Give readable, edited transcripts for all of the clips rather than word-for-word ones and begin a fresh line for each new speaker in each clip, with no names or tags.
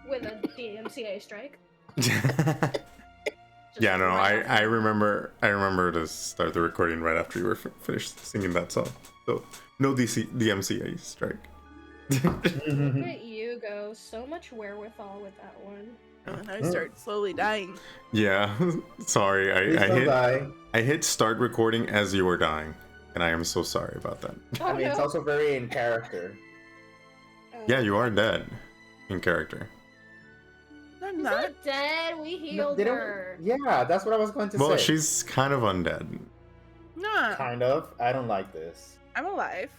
with a DMCA strike.
Yeah, no,
right
I remember to start the recording right after you were finished singing that song. So no DMCA strike.
Look at you go, so much wherewithal with that one.
And I start slowly dying.
Yeah, sorry, I hit start recording as you were dying, and I am so sorry about that.
Oh,
I mean,
no.
it's also very in character.
Yeah, you are dead in character.
I'm
She's
not.
not dead. We healed
They don't-
her.
Yeah, that's what I was going to
Well,
say.
she's kind of undead.
Nah,
Kind of. I don't like this.
I'm alive.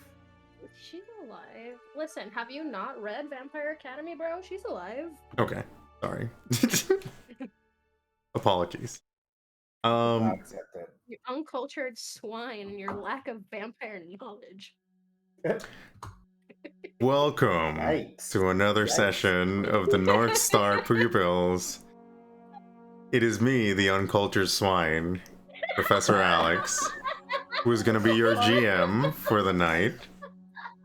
She's alive. Listen, have you not read Vampire Academy, bro? She's alive.
Okay, sorry. Apologies.
Not accepted.
You uncultured swine and your lack of vampire knowledge.
Welcome
Yikes.
to another
Yikes.
session of the North Star Pupils. It is me, the uncultured swine, Professor Alex, who's going to be your GM for the night.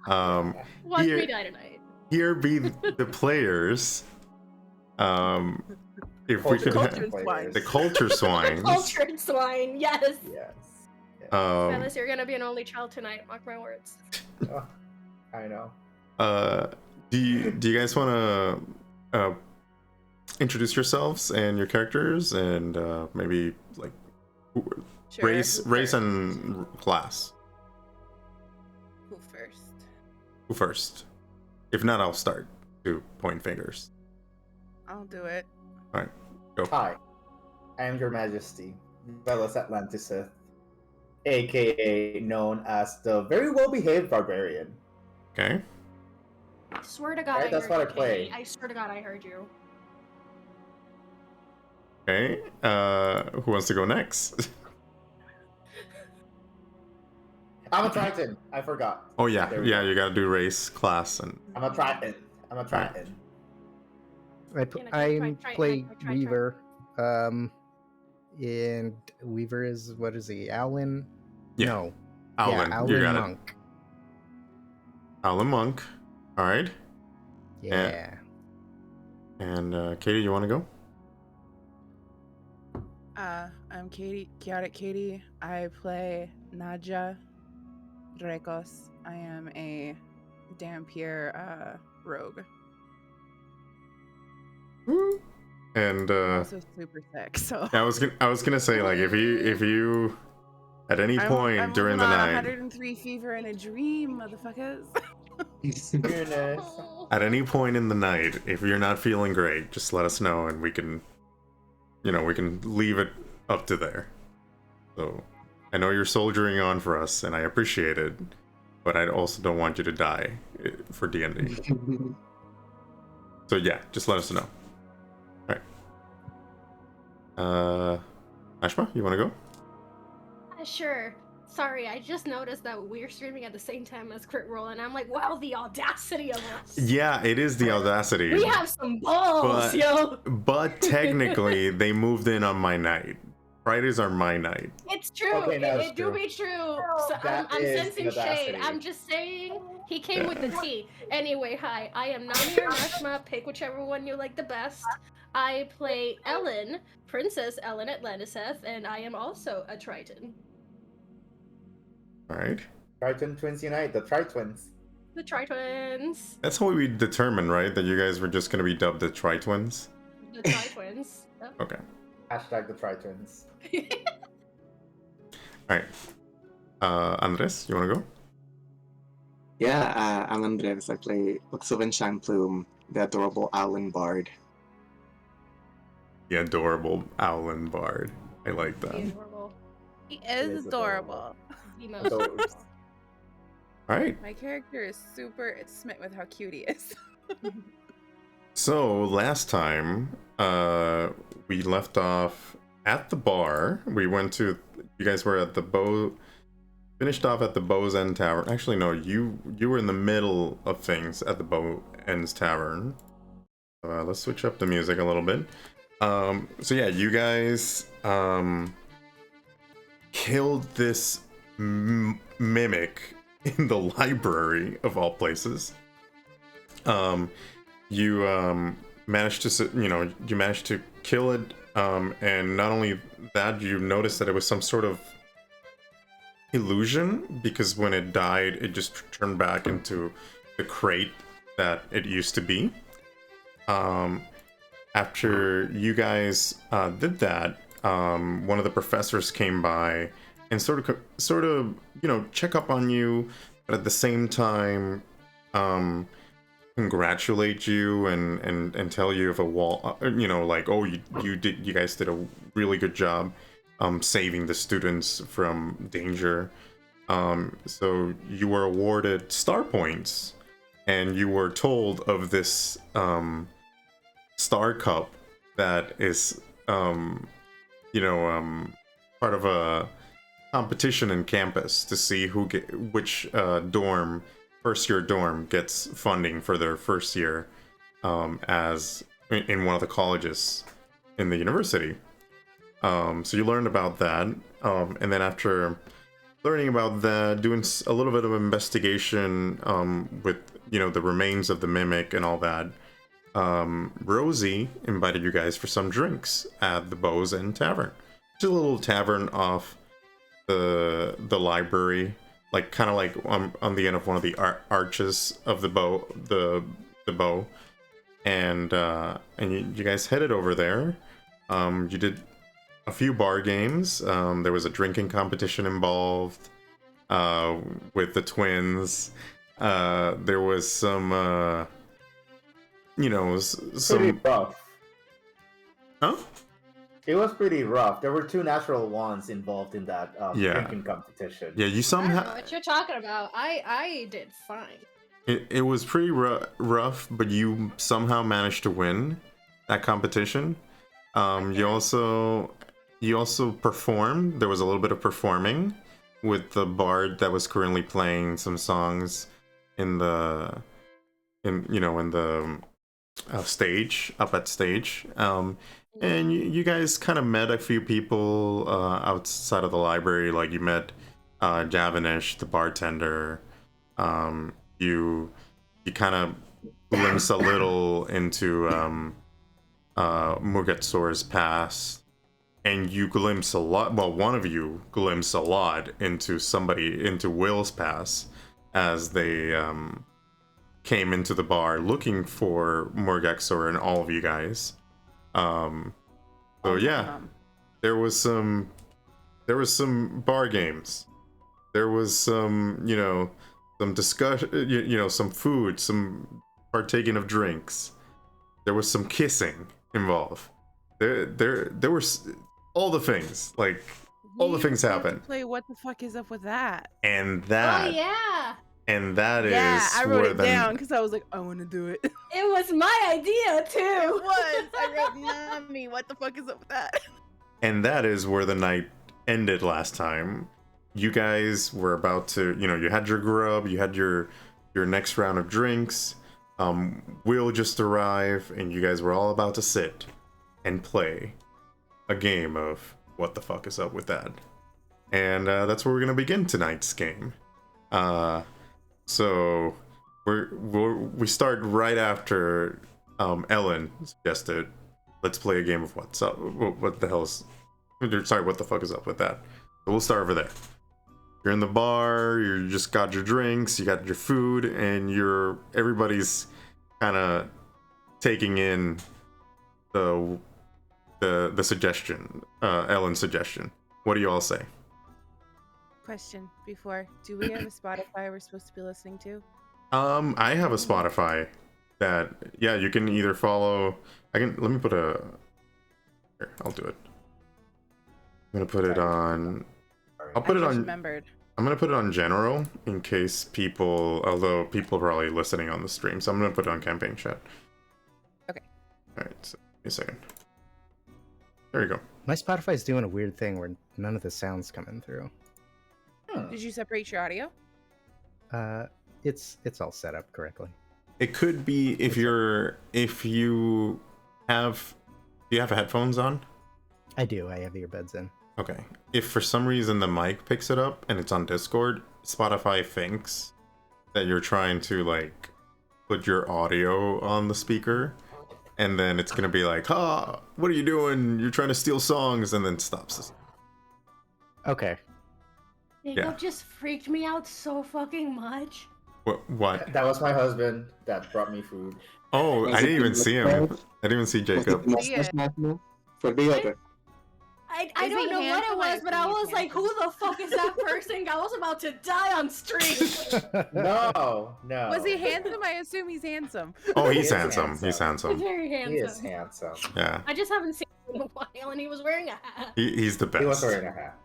Watch
Here-
me die tonight.
Here be the players. If we could
Cultured
have
swine.
the culture swines.
Cultured swine, yes.
Yes.
Veles, you're gonna be an only child tonight. Mark my words.
Oh, I know.
Do you guys want to introduce yourselves and your characters and maybe like
Sure,
race
who
race
first?
and class?
Who first?
Who first? If not, I'll start to point fingers.
I'll do it.
All right, go.
Hi, I am Your Majesty, Veles Atlanticeth, aka known as the very well-behaved Barbarian.
Okay.
I swear to God,
Right,
I
that's
heard
what
you,
I play.
Katie. I swear to God, I heard you.
Okay. Who wants to go next?
I'm a Triton. I forgot.
Oh yeah,
There we
yeah.
go.
You gotta do race, class, and
I'm a Triton. I'm a Triton.
Triton,
play
Triton.
Weaver. And Weaver is, what is he? Owlin?
Yeah.
No.
Owlin.
Yeah,
You
Owlin
got
Monk.
it. Owlin Monk. All right.
Yeah.
And Katie, you want to go?
I'm Katie, Chaotic Katie. I play Nadja Drekos. I am a Dampier rogue.
And
Also super sick, so
I was gonna say, like, if you at any point
I'm
during the
living on
night,
103 fever in a dream, motherfuckers.
Goodness.
at any point in the night, if you're not feeling great, just let us know and we can, we can leave it up to there. So I know you're soldiering on for us, and I appreciate it, but I also don't want you to die for D&D. So yeah, just let us know. All right. Ashma, you want to go?
Sure. Sorry, I just noticed that we're streaming at the same time as Crit Roll, and I'm like, wow, the audacity of us.
Yeah, it is the audacity.
We have some balls, yo.
But technically, they moved in on my night. Fridays are my night.
It's true.
Okay, that is
It do
true.
be true. So
That
I'm
is
sensing
the audacity.
shade. I'm just saying he came with the tea. Anyway, hi. I am Nami or Nashma. Pick whichever one you like the best. I play Ellen, Princess Ellen Atlanticeth, and I am also a Triton.
All right.
Triton Twins Unite, the Tri-Twins.
The Tri-Twins.
That's how we determined, right? That you guys were just gonna be dubbed the Tri-Twins.
The Tri-Twins. Yep.
Okay.
Hashtag the Tri-Twins.
All right. Andres, you wanna go?
Yeah, I'm Andres. I play Luxoven Plume, the adorable Owlin Bard.
The adorable Owlin Bard. I like that.
Adorable.
He
is
is
adorable.
adorable.
The most.
So,
All right.
My character is super smit with how cute he is.
So last time, we left off at the bar. We went to. You guys were at the finished off at the Bow's End Tavern. Actually, no, you were in the middle of things at the Bow End's Tavern. Let's switch up the music a little bit. So yeah, you guys killed this mimic in the library of all places. You managed to, you managed to kill it, and not only that, you noticed that it was some sort of illusion, because when it died, it just turned back into the crate that it used to be. After you guys did that, one of the professors came by and sort of, check up on you, but at the same time, congratulate you and tell you of a wall, like, oh, you guys did a really good job saving the students from danger. So you were awarded star points, and you were told of this star cup that is part of a competition in campus to see which first year dorm gets funding for their first year as in one of the colleges in the university. So you learned about that, and then after learning about that, doing a little bit of investigation with the remains of the mimic and all that, Rosie invited you guys for some drinks at the Bows End Tavern, which is a little tavern off the library, like kind of like on the end of one of the arches of the bow, the bow, and you guys headed over there. You did a few bar games. There was a drinking competition involved with the twins. There was some
Pretty rough.
Huh?
It was pretty rough. There were two natural ones involved in that drinking competition.
Yeah, you
I
somehow.
don't know what you're talking about. I did fine.
It was pretty rough, but you somehow managed to win that competition. You also performed. There was a little bit of performing with the bard that was currently playing some songs in the stage, up at stage. And you guys kind of met a few people outside of the library. Like you met Javanish, the bartender. You kind of glimpsed a little into Mugetsor's past, and you glimpse a lot. Well, one of you glimpsed a lot into Will's past as they came into the bar looking for Morgaxor and all of you guys. So yeah, there was some bar games. There was some, some discussion, some food, some partaking of drinks. There was some kissing involved. There were all the things, like all the things happened.
Play what the fuck is up with that?
And that.
Oh yeah.
And that is.
Yeah, I wrote it down because I was like, I want to do it.
It was my idea too.
It was. I wrote, Nami, what the fuck is up with that?
And that is where the night ended last time. You guys were about to, you had your grub, you had your next round of drinks. Will just arrived, and you guys were all about to sit and play a game of what the fuck is up with that. And that's where we're gonna begin tonight's game. So we start right after Ellen suggested, let's play a game of what's up. What the hell's? Sorry, what the fuck is up with that? So we'll start over there. You're in the bar. You just got your drinks. You got your food, and everybody's kind of taking in the suggestion, Ellen's suggestion. What do you all say?
Question before, do we have a Spotify we're supposed to be listening to?
I have a Spotify that, yeah, you can either follow. Let me put here, I'll do it. I'm gonna put it on. I'll put it on.
Remembered.
I'm gonna put it on general in case although people are probably listening on the stream, so I'm gonna put it on campaign chat.
Okay.
All right, so give me a second. There you go.
My Spotify's doing a weird thing where none of the sound's coming through.
Did you separate your audio?
It's all set up correctly.
It could be if you have headphones on?
I do. I have earbuds in.
Okay. If for some reason the mic picks it up and it's on Discord, Spotify thinks that you're trying to like put your audio on the speaker, and then it's gonna be like, what are you doing? You're trying to steal songs, and then stops us.
Okay.
Jacob just freaked me out so fucking much.
What?
That was my husband that brought me food.
Oh, I didn't even see him. I didn't even see Jacob.
For the other.
I
Is
don't
he
know what it
handsome? I
was, but I
assume he's
was like, who the fuck is that person? I was about to die on stream.
No.
Was he handsome? I assume he's handsome.
Oh,
He
he's
is
handsome.
handsome.
He's handsome.
Very
He is
handsome.
handsome.
Yeah,
I just haven't seen him in a while, and he was wearing a hat.
he's the best.
He was wearing a hat.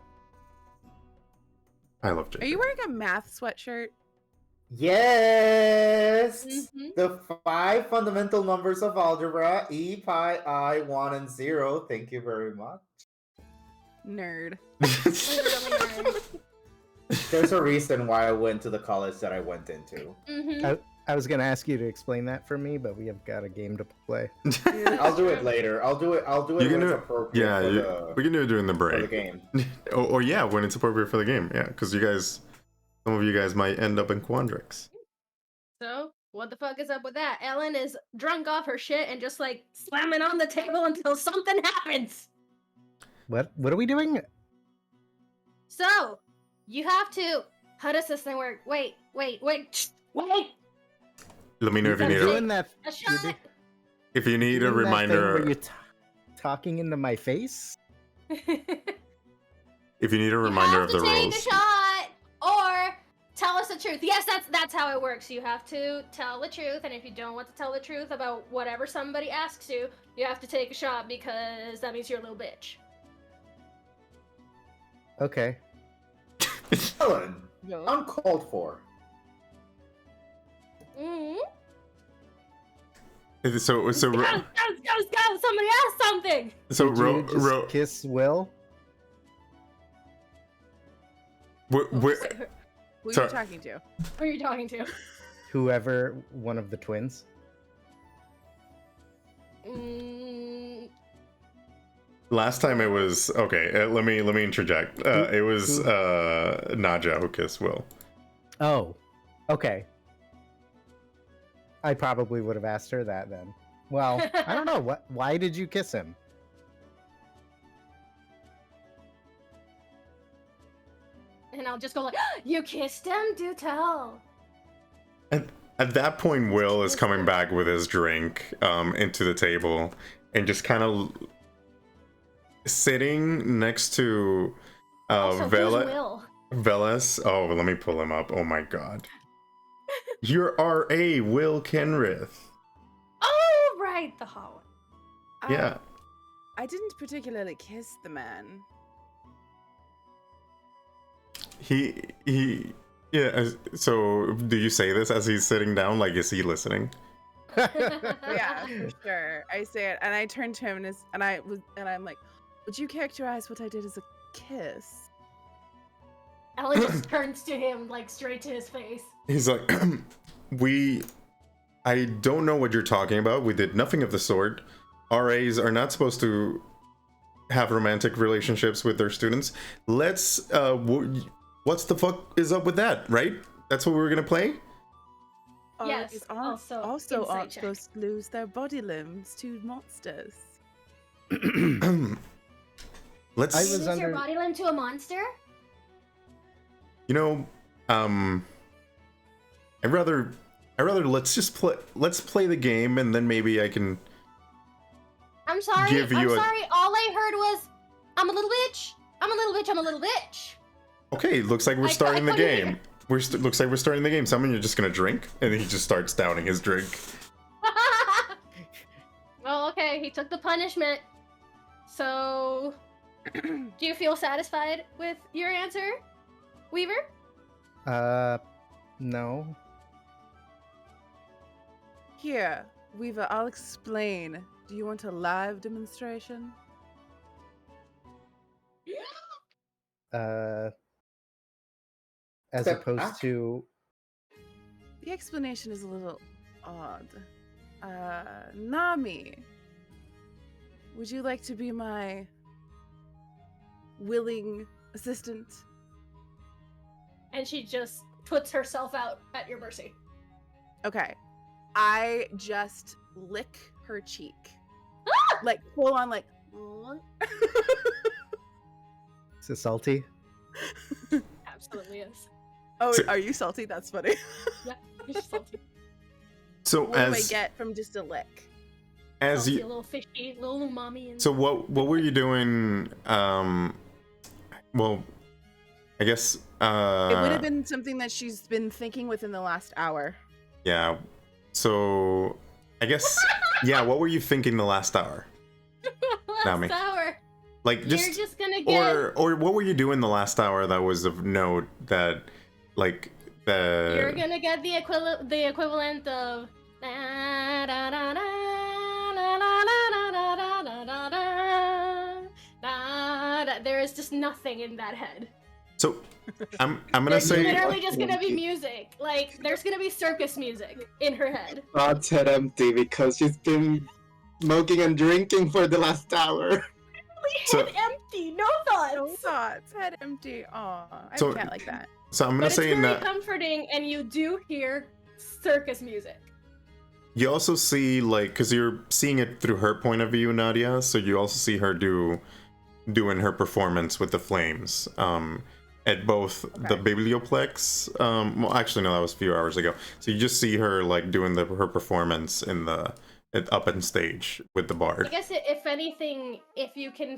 I love Jacob.
Are you wearing a math sweatshirt?
Yes!
Mhm.
The 5 fundamental numbers of algebra, E, pi, I, 1, and 0. Thank you very much.
Nerd.
Literally.
There's a reason why I went to the college that I went into.
Mm-hmm.
I was gonna ask you to explain that for me, but we have got a game to play.
I'll do it later. I'll do it when it's appropriate
Yeah, we can do it during the
for the
break.
game.
or yeah, when it's appropriate for the game. Yeah, because some of you guys might end up in Quandrix.
So, what the fuck is up with that? Ellen is drunk off her shit and just like slamming on the table until something happens.
What are we doing?
So, you have to. How does this thing work? Wait.
Let me know if you
I'm
need
doing that.
A shot.
if you need a
doing that thing
reminder.
where you're talking into my face.
If you need a reminder of the
You have to
rules.
take a shot or tell us the truth. Yes, that's how it works. You have to tell the truth, and if you don't want to tell the truth about whatever somebody asks you, you have to take a shot because that means you're a little bitch.
Okay.
Ellen,
No.
uncalled for.
Mm-hmm.
So
Go! Somebody ask something!
Did you just kiss Will?
Who are
Sorry.
you talking to?
Who are you talking to?
Whoever one of the twins.
Last time it was okay. Let me interject. It was Naja who kissed Will.
Oh, okay. I probably would have asked her that then. Well, I don't know. Why did you kiss him?
And I'll just go like, you kissed him? Do tell.
At that point, Will is coming back with his drink into the table and just kind of sitting next to
Also, who's Will?
Veles. Oh, let me pull him up. Oh my god. You're R.A. Will Kenrith.
Oh, right, the hot one.
Yeah.
I didn't particularly kiss the man.
Yeah, so do you say this as he's sitting down? Like, is he listening?
Yeah, for sure. I say it, and I turn to him, and I'm like, "Would you characterize what I did as a kiss?"
Ellen just turns to him, like, straight to his face.
He's like, I don't know what you're talking about. We did nothing of the sort. RAs are not supposed to have romantic relationships with their students. Let's, what's the fuck is up with that, right? That's what we were gonna play?
Yes,
RAs
also
also
insight
aren't
check.
supposed to lose their body limbs to monsters.
Let's,
I was
Lose your
under-
body limb to a monster?
you know, I'd rather let's play the game, and then maybe I can
I'm sorry.
give you a...
Sorry. All I heard was, I'm a little bitch. I'm a little bitch. I'm a little bitch.
Okay, looks like we're
I
starting the
couldn't
game. Looks like we're starting the game. Someone, you're just gonna drink, and then he just starts downing his drink.
Well, okay. He took the punishment. So, do you feel satisfied with your answer, Weaver?
No.
Here, Weaver, I'll explain. Do you want a live demonstration?
As
Step
opposed
back.
to
The explanation is a little odd. Nami, would you like to be my willing assistant?
And she just puts herself out at your mercy.
Okay. I just lick her cheek. Like full on like
Is it salty?
Absolutely is.
Oh,
So-
are you salty? That's funny.
Yeah, you're salty.
So
What do I
as
get from just a lick?
Salty, a
you,
little fishy, little umami. And...
so what were you doing? Well, I guess
It would have been something that she's been thinking within the last hour.
yeah. So I guess yeah. What were you thinking the last hour? Nami.
last hour.
Like
You're just gonna get.
or what were you doing the last hour that was of note that like the
You're gonna get the equivalent of. There is just nothing in that head.
So I'm gonna
There's
say
literally just gonna be music. Like there's gonna be circus music in her head.
God's head empty because she's been smoking and drinking for the last hour.
So-
Head empty, no thoughts.
No thoughts, head empty. Aw, I
So-
can't like that.
so I'm
But
gonna
it's
say in
very
that
comforting, and you do hear circus music.
you also see like because you're seeing it through her point of view, Nadia. So you also see her doing her performance with the flames. At both the Biblioplex, well, actually no, that was a few hours ago. So you just see her like doing her performance in the up on stage with the
I
bard.
guess if anything, if you can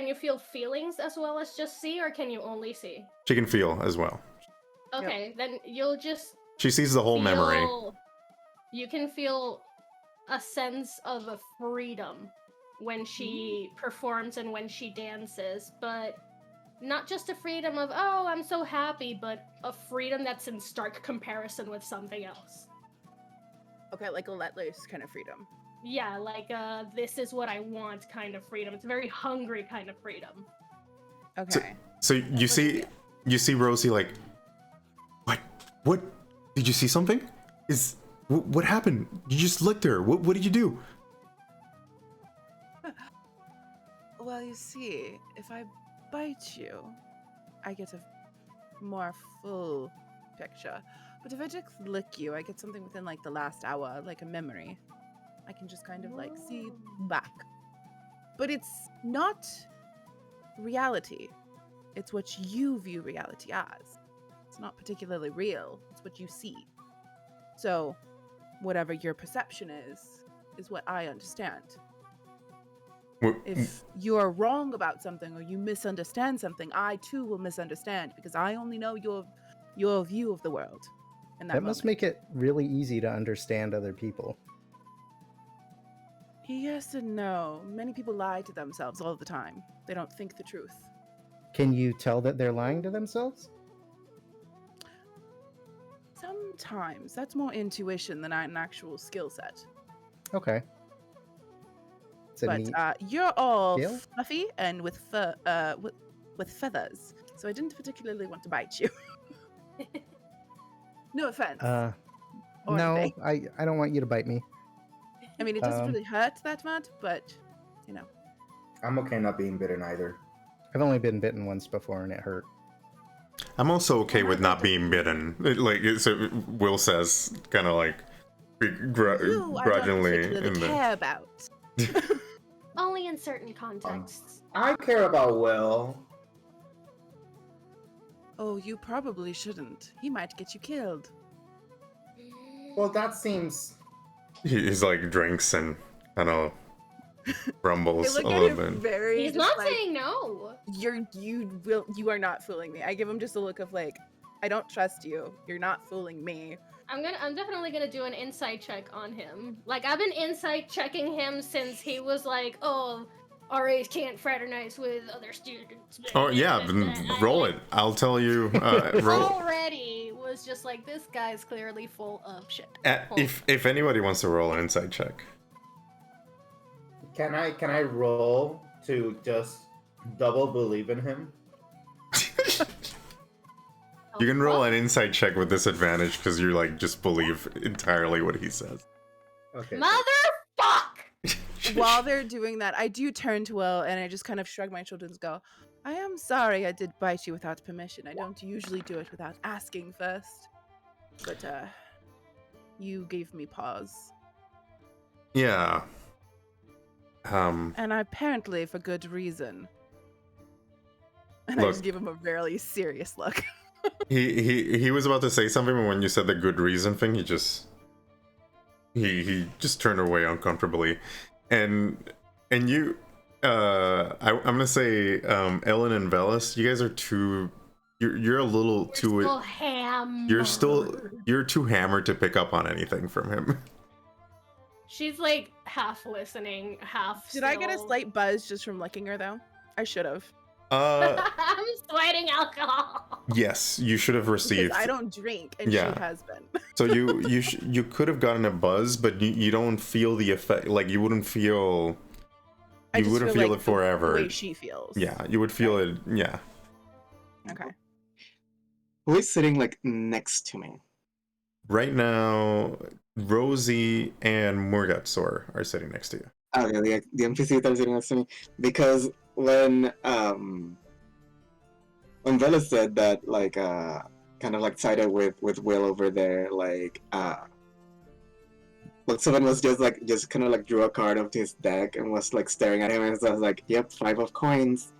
you feel feelings as well as just see, or can you only see?
She can feel as well.
Okay, then you'll just
She sees the whole memory.
You can feel a sense of a freedom when she performs and when she dances, but not just a freedom of, oh, I'm so happy, but a freedom that's in stark comparison with something else.
Okay, like a let loose kind of freedom.
Yeah, like this is what I want kind of freedom. It's a very hungry kind of freedom.
Okay.
So you see Rosie like, what? Did you see something? What happened? You just licked her. What did you do?
Well, you see, if I bite you, I get a more full picture. But if I just lick you, I get something within like the last hour, like a memory. I can just kind of like see back. But it's not reality. It's what you view reality as. It's not particularly real. It's what you see. So, whatever your perception is what I understand. If you are wrong about something or you misunderstand something, I too will misunderstand because I only know your view of the world. In
That must make it really easy to understand other people.
Yes and no. Many people lie to themselves all the time. They don't think the truth.
Can you tell that they're lying to themselves?
Sometimes. That's more intuition than an actual skill set.
Okay. It's a neat...
But you're all
skill?
fluffy and with feathers, so I didn't particularly want to bite you. No offense.
no,
anything.
I don't want you to bite me.
I mean, it doesn't really hurt that much, but you know.
I'm okay not being bitten either.
I've only been bitten once before and it hurt.
I'm also okay with not being bitten. Like so Will says, kind of like
You, I
grudgingly
don't
in
particularly
the.
care about.
Only in certain contexts.
I care about Will.
Oh, you probably shouldn't. He might get you killed.
Well, that seems...
He's like drinks and kind of rumbles a
I look at
little
him
bit.
very.
He's
just
not
like,
saying no.
You are not fooling me. I give him just a look of like, I don't trust you. You're not fooling me.
I'm definitely gonna do an insight check on him. Like I've been insight checking him since he was like, oh, RAs can't fraternize with other students.
Oh yeah, then roll it. I'll tell you. Roll.
Already was just like, this guy's clearly full of shit.
If anybody wants to roll an inside check,
Can I roll to just double believe in him?
you can roll an inside check with disadvantage because you like just believe entirely what he says.
Okay.
Motherfuck!
While they're doing that, I do turn to Will and I just kind of shrug my shoulders and go, I am sorry I did bite you without permission. I don't usually do it without asking first. But, you gave me pause.
Yeah.
And apparently for good reason. And I
Look.
just give him a very serious look.
he was about to say something, but when you said the good reason thing, he just turned away uncomfortably, and you, I'm gonna say, Ellen and Veles, you guys are too. You're a little too.
Still ham.
You're too hammered to pick up on anything from him.
She's like half listening, half.
Did I get a
still-
slight buzz just from licking her though? I should have.
I'm sweating alcohol.
Yes, you should have received.
Because I don't drink, and
Yeah.
she has been.
So you could have gotten a buzz, but you don't feel the effect. Like you wouldn't feel.
I
You
just
wouldn't
feel
feel
like
it forever.
The way she feels.
Yeah, you would feel it. Yeah.
Okay.
Who is sitting like next to me?
Right now, Rosie and Murgatsor are sitting next to you.
Okay, the NPCs that are sitting next to me, because when Veles said that, like, kind of like sided with Will over there, like, Luxoven was just kind of like drew a card of his deck and was like staring at him, and so I was like, yep, 5 of coins.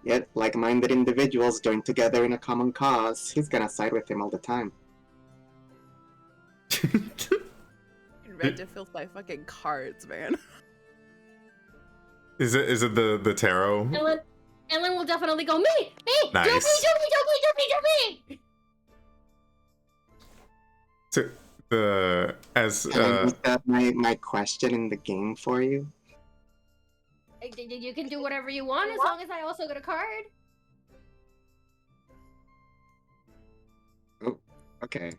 Yet like-minded individuals joined together in a common cause. He's gonna side with him all the time.
Red to filth my fucking cards, man.
Is it the tarot?
Ellen will definitely go, me!
Nice.
Do me!
So as
Can I make that my question in the game for you?
You can do whatever you want as long as I also get a card.
Oh, okay.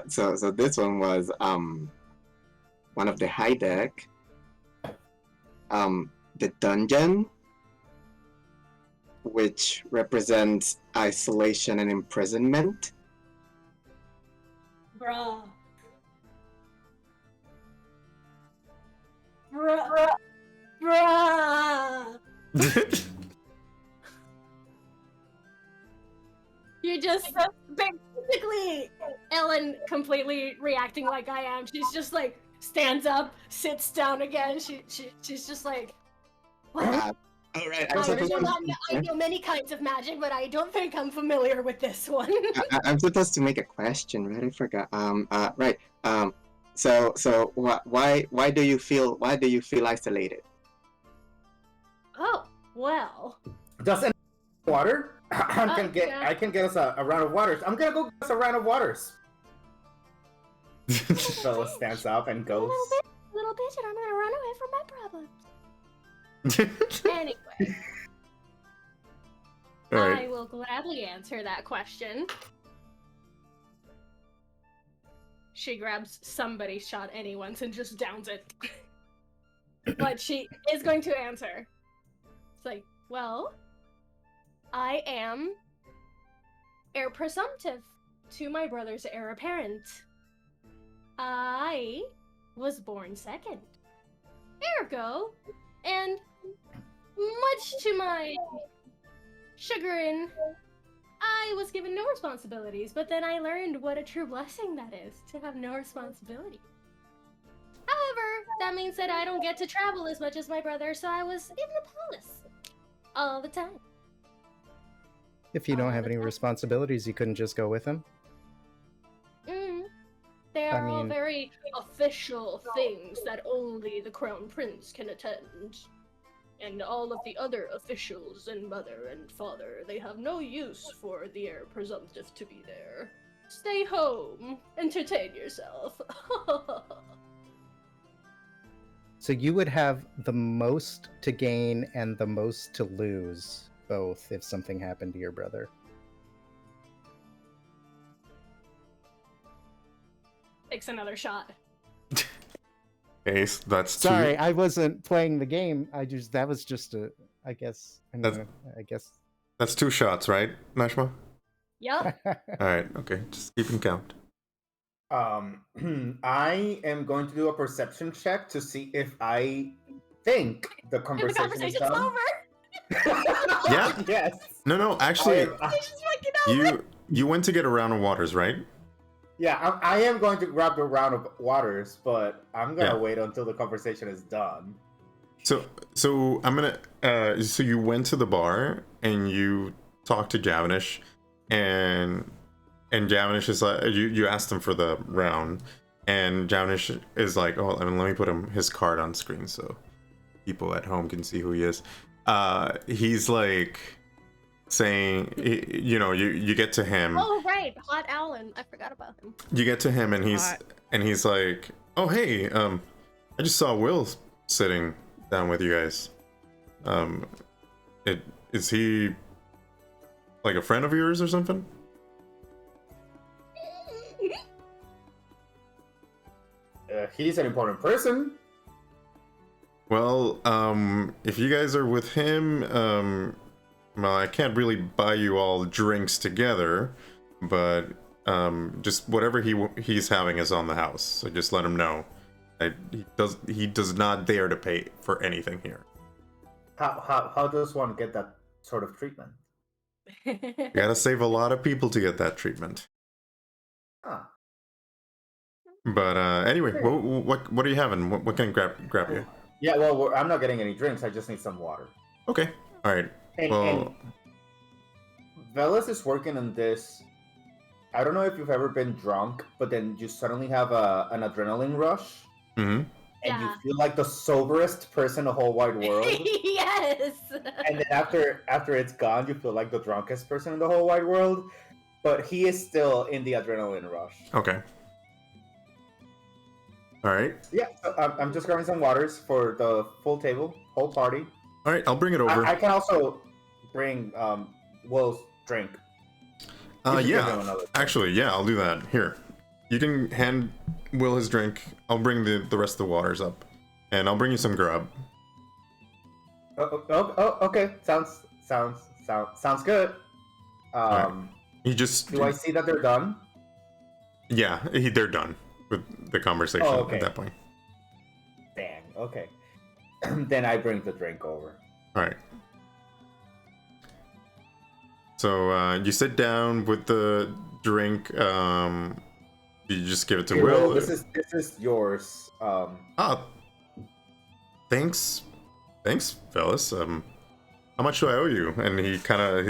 So this one was one of the high deck. The dungeon, which represents isolation and imprisonment.
Bruh. You just basically Ellen completely reacting like I am. She's just like stands up, sits down again. She's just like, what?
All right,
I know many kinds of magic, but I don't think I'm familiar with this one.
I'm supposed to make a question, right? I forgot. Right. So why do you feel isolated?
Oh, well.
Does any water?
Yeah.
I can get us a round of waters. I'm gonna go get us a round of waters. Bella stands up and goes.
Little bitch, and I'm gonna run away from my problems. Anyway.
All
I
right.
will gladly answer that question. She grabs somebody's shot anyone's and just downs it. But she is going to answer. It's like, well, I am heir presumptive to my brother's heir apparent. I was born second. Ergo, and much to my chagrin, I was given no responsibilities, but then I learned what a true blessing that is, to have no responsibility. However, that means that I don't get to travel as much as my brother, so I was in the palace all the time.
If you don't have any responsibilities, you couldn't just go with him?
They are all
mean-
very official things that only the crown prince can attend. And all of the other officials and mother and father, they have no use for the heir presumptive to be there. Stay home, entertain yourself.
So you would have the most to gain and the most to lose, both, if something happened to your brother.
Takes another shot.
Okay, so that's two.
Sorry, I wasn't playing the game. That was just I guess.
That's 2 shots, right, Nashma?
Yup.
All right. Okay, just keeping count.
I am going to do a perception check to see if I think the
The
conversation is
conversation's
done.
over.
Yeah.
Yes.
No. Actually,
It's just fucking over.
you went to get a round of waters, right?
Yeah, I am going to grab the round of waters, but I'm gonna
Yeah.
wait until the conversation is done.
So I'm gonna. So you went to the bar and you talked to Javanish, and Javanish is like, you asked him for the round, and Javanish is like, oh, let me put his card on screen so people at home can see who he is. He's like saying, you get to him.
Oh right, Hot Owlin. I forgot about him.
You get to him and he's like, oh hey, I just saw Will sitting down with you guys. Is he like a friend of yours or something?
He's an important person.
Well, if you guys are with him, well, I can't really buy you all drinks together, but just whatever he's having is on the house. So just let him know. He does not dare to pay for anything here.
How does one get that sort of treatment?
You gotta save a lot of people to get that treatment.
Huh.
But anyway, what are you having? What can I grab you?
Yeah, well, I'm not getting any drinks. I just need some water.
Okay, all right.
And Veles is working on this. I don't know if you've ever been drunk, but then you suddenly have an adrenaline rush, and you feel like the soberest person in the whole wide world.
Yes.
And then after it's gone, you feel like the drunkest person in the whole wide world. But he is still in the adrenaline rush.
Okay. All right.
Yeah, so I'm just grabbing some waters for the full table, whole party.
All right, I'll bring it over.
I can also bring Will's drink.
Yeah. Actually, yeah, I'll do that. Here, you can hand Will his drink. I'll bring the rest of the waters up, and I'll bring you some grub.
Okay. Sounds good.
Right. Do
I see that they're done?
Yeah, they're done with the conversation at that point.
Dang. Okay. Then I bring the drink over.
All right. So you sit down with the drink. You just give it to Will.
This is yours.
Thanks, Veles. How much do I owe you? And he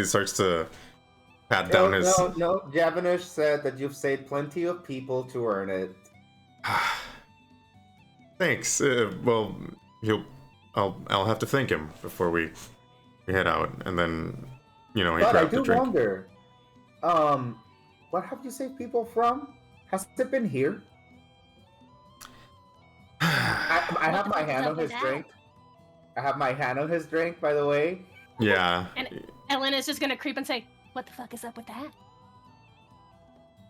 starts to pat down his.
No. Javanish said that you've saved plenty of people to earn it.
Thanks. Well, I'll have to thank him before we head out, and then he grabbed the drink.
Wonder, what have you saved people from? Has it been here? I have my hand on his drink. I have my hand on his drink, by the way.
Yeah.
And Elena's just gonna creep and say, "What the fuck is up with that?"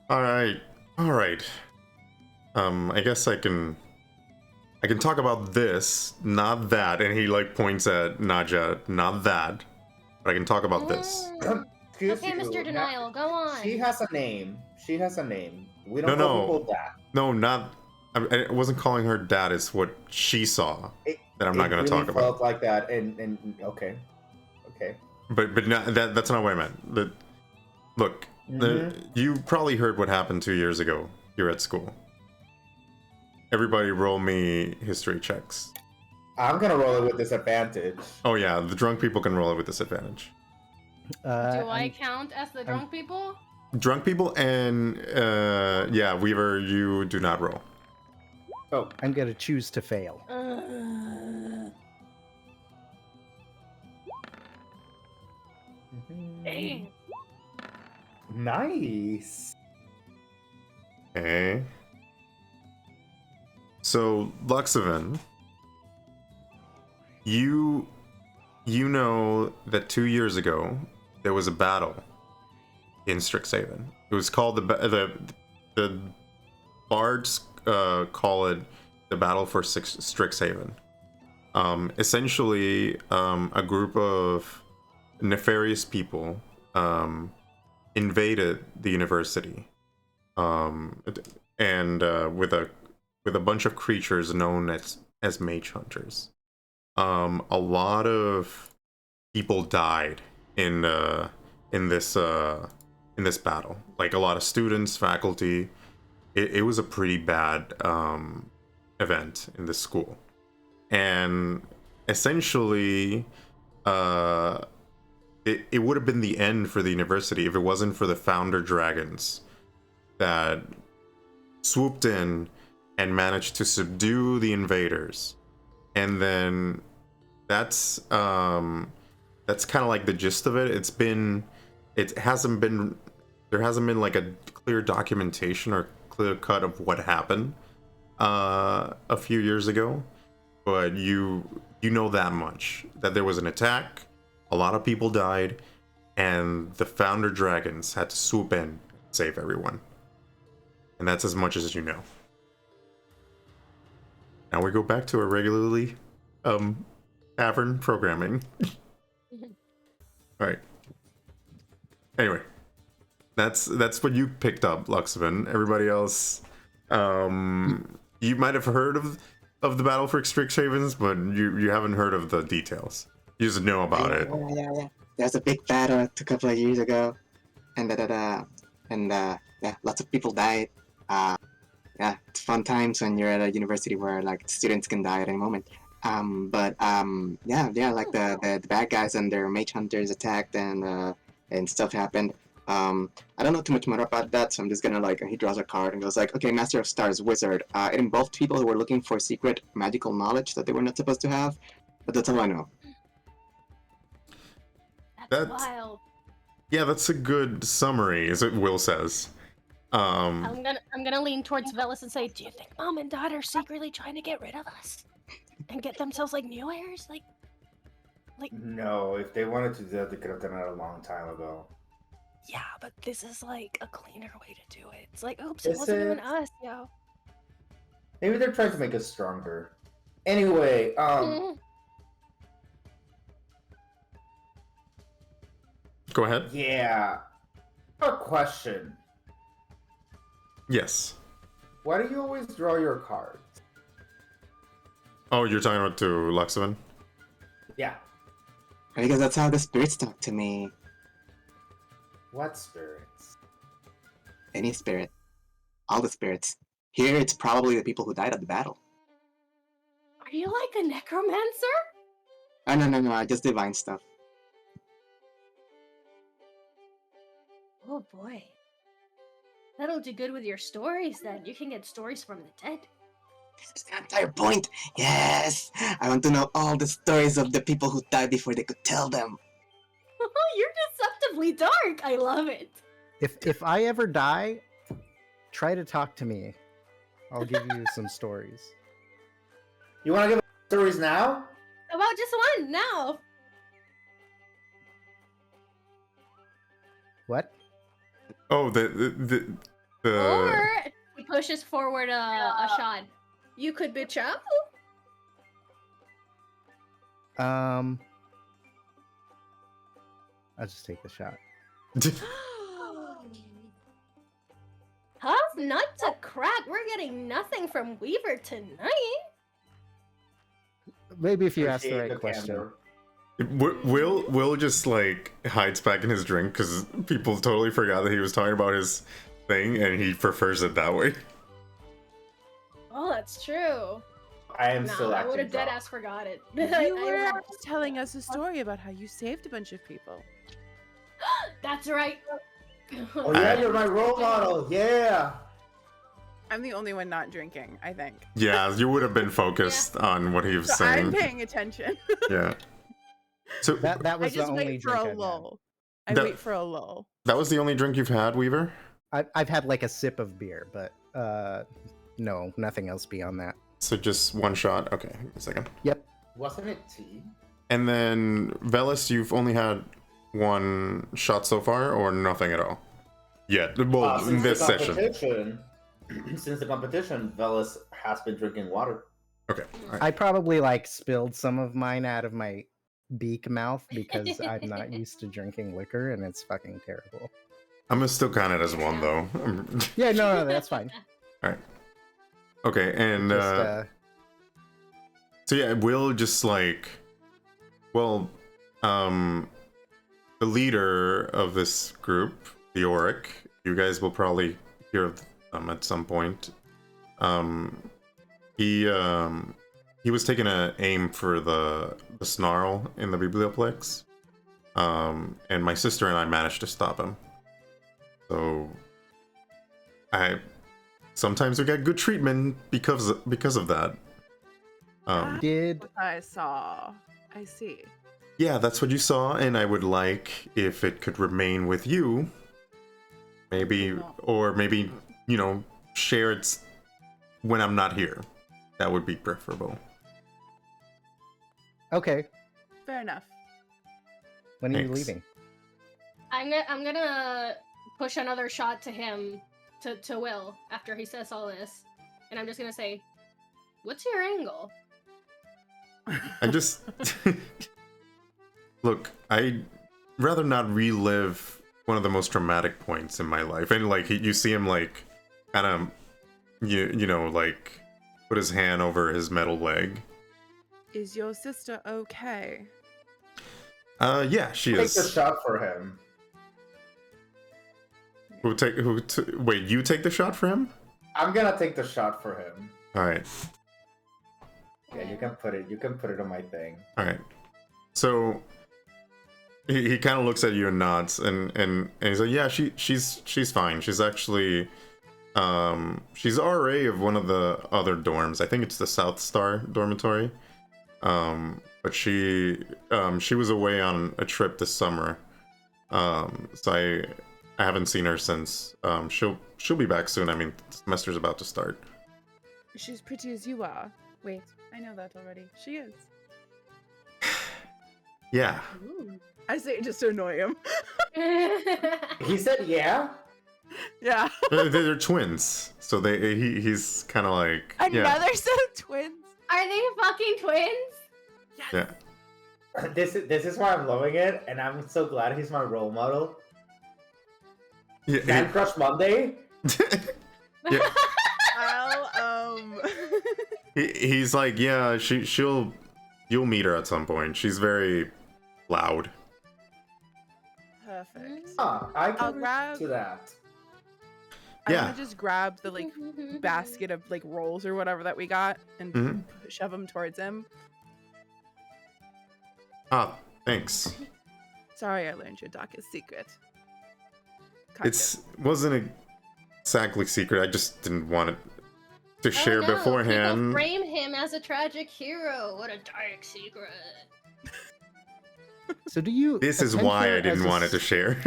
All right. I guess I can talk about this, not that. And he points at Nadja, not that. But I can talk about this.
Excuse
okay,
you.
Mr. Denial, go on.
She has a name. We don't call people that.
No, not. I wasn't calling her dad. It's what she saw that I'm not going to talk about.
It felt like that, and okay.
But no, that's not what I meant. Look, you probably heard what happened 2 years ago here at school. Everybody roll me history checks.
I'm gonna roll it with disadvantage.
Oh yeah, the drunk people can roll it with disadvantage.
Do I count as the drunk people?
Drunk people and yeah, Weaver, you do not roll.
Oh, I'm gonna choose to fail.
Dang.
Nice.
Okay. So, Luxoven, you know that 2 years ago there was a battle in Strixhaven. It was called the bards call it the Battle for Strixhaven. Essentially, a group of nefarious people invaded the university, and with a bunch of creatures known as mage hunters. A lot of people died in this battle. Like a lot of students, faculty. It was a pretty bad event in this school, and essentially, it would have been the end for the university if it wasn't for the founder dragons that swooped in and managed to subdue the invaders. And then that's kind of like the gist of it. There hasn't been like a clear documentation or clear cut of what happened a few years ago, but you know that much, that there was an attack, a lot of people died, and the founder dragons had to swoop in and save everyone. And that's as much as you know. Now we go back to our regularly tavern programming. Alright. Anyway. That's what you picked up, Luxoven. Everybody else, you might have heard of the battle for Strixhavens, but you haven't heard of the details. You just know about it.
Yeah. There's a big battle a couple of years ago, and lots of people died. Yeah, it's fun times when you're at a university where like students can die at any moment. Like the bad guys and their mage hunters attacked and stuff happened. I don't know too much more about that, so I'm just gonna he draws a card and goes like, okay, Master of Stars, Wizard. It involved people who were looking for secret magical knowledge that they were not supposed to have, but that's all I know.
That's wild.
Yeah, that's a good summary, as Will says.
I'm gonna lean towards Veles and say, do you think Mom and Dad are secretly trying to get rid of us and get themselves like new heirs? Like
No, if they wanted to do that, they could have done it a long time ago.
Yeah, but this is like a cleaner way to do it. It's like, oops, it wasn't even us, yo.
Maybe they're trying to make us stronger. Anyway,
Go ahead.
Yeah. A question.
Yes.
Why do you always draw your cards?
Oh, you're talking about to Luxoven?
Yeah.
Because that's how the spirits talk to me.
What spirits?
Any spirit. All the spirits. Here, it's probably the people who died at the battle.
Are you like a necromancer?
Oh, no, I just divine stuff.
Oh boy. That'll do good with your stories then. You can get stories from the dead.
That's the entire point. Yes! I want to know all the stories of the people who died before they could tell them.
You're deceptively dark. I love it.
If I ever die, try to talk to me. I'll give you some stories.
You want to give us stories now?
How about just one now?
What?
Oh, the
Or he pushes forward a shot. You could bitch out.
I'll just take the shot.
Tough nut to crack. We're getting nothing from Weaver tonight.
Maybe if you ask the right question.
Will just like hides back in his drink because people totally forgot that he was talking about his thing, and he prefers it that way.
Oh, that's true.
I am still
I
acting
would have
drunk.
dead ass forgot it.
You were telling us a story about how you saved a bunch of people.
That's right.
Oh yeah, you're my role model. Yeah.
I'm the only one not drinking, I think.
Yeah, you would have been focused on what he was
So
saying.
I'm paying attention.
Yeah. So
That
I
was the
just
only
wait for
drink
a
I've had.
lull. I
That-
wait for a lull.
that was the only drink you've had, Weaver?
I've had like a sip of beer, but no, nothing else beyond that.
So just one shot. Okay, give me a second.
Yep.
Wasn't it tea?
And then Veles, you've only had one shot so far, or nothing at all? Yet. Well, in this session.
Since the competition, Veles has been drinking water.
Okay. All right.
I probably like spilled some of mine out of my beak mouth because I'm not used to drinking liquor and it's fucking terrible.
I'm gonna still count it as one though.
Yeah, no, that's fine.
All right. Okay, and
Just,
so yeah, we'll just like, well, the leader of this group, the Auric, you guys will probably hear of them at some point. He he was taking a aim for the snarl in the biblioplex, and my sister and I managed to stop him. So sometimes we get good treatment because of that.
I saw. I see.
Yeah, that's what you saw, and I would like if it could remain with you. Maybe, or maybe, you know, share it when I'm not here. That would be preferable.
Okay.
Fair enough.
When are you
Thanks.
leaving?
I'm gonna push another shot to him, to Will, after he says all this. And I'm just gonna say, what's your angle?
I just... Look, I'd rather not relive one of the most traumatic points in my life. And, like, you see him, like, kind of, you know, like, put his hand over his metal leg.
Is your sister okay?
Yeah, she
Take
is.
the shot for him.
Wait, you take the shot for him?
I'm gonna take the shot for him.
Alright.
Yeah, you can put it on my thing.
Alright. So he kind of looks at you and nods, and he's like, yeah, she's fine. She's actually she's RA of one of the other dorms. I think it's the South Star dormitory. But she was away on a trip this summer. So I haven't seen her since. She'll be back soon. I mean, the semester's about to start.
She's pretty as you are. Wait, I know that already. She is.
Yeah.
Ooh. I say it just to annoy him.
He said, "Yeah."
Yeah.
They're twins, so he's kind of like
Another set of twins.
Are they fucking twins?
yeah.
This is why I'm loving it, and I'm so glad he's my role model.
Yeah.
Man Crush Monday.
Yeah. He's like, yeah, you'll meet her at some point. She's very loud.
Perfect.
I
I'll
can
grab
to that.
I'm
Yeah.
gonna just grab the like basket of like rolls or whatever that we got and shove them towards him.
Ah, thanks.
Sorry, I learned your darkest secret.
Wasn't exactly secret. I just didn't want it to share
People
beforehand.
frame him as a tragic hero. What a dark secret.
So do you...
This is
attend
why
here
I didn't
as a
want it to share.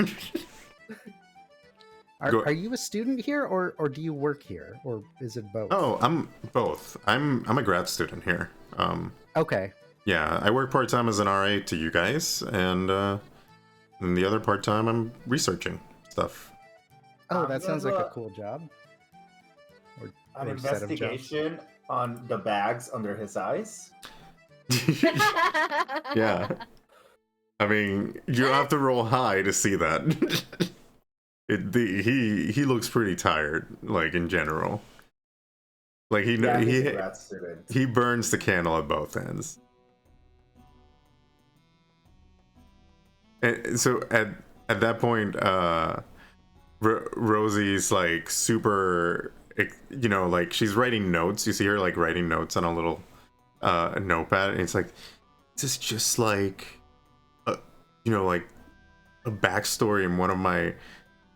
Go-
Are you a student here, or do you work here, or is it both?
Oh, I'm both. I'm a grad student here.
Okay.
Yeah, I work part-time as an RA to you guys, and the other part-time I'm researching stuff.
Oh, that
I'm
sounds like
gonna
a cool job.
An
or set of jobs.
investigation on the bags under his eyes.
Yeah. I mean, you have to roll high to see that. He looks pretty tired, like, in general. Like,
He's a grad student.
he burns the candle at both ends. And so at that point, Rosie's like super, you know, like she's writing notes. You see her like writing notes on a little notepad, and it's like, this is just like, you know, like a backstory in one of my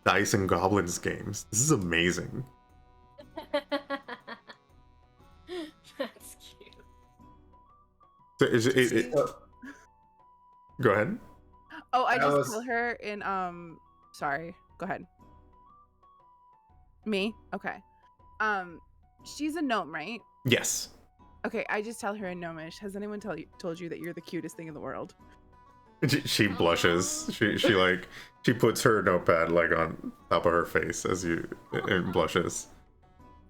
Dice and Goblins games. This is amazing.
That's cute.
So go ahead.
Oh, I just
was-
tell her in sorry, go ahead. Me? Okay. She's a gnome, right?
Yes.
Okay, I just tell her in gnomish. Has anyone told you that you're the cutest thing in the world?
She blushes. She puts her notepad like on top of her face and blushes.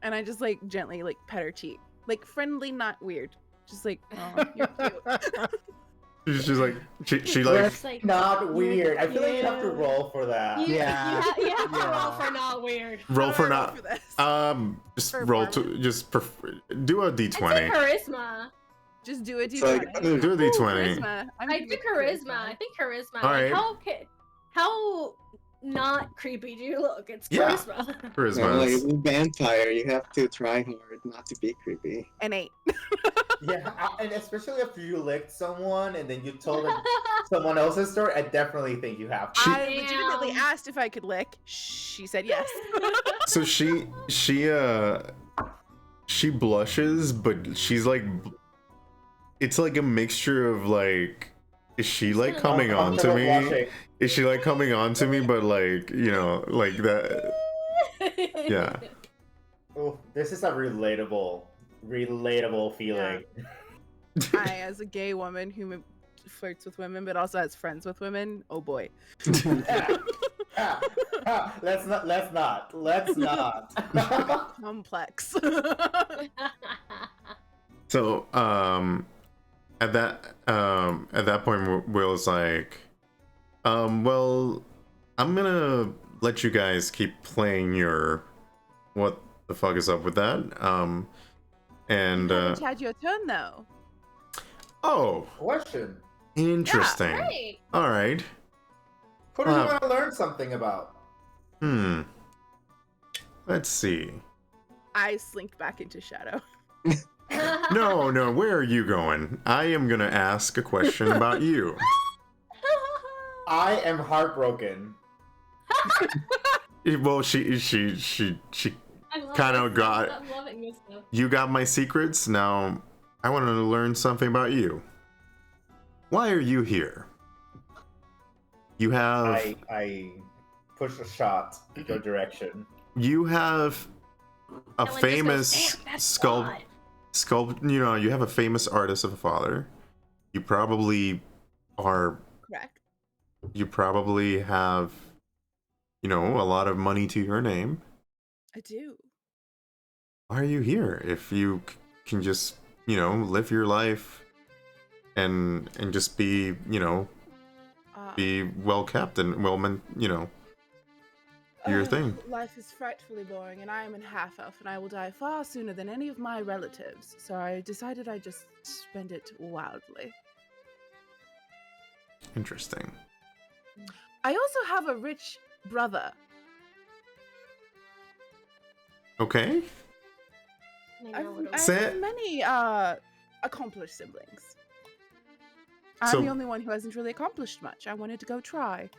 And I just like gently like pet her cheek. Like friendly, not weird. Just like, oh, you're cute.
She's like she
That's
like
not weird. I feel like you have to roll for that.
Yeah.
You have to roll
Yeah.
for not weird.
roll for
Roll
not
for this.
just roll to do a
I'd say
d20.
charisma.
Just do a
So, like,
d20.
Do a d20.
Charisma. I'm
I
gonna
do
do
charisma. I think charisma.
All
Like,
right.
how not creepy do you look? It's
Yeah.
charisma.
Charisma.
Like,
is-
a vampire, you have to try hard not to be creepy.
An 8.
Yeah, and especially after you licked someone and then you told someone else's story, I definitely think you have to.
I legitimately
Damn.
asked if I could lick. She said yes.
So she blushes, but she's like, it's like a mixture of like, is she like coming on to me?
Blushing.
Is she like coming on to me? But like, you know, like that. Yeah.
Oh, this is a relatable feeling.
I, as a gay woman who flirts with women but also has friends with women, oh boy.
Let's not.
Complex.
So at that point, Will's like, well, I'm gonna let you guys keep playing your what the fuck is up with that. And
You haven't had your turn though.
oh,
Question.
interesting.
Right.
All right.
Who do you want to learn something about?
Let's see.
I slink back into shadow.
No, where are you going? I am gonna ask a question about you.
I am heartbroken.
Well, she kind of got.
I'm loving this stuff.
You got my secrets. Now I want to learn something about you. Why are you here? You have.
I push a shot in your direction.
You have a
Ellen just
famous
goes, "Damn, that's
sculpt. You know, you have a famous artist of a father. You probably are.
Correct.
You probably have, you know, a lot of money to your name.
I do.
Why are you here if you can just, you know, live your life and just be, you know, be well kept and you know, do your thing.
Life is frightfully boring, and I am a half-elf, and I will die far sooner than any of my relatives. So I decided I'd just spend it wildly.
Interesting.
I also have a rich brother.
Okay.
I
Say-
have many accomplished siblings. I'm
So-
the only one who hasn't really accomplished much. I wanted to go try.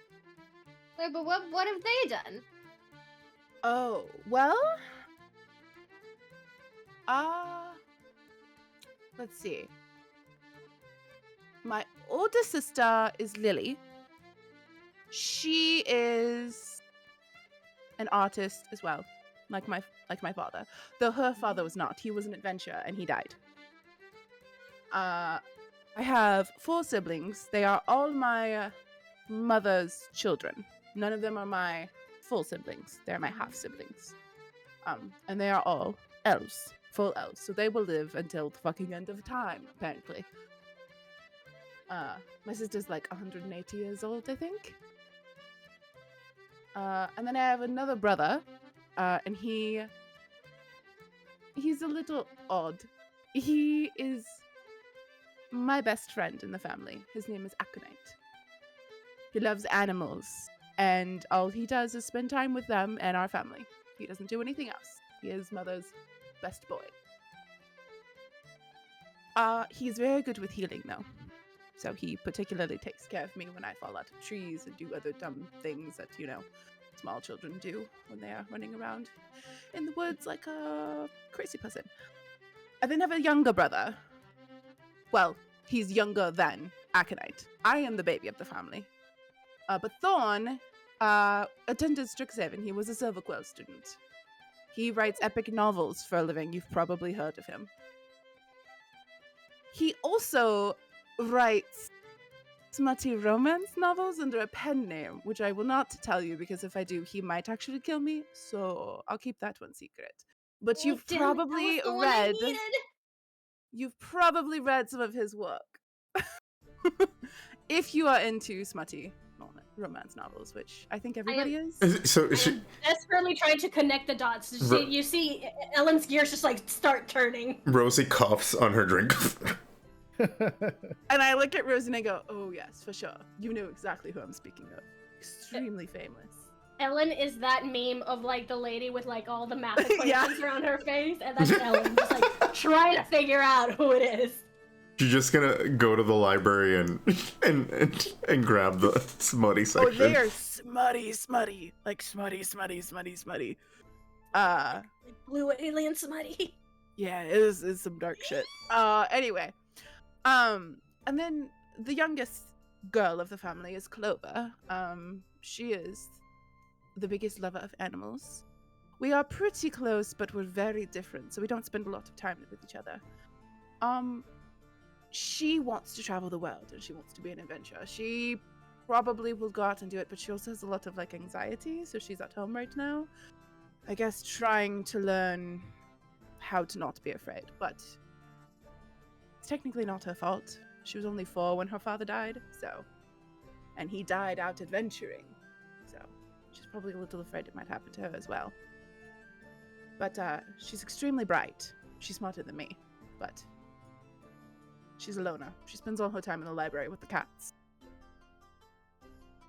Wait, but what have they done?
Oh, well, let's see. My older sister is Lily. She is an artist as well, like my father. Though her father was not. He was an adventurer and he died. I have 4 siblings. They are all my mother's children. None of them are my full siblings. They're my half siblings. And they are all elves, full elves. So they will live until the fucking end of time, apparently. My sister's like 180 years old, I think. And then I have another brother, and he's a little odd. He is my best friend in the family. His name is Aconite. He loves animals, and all he does is spend time with them and our family. He doesn't do anything else. He is mother's best boy. He's very good with healing, though. So he particularly takes care of me when I fall out of trees and do other dumb things that, you know, small children do when they are running around in the woods like a crazy person. I then have a younger brother. Well, he's younger than Aconite. I am the baby of the family. But Thorn attended Strixhaven. He was a Silver Quill student. He writes epic novels for a living. You've probably heard of him. He also writes smutty romance novels under a pen name, which I will not tell you because if I do, he might actually kill me. So I'll keep that one secret. But you've probably read some of his work. If you are into smutty romance novels, which I think everybody is.
So is she
Desperately trying to connect the dots. You see Ellen's gears just like start turning.
Rosie coughs on her drink.
And I look at Rose and I go, oh yes, for sure. You know exactly who I'm speaking of. Extremely famous.
Ellen is that meme of like the lady with like all the math equations
Yeah.
around her face, and that's Ellen just like trying to figure out who it is.
You're just gonna go to the library and grab the smutty section.
Oh, they are smutty. Like smutty.
Blue alien smutty.
Yeah, it's some dark shit. Anyway. And then the youngest girl of the family is Clover. She is the biggest lover of animals. We are pretty close, but we're very different, so we don't spend a lot of time with each other. She wants to travel the world, and she wants to be an adventurer. She probably will go out and do it, but she also has a lot of, like, anxiety, so she's at home right now. I guess trying to learn how to not be afraid, but it's technically not her fault. She was only 4 when her father died, so... And he died out adventuring, so she's probably a little afraid it might happen to her as well. But, she's extremely bright. She's smarter than me, but... She's a loner. She spends all her time in the library with the cats.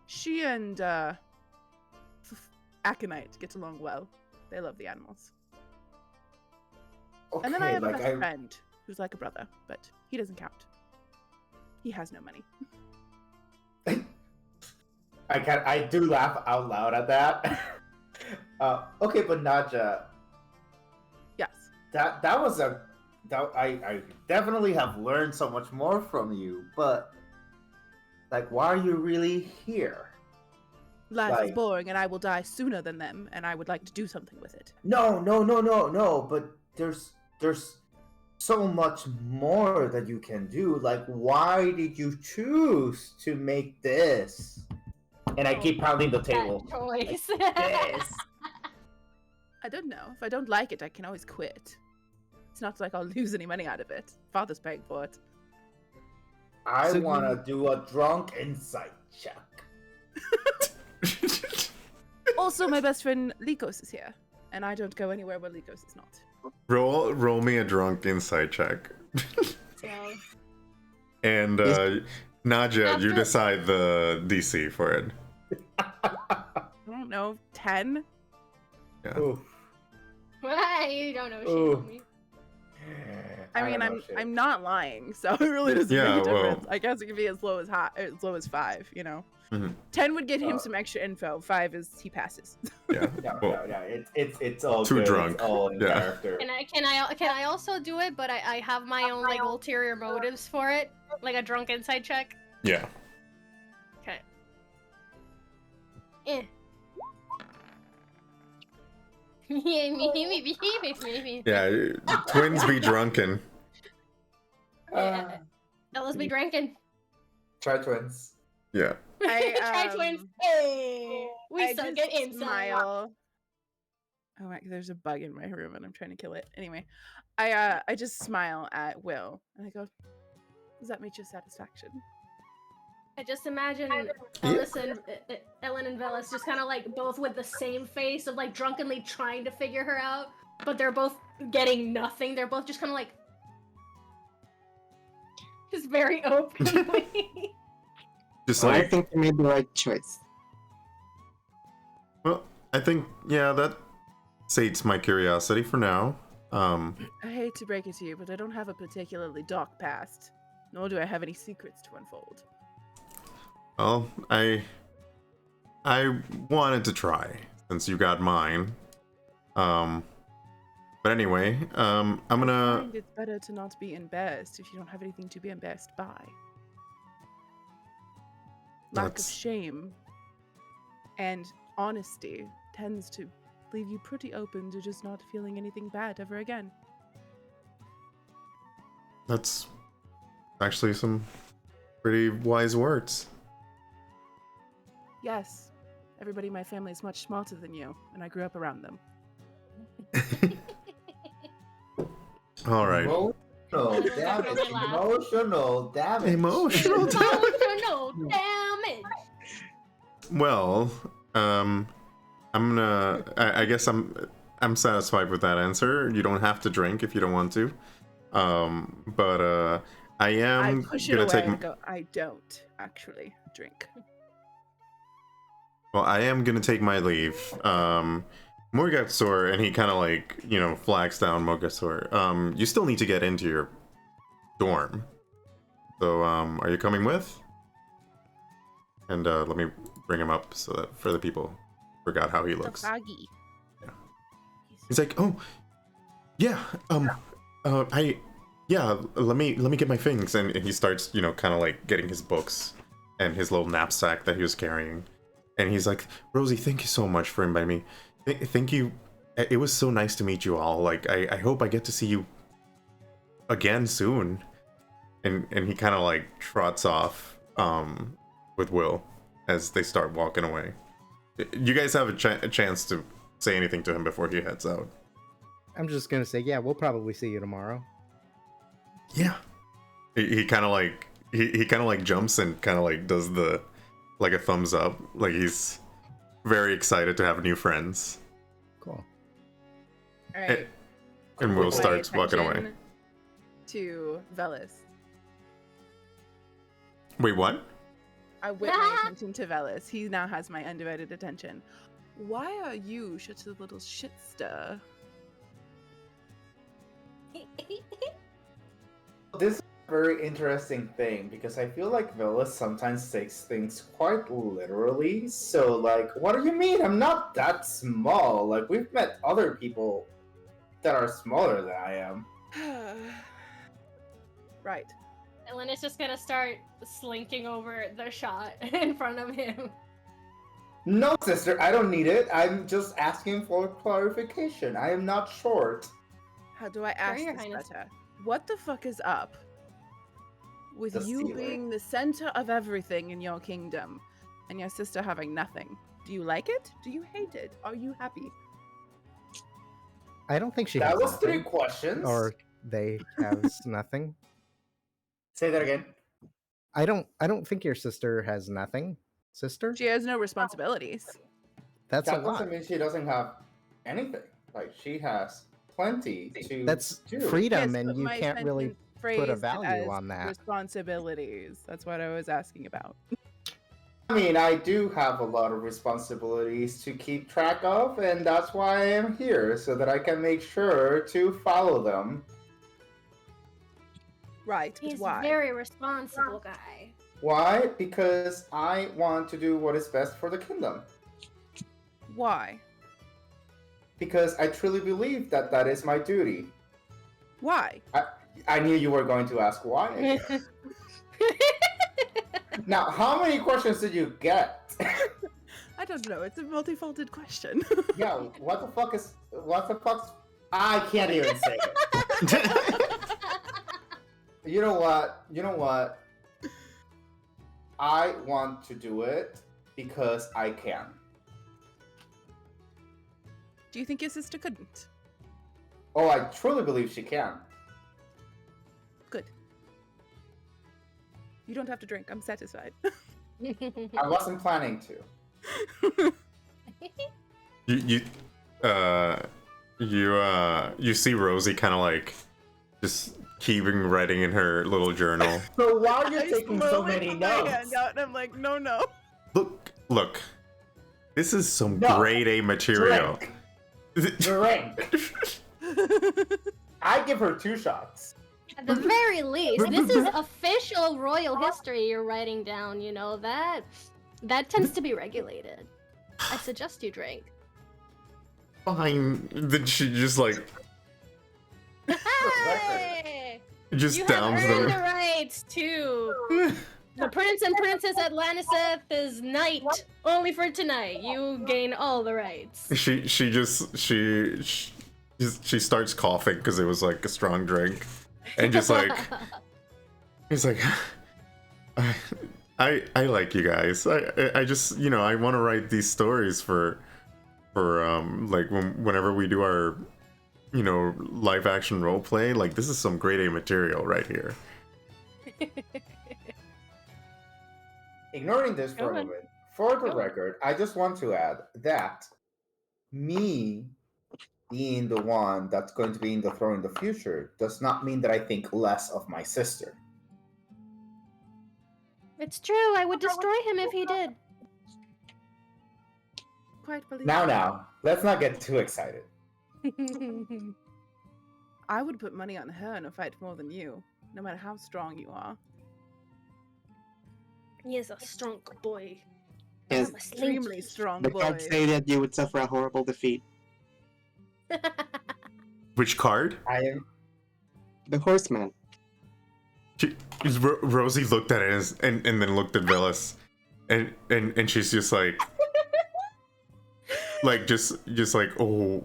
She and, Aconite get along well. They love the animals.
Okay,
And then I have a
like
best friend who's like a brother, but he doesn't count. He has no money.
I do laugh out loud at that. Okay, but Naja,
Yes.
that was I definitely have learned so much more from you, but like, why are you really here?
Life is
Like-
boring and I will die sooner than them, and I would like to do something with it.
No, but there's so much more that you can do. Like, why did you choose to make this? And I keep pounding the table.
That choice.
This.
I don't know. If I don't like it, I can always quit. It's not like I'll lose any money out of it. Father's paying for it.
I
So
want
you-
to do a drunk insight check.
Also, my best friend Likos is here, and I don't go anywhere where Likos is not.
Roll me a drunk insight check.
So,
And Naja, you
After-
decide the DC for it.
I don't know, 10?
Oof.
you don't know
Ooh.
shit, me.
I mean,
don't know shit.
I'm not lying, so it really doesn't
Yeah,
make a
well-
difference. I guess it could be as low as 5, you know.
Mhm.
10 would get him
Uh,
some extra info. 5 is he passes.
Yeah.
No,
Well,
it's all
Too
good.
drunk.
It's all in
Yeah.
character.
Can I also do it? But I have my own like ulterior motives for it, like a drunk insight check.
yeah.
Okay. Eh.
Yeah. Twins be drunken.
Let's be drinking.
Try twins.
Yeah.
Try twins. Hey, we
I
suck
just
at inside.
smile. Oh my, there's a bug in my room and I'm trying to kill it. Anyway, I just smile at Will and I go, does that meet your satisfaction?
I just imagine Ellen and Veles just kind of like both with the same face of like drunkenly trying to figure her out, but they're both getting nothing. They're both just kind of like, just very openly.
Just
Well, I
like,
think you made the right choice.
well, I think, yeah, that sates my curiosity for now.
I hate to break it to you, but I don't have a particularly dark past, nor do I have any secrets to unfold.
Well, I wanted to try since you got mine. But anyway, I'm
I
gonna.
find it's better to not be embarrassed if you don't have anything to be embarrassed by. Lack of
That's-
shame and honesty tends to leave you pretty open to just not feeling anything bad ever again.
That's actually some pretty wise words.
Yes, everybody in my family is much smarter than you, and I grew up around them.
All right.
Emotional damage. Emotional damage.
Emotional
Emotional damage.
Well, I'm gonna. I guess I'm satisfied with that answer. You don't have to drink if you don't want to. But I am
I push it
gonna
away
take.
and go, I don't actually drink.
Well, I am gonna take my leave. Morgatsor, and he kind of like, you know, flags down Morgatsor. You still need to get into your dorm. So, are you coming with? And let me bring him up so that for the people who forgot how he looks.
Foggy.
Yeah. He's like, oh, yeah, let me get my things, and he starts, you know, kind of like getting his books and his little knapsack that he was carrying, and he's like, Rosie, thank you so much for inviting me. Thank you. It was so nice to meet you all. Like, I hope I get to see you again soon. And he kind of like trots off with Will as they start walking away. You guys have a chance to say anything to him before he heads out.
I'm just gonna say, yeah, we'll probably see you tomorrow.
Yeah. He kind of like he kind of like jumps and kind of like does the like a thumbs up, like he's very excited to have new friends.
Cool.
All right.
And Will starts walking away.
To Veles.
Wait, what?
I whip my attention to Veles. He now has my undivided attention. Why are you such a little shitster?
This is a very interesting thing because I feel like Veles sometimes takes things quite literally. So, like, what do you mean? I'm not that small. Like, we've met other people that are smaller than I am.
Right.
Ellen is just gonna start slinking over the shot in front of him.
No, sister, I don't need it. I'm just asking for clarification. I am not short.
How do I ask
Your
this
Highness.
better? What the fuck is up with
The
you
ceiling.
being the center of everything in your kingdom and your sister having nothing? Do you like it? Do you hate it? Are you happy?
I don't think she
That
has
was
nothing.
3 questions.
Or they has nothing.
Say that again.
I don't think your sister has nothing. Sister?
She has no responsibilities.
That's
That
a lot.
doesn't mean she doesn't have anything. Like, she has plenty to
That's
do.
freedom,
Yes,
and
but
you
my
can't really
sentence
put a
phrased
value
as
on that.
responsibilities. That's what I was asking about.
I mean, I do have a lot of responsibilities to keep track of, and that's why I am here, so that I can make sure to follow them.
Right, but
He's
why?
a very responsible guy.
Why? Because I want to do what is best for the kingdom.
Why?
Because I truly believe that that is my duty.
Why?
I knew you were going to ask why. Now, how many questions did you get?
I don't know. It's a multifolded question.
Yeah, what the fuck's... I can't even say it. You know what? I want to do it because I can.
Do you think your sister couldn't?
Oh, I truly believe she can.
Good. You don't have to drink. I'm satisfied.
I wasn't planning to.
You see Rosie kind of like just keeping writing in her little journal.
So while you're
I
taking so
slowly
many
put my
notes,
hand out and I'm like, no.
Look. This is some
No.
grade A material.
drink. I give her 2 shots.
At the very least, this is official royal history you're writing down, you know, that tends to be regulated. I suggest you drink.
Fine. Then she just like
Hey!
just
You
downs
have earned the
them.
rights to the Prince and Princess Atlantiseth is night only for tonight. You gain all the rights.
She starts coughing because it was like a strong drink, and just like he's like, I like you guys. I just, you know, I want to write these stories for like whenever we do our, you know, live action role play. Like, this is some grade A material right here.
Ignoring this for
Go
a
ahead.
moment, for the
Go.
record, I just want to add that me being the one that's going to be in the throne in the future does not mean that I think less of my sister.
It's true, I would destroy him if he did.
quite believe
Now, let's not get too excited.
I would put money on her in a fight more than you, no matter how strong you are.
He is a strong boy.
Yes,
I'm a
Extremely
slinky.
strong
the
boy.
cards say that you would suffer a horrible defeat.
Which card?
I am.
The Horseman.
Rosie looked at it and then looked at Veles, and she's just like just like oh,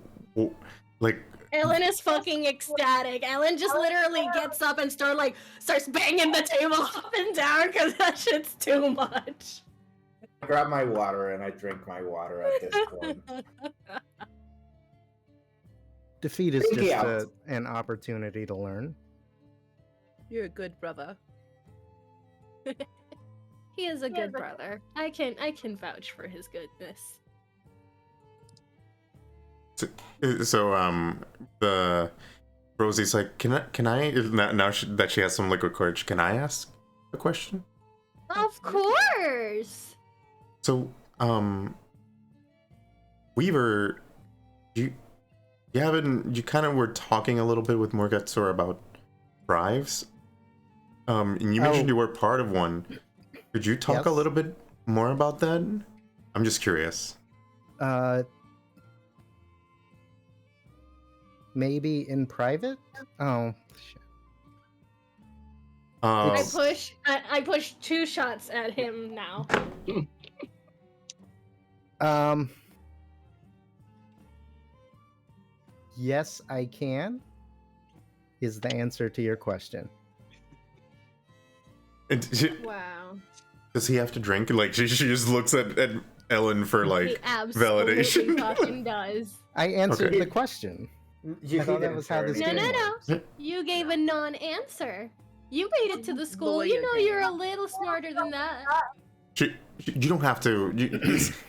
like.
Ellen is fucking ecstatic. Ellen just literally gets up and starts banging the table up and down because that shit's too much.
I grab my water and I drink my water at this point.
Defeat is
Thinking
just
out.
an opportunity to learn.
You're a good brother.
He is a good brother. I can vouch for his goodness.
So the Rosie's like, can I now that she has some liquid courage, can I ask a question?
Of course.
So Weaver, you kind of were talking a little bit with Maketaori about tribes. And you mentioned you were part of one. Could you talk a
Yes.
little bit more about that? I'm just curious.
Maybe in private? Oh, shit.
I push 2 shots at him now.
Yes, I can. Is the answer to your question.
Wow.
Does he have to drink? Like she just looks at Ellen for
He
like
absolutely
validation.
fucking does.
I answered
Okay.
the question.
You
I thought that
didn't
was how
share
this
any
No,
game
no,
words.
You gave a non-answer. You made it to the school. You know you're a little smarter than that.
You don't have to.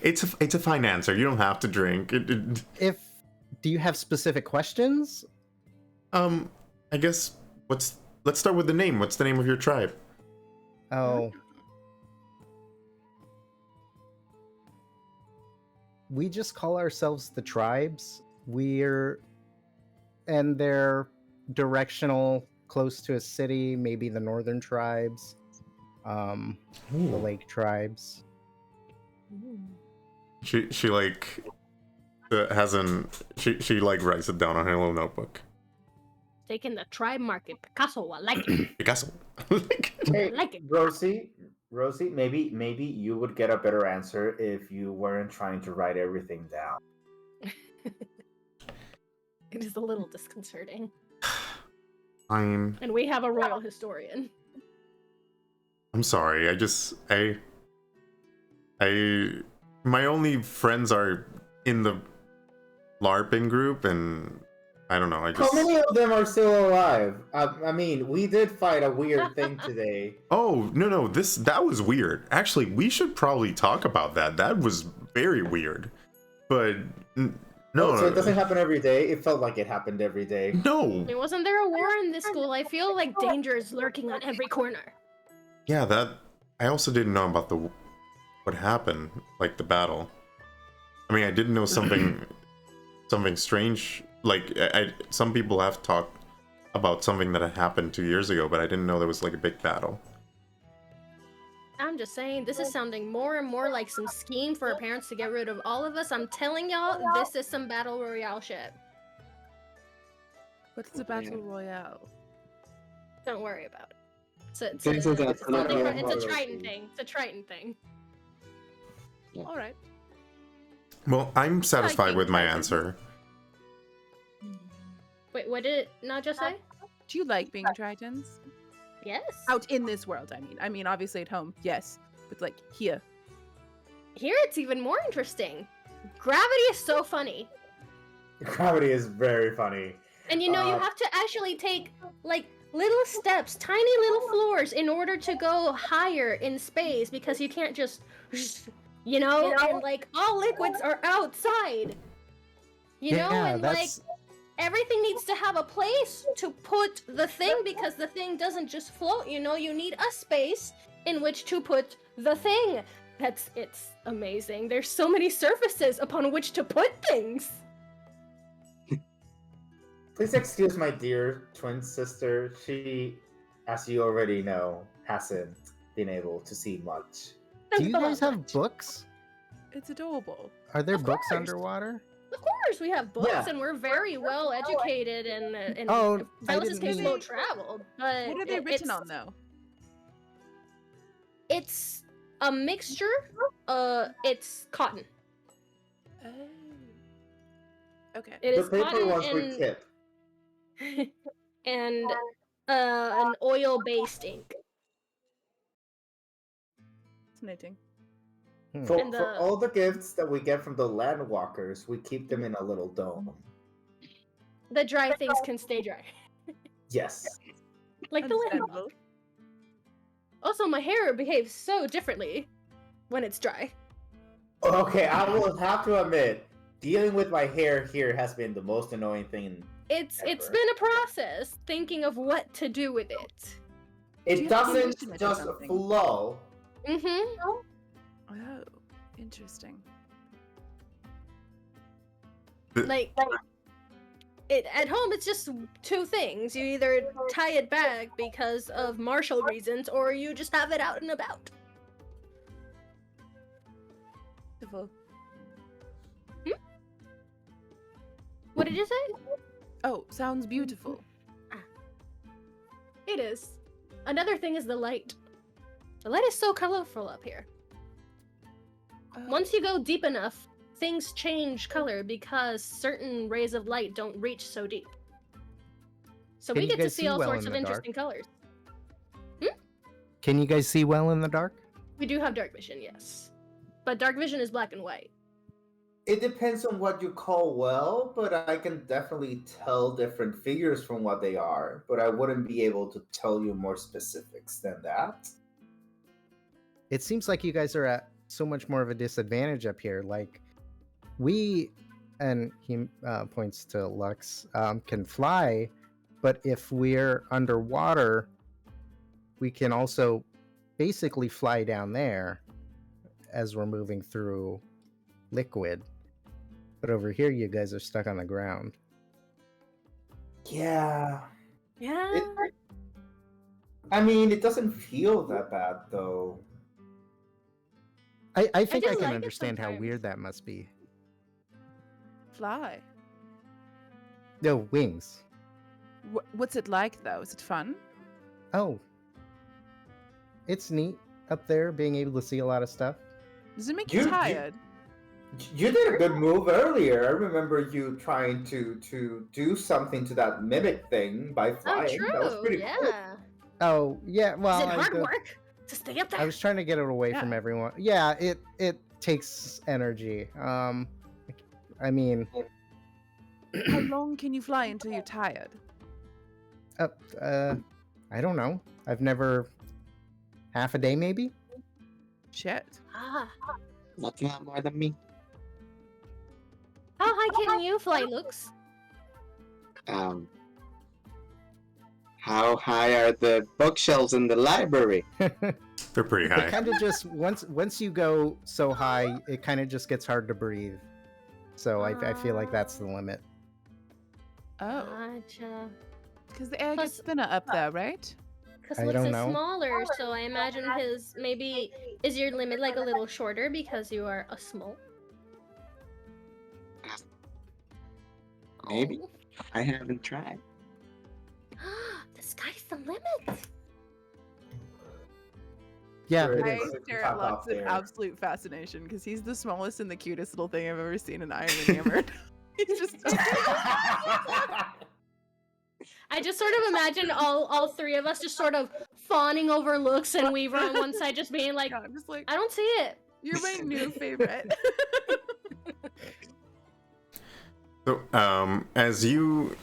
It's a fine answer. You don't have to drink.
Do you have specific questions?
I guess let's start with the name. What's the name of your tribe?
Oh. We just call ourselves the tribes. And they're directional, close to a city, maybe the northern tribes, the lake tribes.
She like she like writes it down on her little notebook.
Taking the tribe market, Picasso. I like it.
Picasso.
Hey,
I like it.
Rosie, maybe you would get a better answer if you weren't trying to write everything down.
It is a little disconcerting.
I'm
And we have a royal historian.
sorry. My only friends are in the LARPing group, and I don't know.
How many of them are still alive? I mean, we did fight a weird thing today.
Oh no, that was weird. Actually, we should probably talk about that. That was very weird. But no,
So it doesn't happen every day. It felt like it happened every day.
No.
Wasn't there a war in this school? I feel like danger is lurking on every corner.
Yeah, that I also didn't know about what happened, like the battle. I mean, I didn't know something strange. Like some people have talked about something that had happened 2 years ago, but I didn't know there was like a big battle.
I'm just saying, this is sounding more and more like some scheme for our parents to get rid of all of us. I'm telling y'all, this is some battle royale shit.
What's a battle royale?
Don't worry about it. It's
This is
a
a
Triton thing. It's a Triton thing.
All right.
Well, I'm satisfied with my answer.
Wait, what did it not just say?
Do you like being Tritons?
Yes.
Out in this world, I mean, obviously at home, yes, but like here.
Here it's even more interesting. Gravity is so funny.
Gravity is very funny.
And you know, you have to actually take like little steps, tiny little floors in order to go higher in space because you can't just, you know, and like all liquids are outside. You know, and like everything needs to have a place to put the thing because the thing doesn't just float, you know, you need a space in which to put the thing. It's amazing. There's so many surfaces upon which to put things.
Please excuse my dear twin sister. She, as you already know, hasn't been able to see much.
Do you guys have books?
It's adorable.
Are there
Of
books
course.
underwater?
Of course, we have books,
Yeah.
and we're very well educated, and
Oh, I
Veles'
didn't
case
mean-
well traveled. But
What are they written on, though?
It's a mixture. It's cotton.
Oh. Okay.
It
The
is
paper
cotton
ones we kept.
and an oil-based ink.
Fascinating.
For,
And
for all the gifts that we get from the landwalkers, we keep them in a little dome.
The dry things can stay dry,
Yes.
like the land.
Understandable.
Also, my hair behaves so differently when it's dry.
Okay, I will have to admit, dealing with my hair here has been the most annoying thing.
It's
Ever.
been a process thinking of what to do with it.
It
you have to
doesn't
condition it or
just
something?
flow.
Mm-hmm.
Oh, interesting.
Like it at home, it's just two things. You either tie it back because of martial reasons, or you just have it out and about.
Beautiful.
What did you say?
Oh, sounds beautiful.
It is. Another thing is the light. The light is so colorful up here.
Oh,
Once you go deep enough, things change color because certain rays of light don't reach so deep. So
Can
we
you
get to
guys
see
see
all
well
sorts
in
of
the dark?
interesting colors.
Can you guys see well in the dark?
We do have dark vision, yes. But dark vision is black and white.
It depends on what you call well, but I can definitely tell different figures from what they are, but I wouldn't be able to tell you more specifics than that.
It seems like you guys are at so much more of a disadvantage up here. Like, we, and he points to Lux, can fly, but if we're underwater, we can also basically fly down there as we're moving through liquid. But over here, you guys are stuck on the ground.
Yeah.
Yeah.
I mean, it doesn't feel that bad, though.
I think
do
I can
like it
understand how
sometimes.
weird that must be.
fly.
No, wings.
What's it like, though? Is it fun?
Oh. It's neat up there, being able to see a lot of stuff.
Does it make
You-
you
you-
tired?
You did a good move earlier. I remember you trying to do something to that mimic thing by
Oh,
flying.
true.
That was pretty
Yeah.
cool.
Oh, yeah, well,
Is it
I
hard
did-
work to stay up there?
I was trying to get it away from
Yeah.
everyone. Yeah, it takes energy. I mean,
How long can you fly until you're tired?
I don't know. I've never half a day maybe.
Shit.
Ah.
Not a lot more than me.
How high can you fly, Lux?
How high are the bookshelves in the library?
They're pretty
It
high.
kind of just once you go so high, it kind of just gets hard to breathe. So I feel like that's the limit.
Oh,
Gotcha.
because the air
Plus-
gets thinner up there, right?
Because
I
Lux
don't
is
know.
smaller, so I imagine his maybe is your limit like a little shorter because you are a small.
Maybe.
Oh.
I haven't tried.
The sky's the limit.
Yeah,
Sure
it
it
I
is.
is.
stare
Top
at Lux
up
in
there.
absolute fascination because he's the smallest and the cutest little thing I've ever seen in Iron Enamored. He's just
I just sort of imagine all three of us just sort of fawning over Lux and Weaver on one side, just being like,
I'm just like,
I don't see it.
you're my new favorite.
So, as you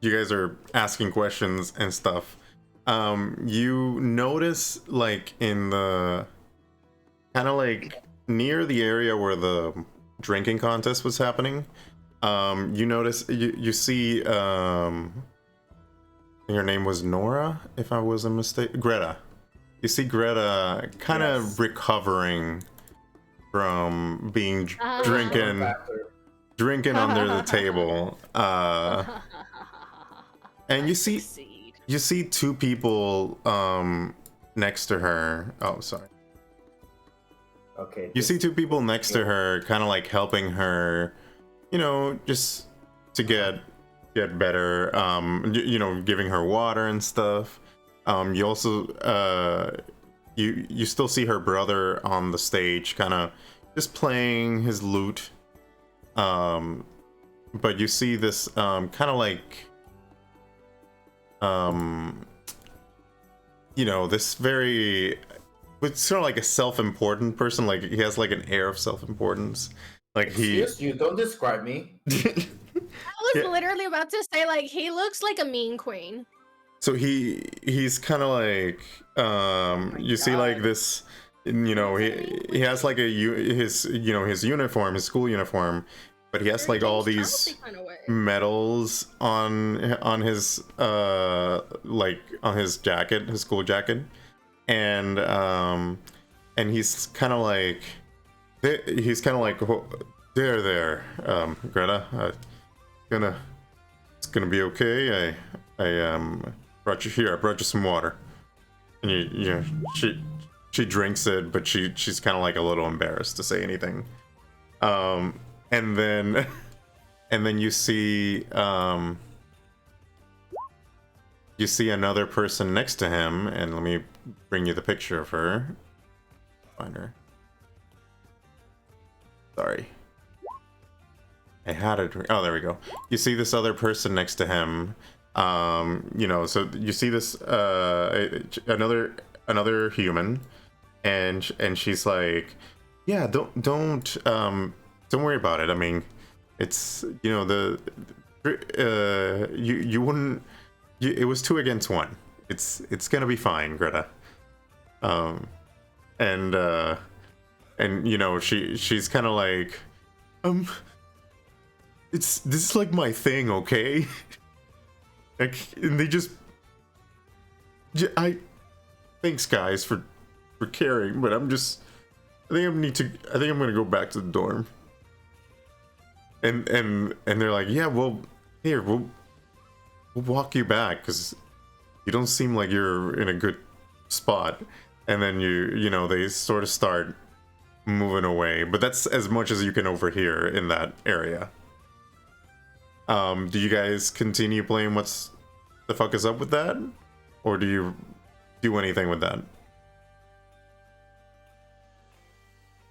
guys are asking questions and stuff, you notice, like, in the kind of like near the area where the drinking contest was happening, you notice, you see, your name was Nora, if I wasn't mistaken, Greta. you see Greta kind of
Yes.
recovering from being drinking under the table. And you see two people next to her. Oh, sorry.
Okay.
You see two people next to her, kind of like helping her, you know, just to get better. You know, giving her water and stuff. You also you still see her brother on the stage, kind of just playing his lute. But you see this kind of like you know, this very, it's sort of like a self-important person. Like he has like an air of self-importance. Like
Excuse you, don't describe me.
I was literally about to say, like, he looks like a mean queen.
So he's kind of like you see like this, you know, he has like his uniform, his school uniform, but he has like all these medals on his like on his jacket, his school jacket, and he's kind of like there, Greta, it's gonna be okay. I brought you here. I brought you some water, and you know, she drinks it, but she's kind of like a little embarrassed to say anything. And then you see another person next to him, and let me bring you the picture of her. Find her. Sorry. I had it. Oh, there we go. You see this other person next to him. You know, so you see this another human, and she's like, yeah, don't worry about it. I mean, it's, you know, you wouldn't. It was 2 against 1. It's gonna be fine, Greta. And you know, she's kind of like, this is like my thing, okay? Like, and they just, thanks guys for caring, but I think I'm gonna go back to the dorm. And they're like, yeah, well, here, we'll walk you back, because you don't seem like you're in a good spot. And then you know, they sort of start moving away, but that's as much as you can overhear in that area. Do you guys continue playing What's the Fuck Is Up with that? Or do you do anything with that?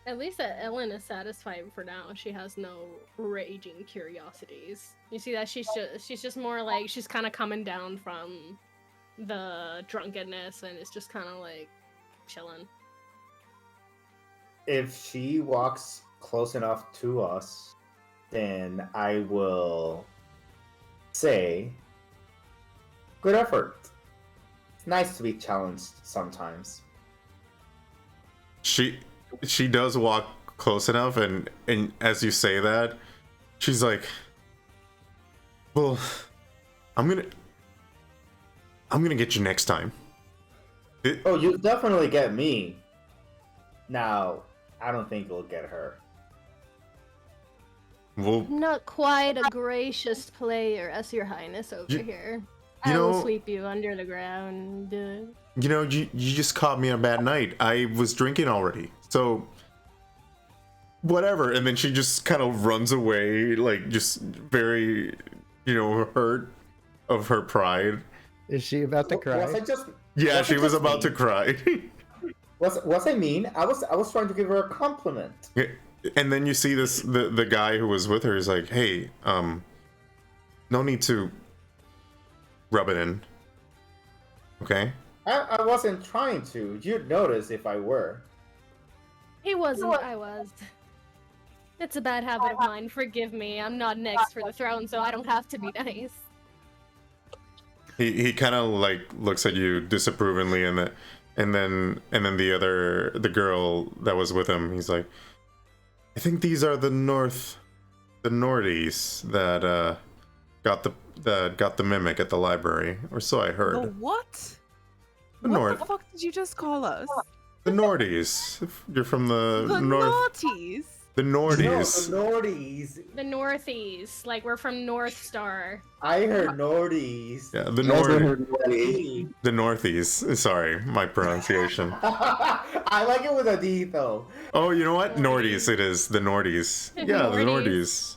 At least that Ellen is satisfied for now. She has no raging curiosities. You see that she's just more like, she's kind of coming down from the drunkenness, and it's just kind of like chilling.
If she walks close enough to us, then I will say, good effort. It's nice to be challenged sometimes.
She does walk close enough, and as you say that, she's like, well, I'm gonna get you next time.
Oh, you'll definitely get me. Now, I don't think you'll get her.
Well,
Not quite a gracious player as your highness over here. I
know,
will sweep you under the ground.
You know, you just caught me on a bad night. I was drinking already, so whatever. And then she just kind of runs away, like, just very, you know, hurt of her pride.
Is she about to cry?
Yeah, she was about to cry.
Was I mean? I was trying to give her a compliment.
Yeah. And then you see this, the guy who was with her is like, hey, no need to rub it in. Okay?
I wasn't trying to. You'd notice if I were.
He wasn't, I was. It's a bad habit of mine. Forgive me. I'm not next for the throne, so I don't have to be nice.
He kind of like looks at you disapprovingly, and then the girl that was with him, he's like, I think these are the Nordies that got the mimic at the library, or so I heard.
The what?
The
What
north.
the fuck did you just call us?
The Nordies. If you're from the
The
north.
naughties.
The
No,
Nordies.
the Nordies.
The Northeast, like we're from North Star.
I heard Nordies.
Yeah, the
You guys
Nord.
heard Wally.
The Northeast. Sorry, my pronunciation.
I like it with a D though.
Oh, you know what? Nordies. It is the Nordies. Yeah, the
Nordies.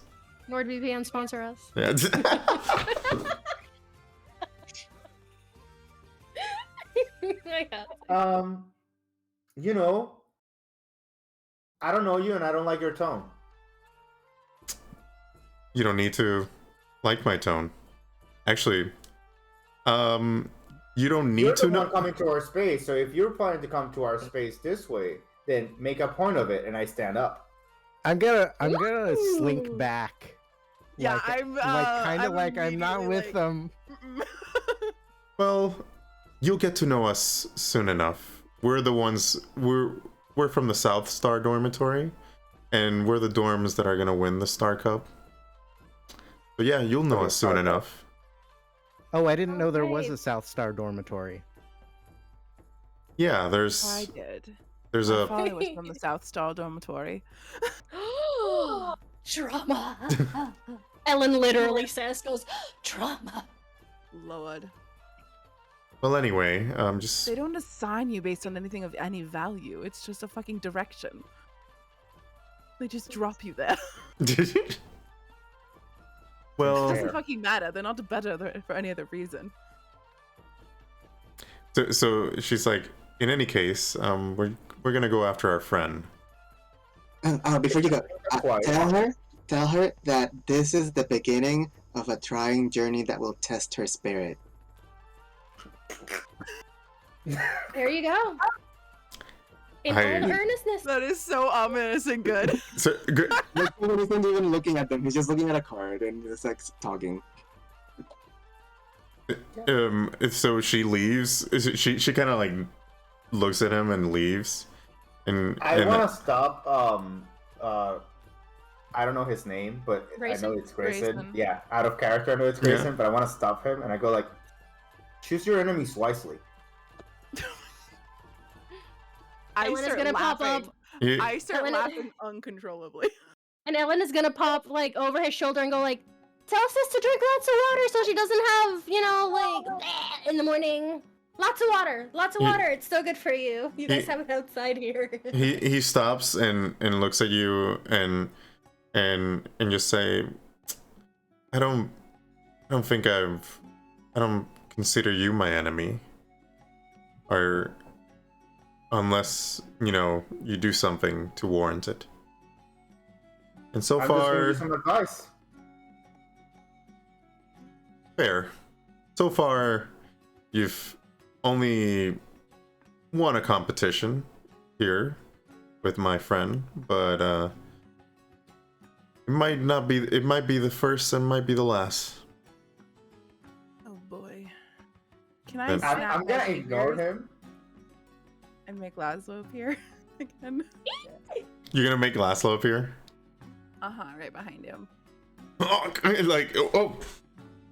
Nordies.
NordVPN sponsor us.
Yeah.
You know, I don't know you and I don't like your tone.
You don't need to like my tone. Actually, you don't need
You're
to
the
know.
one coming to our space, so if you're planning to come to our space this way, then make a point of it, and I stand up.
I'm gonna slink
Ooh.
back.
Yeah,
like,
I'm
kind of like I'm not
immediately
with
like,
them.
Well, you'll get to know us soon enough. We're the ones. We're from the South Star dormitory, and we're the dorms that are gonna win the Star Cup. But yeah, you'll know us soon enough.
Oh, I didn't know there was
Okay.
a South Star dormitory.
Yeah,
I
there's
did.
there's
My
a
father was from the South Star dormitory.
Drama. Ellen literally goes, drama.
Lord.
well anyway, just
They don't assign you based on anything of any value. It's just a fucking direction. They just drop you there.
well,
It doesn't fucking matter. They're not better for any other reason.
so she's like, in any case, we're gonna go after our friend.
Before you go,
Quiet.
tell her that this is the beginning of a trying journey that will test her spirit.
There you go. In all
I-
the earnestness.
That is so ominous and good.
So good.
Like, he isn't even looking at them. He's just looking at a card and just like talking.
So she leaves. She kind of like looks at him and leaves. And
I want to stop. I don't know his name, but I
Grayson?
know it's Grayson.
Grayson.
Yeah, out of character, I know it's
Yeah.
Grayson, but I want to stop him, and I go like, choose your enemies wisely.
I
Ellen is
start
gonna pop
laughing.
up.
He-
I start
Ellen-
laughing uncontrollably.
And Ellen is gonna pop like over his shoulder and go like, tell sis to drink lots of water so she doesn't have, like in the morning. Lots of water. Lots of
He-
water. It's so good for you. You guys
he-
have it outside here.
he stops and looks at you and just say, I don't consider you my enemy, or unless you do something to warrant it. And so
I'm just giving
far,
you some advice.
fair. So far, you've only won a competition here with my friend, but it might be the first and might be the last.
Oh boy. Can I
I'm-
snap
I'm
my
gonna ignore
fingers
him.
and make Laszlo appear again?
You're gonna make Laszlo appear?
Right behind him.
Like, oh.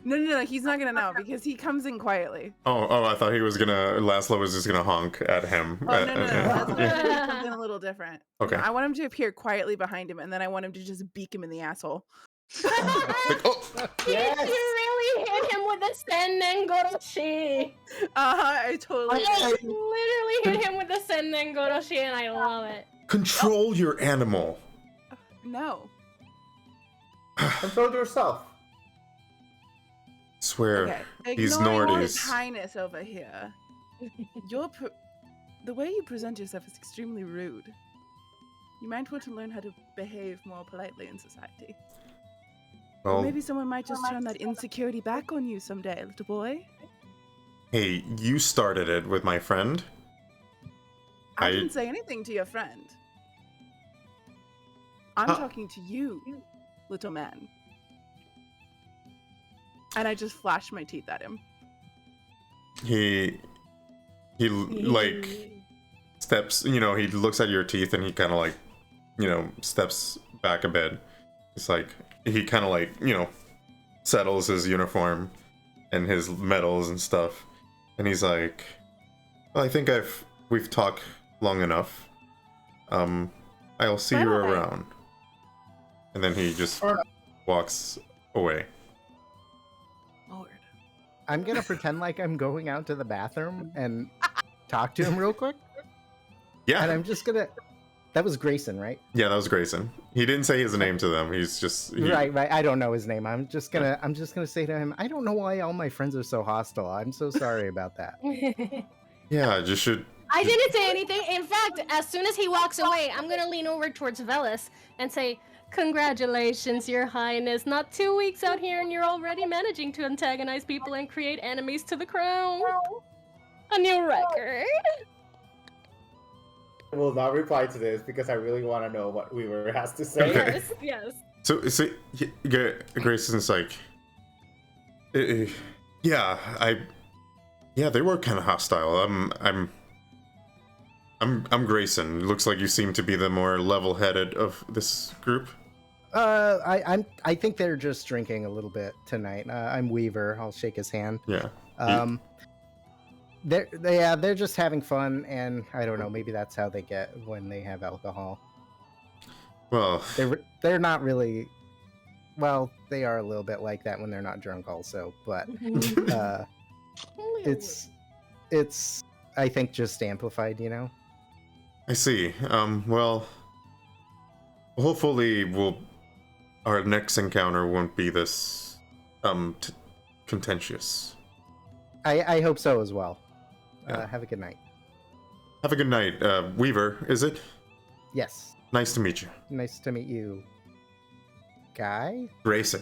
No, he's not gonna know because he comes in quietly.
Oh, I thought Laszlo was just gonna honk at him.
Oh, no. That's
Yeah.
something a little different.
Okay.
No, I want him to appear quietly behind him, and then I want him to just beak him in the asshole.
Like, oh.
Yes.
You really hit him with the Sennengoroshi.
I totally.
Literally hit him with the Sennengoroshi, and I love it.
Control your animal.
No.
Control yourself.
Swear.
Okay.
He's
Ignoring His
Nordies.
Highness over here. The way you present yourself is extremely rude. You might want to learn how to behave more politely in society.
Well,
Maybe someone might just turn that insecurity back on you someday, little boy.
hey, you started it with my friend.
I
I-
didn't say anything to your friend. I'm
Huh.
talking to you, little man. And I just flashed my teeth at him.
He like steps, he looks at your teeth and he kind of like, steps back a bit. It's like, he kind of like, settles his uniform and his medals and stuff. And he's like, Well, I think we've talked long enough. I'll see you
Bye-bye.
around. And then he just walks away.
Lord.
I'm gonna pretend like I'm going out to the bathroom and talk to him real quick.
Yeah.
And I'm just gonna. That was Grayson, right?
Yeah, that was Grayson. He didn't say his name to them. He's just
Right. I don't know his name. I'm just gonna say to him, I don't know why all my friends are so hostile. I'm so sorry about that.
Yeah, just should.
I didn't say anything. In fact, as soon as he walks away, I'm gonna lean over towards Veles and say, "Congratulations, Your Highness! Not 2 weeks out here, and you're already managing to antagonize people and create enemies to the crown. A new record."
I will not reply to this because I really want to know what Weaver has to say.
Okay.
Yes.
So Grayson's like, yeah, they were kind of hostile. I'm Grayson. Looks like you seem to be the more level-headed of this group.
I think they're just drinking a little bit tonight. I'm Weaver. I'll shake his hand.
Yeah.
They're just having fun, and I don't know. Maybe that's how they get when they have alcohol.
Well,
they're not really. Well, they are a little bit like that when they're not drunk, also. But it's I think just amplified, you know.
I see. Well, hopefully our next encounter won't be this contentious.
I hope so as well.
Yeah.
Have a good night.
Have a good night, Weaver. Is it?
Yes.
Nice to meet you.
Nice to meet you, Guy.
Grayson.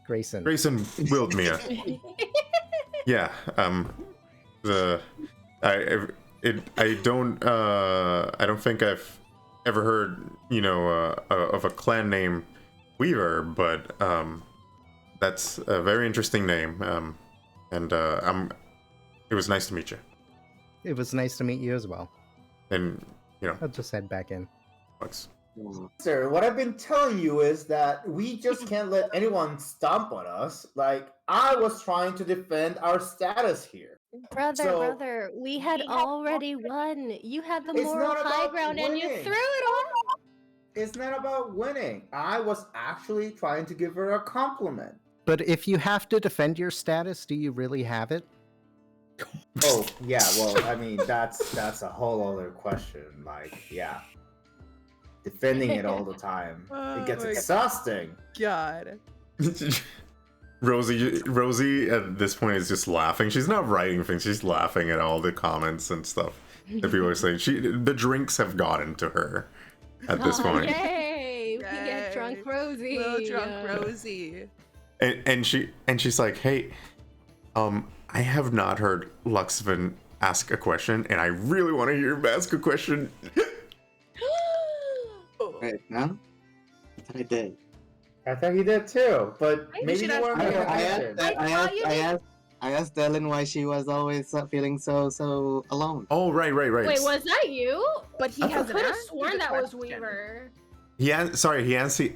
Grayson.
Grayson willed me. Yeah. I don't think I've ever heard, of a clan name Weaver, but that's a very interesting name. And it was nice to meet you.
It was nice to meet you as well.
And
I'll just head back in.
thanks.
Sir, what I've been telling you is that we just can't let anyone stomp on us. Like, I was trying to defend our status here.
Brother, we had already won. You had the
It's
moral
not
high
about
ground and you
winning.
threw it on.
It's not about winning. I was actually trying to give her a compliment.
But if you have to defend your status, do you really have it?
Oh, yeah, well, I mean, that's a whole other question. Like, yeah. Defending it all the time. It gets exhausting.
God.
Rosie at this point is just laughing. She's not writing things. She's laughing at all the comments and stuff that people are saying. The drinks have gotten to her at this point.
Yay! We get drunk Rosie.
Little drunk Rosie.
And she's like, hey, I have not heard Luxoven ask a question, and I really want to hear him ask a question.
Wait, no? I thought I did.
I thought he did too, but
You
maybe
should
you
ask
weren't
me.
paying attention.
I asked Ellen why she was always feeling so alone.
Oh, right.
Wait, was that you?
But he
I
hasn't
could have
answered
sworn
the
that was
question.
Weaver.
He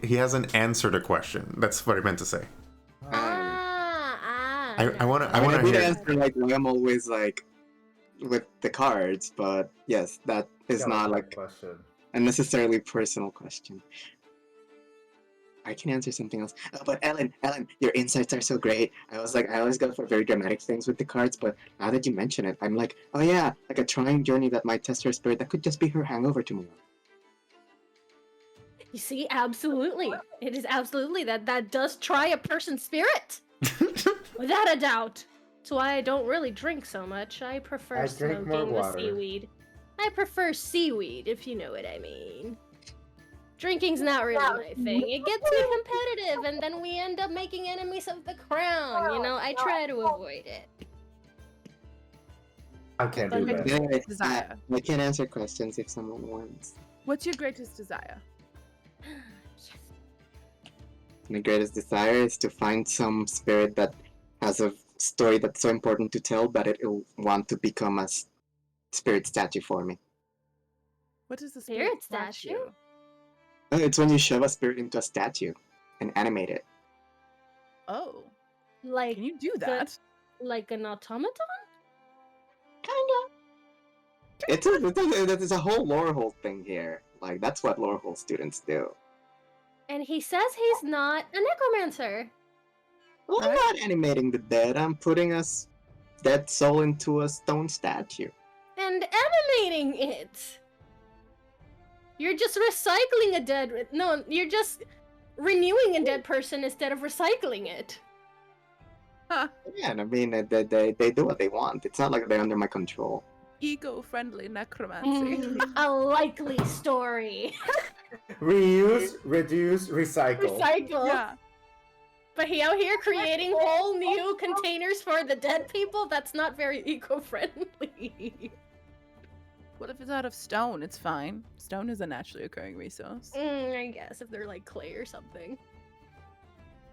hasn't answered a question. That's what I meant to say. I want to
did
hear.
answer like I'm always like with the cards, but yes, that is
That was
not
my
like
question.
a necessarily personal question. I can answer something else. But Ellen, your insights are so great. I was like, I always go for very dramatic things with the cards, but now that you mention it, I'm like, oh yeah, like a trying journey that might test her spirit. That could just be her hangover tomorrow.
You see, absolutely. It is absolutely that does try a person's spirit. Without a doubt. That's why I don't really drink so much. I prefer
I drink more
smoking the
water.
seaweed. I prefer seaweed, if you know what I mean. Drinking's not really my thing. It gets me competitive, and then we end up making enemies of the crown. I try to avoid it.
I can't do
But-
that.
Anyway,
Desire.
I can answer questions if someone wants.
What's your greatest desire?
My greatest desire is to find some spirit that has a story that's so important to tell that it will want to become a spirit statue for me.
What is the
Spirit statue?
It's when you shove a spirit into a statue and animate it.
Oh,
Like
can you do that?
like an automaton?
Kinda. It's a whole lore hole thing here. Like, that's what lore hole students do.
And he says he's not a necromancer.
Well, I'm not animating the dead. I'm putting a dead soul into a stone statue.
And animating it. You're just recycling a dead... No, you're just renewing a dead person instead of recycling it.
Huh.
Yeah, and I mean, they do what they want. It's not like they're under my control.
Eco-friendly necromancy.
A likely story.
Reuse, reduce, recycle.
Recycle.
Yeah.
But he out here creating whole new containers for the dead people? That's not very eco-friendly.
What if it's out of stone? It's fine. Stone is a naturally occurring resource.
I guess if they're like clay or something.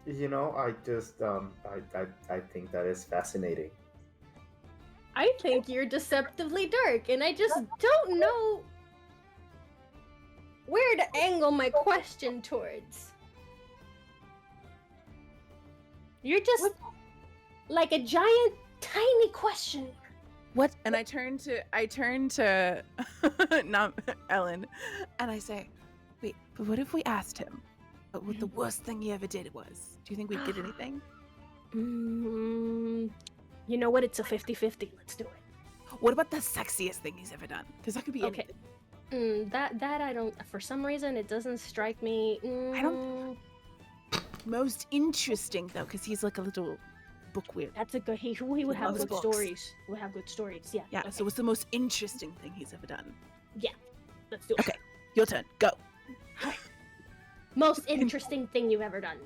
You know, I just I think that is fascinating.
I think you're deceptively dark, and I just don't know where to angle my question towards. You're just like a giant, tiny question.
What? And I turn to not Ellen, and I say, "Wait, but what if we asked him what the worst thing he ever did was? Do you think we'd get anything?"
You know what? It's a 50-50. Let's do it.
What about the sexiest thing he's ever done? Because that could be
Okay.
anything.
That I don't. For some reason, it doesn't strike me.
I don't- Most interesting though, because he's like a little book weird.
That's a good. He would have
loves
good
books.
stories. Would have good stories. Yeah.
Yeah.
Okay.
So what's the most interesting thing he's ever done?
Let's do it.
Okay. Your turn. Go.
Most interesting thing you've ever done.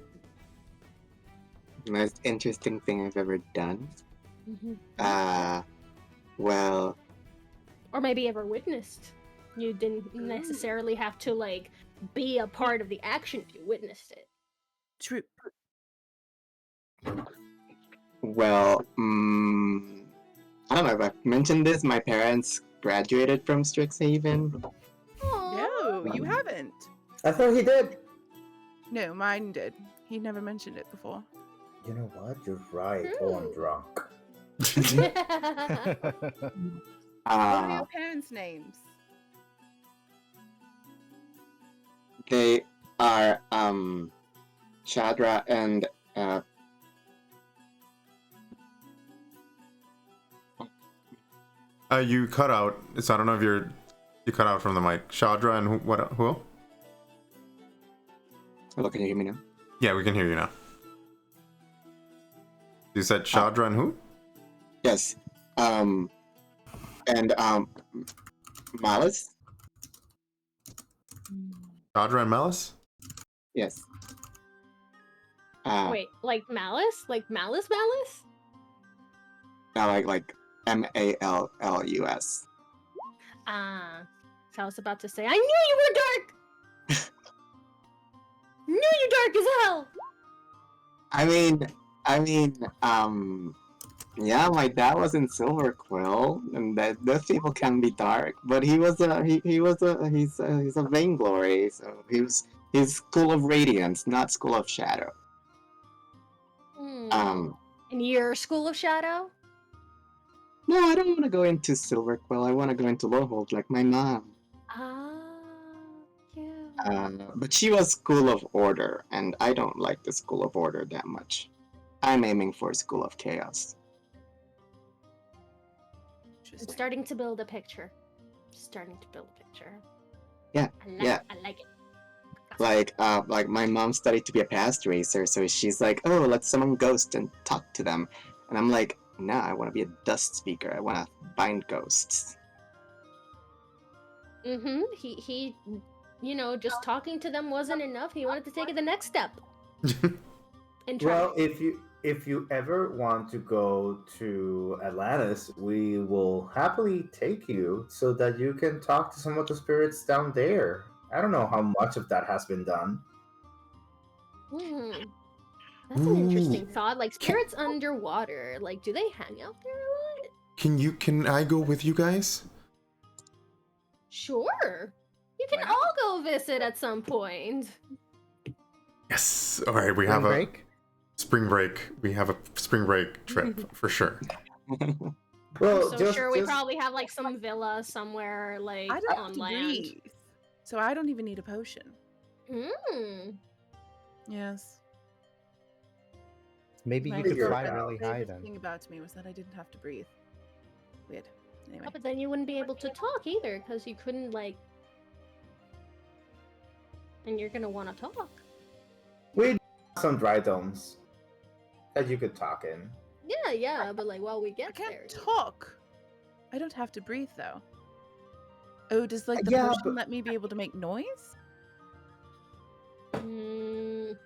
Most interesting thing I've ever done?
Mm-hmm.
Well,
Or maybe ever witnessed. You didn't necessarily have to like be a part of the action if you witnessed it.
True.
well, I don't know if I've mentioned this. My parents graduated from Strixhaven.
No, you haven't.
I thought he did.
No, mine did. He never mentioned it before.
You know what? You're right. Oh, I'm drunk.
What are your parents' names?
They are Chadra and
You cut out. So I don't know if you cut out from the mic. Shadra and who?
Hello, can you hear me now?
Yeah, we can hear you now. You said Shadra and who?
Yes. And Malice?
Shadra and Malice?
Yes.
Wait, like malice? Like malice?
Like Mallus.
So I was about to say, I knew you were dark! Knew you dark as hell!
Yeah, my dad was in Silver Quill, and those people can be dark, but he's a vainglory, so he's School of Radiance, not School of Shadow.
In your School of Shadow?
No, I don't want to go into Silver Quill. I want to go into Lorehold like my mom.
Yeah.
But she was School of Order, and I don't like the School of Order that much. I'm aiming for School of Chaos.
I'm starting to build a picture.
Yeah,
I like it.
Like my mom studied to be a past racer, so she's like, oh, let's summon ghosts and talk to them. And I'm like, nah, I want to be a dust speaker. I want to bind ghosts.
He, just talking to them wasn't enough. He wanted to take it the next step.
Well, if you ever want to go to Atlantis, we will happily take you so that you can talk to some of the spirits down there. I don't know how much of that has been done.
That's an interesting thought. Like spirits underwater, like do they hang out there a lot?
Can I go with you guys?
Sure. You can all go visit at some point.
Yes. All right, we have a spring break. We have a spring break trip for sure.
Well,
So
just,
sure, we
just
probably have like some villa somewhere like
I don't
on
have to
land.
breathe, so I don't even need a potion.
Hmm.
Yes.
Maybe
My
you could
figure it
fly
girlfriend's
out.
really high
favorite
then.
thing about me was that I didn't have to breathe. Weird. Anyway.
Oh, but then you wouldn't be able to talk either, because you couldn't like. And you're gonna want to talk.
we have some dry domes that you could talk in.
Yeah, but like while we
I
get
can't
there.
talk. I don't have to breathe though. Oh, does like the
Yeah,
potion
but-
let me be able to make noise?
Mm,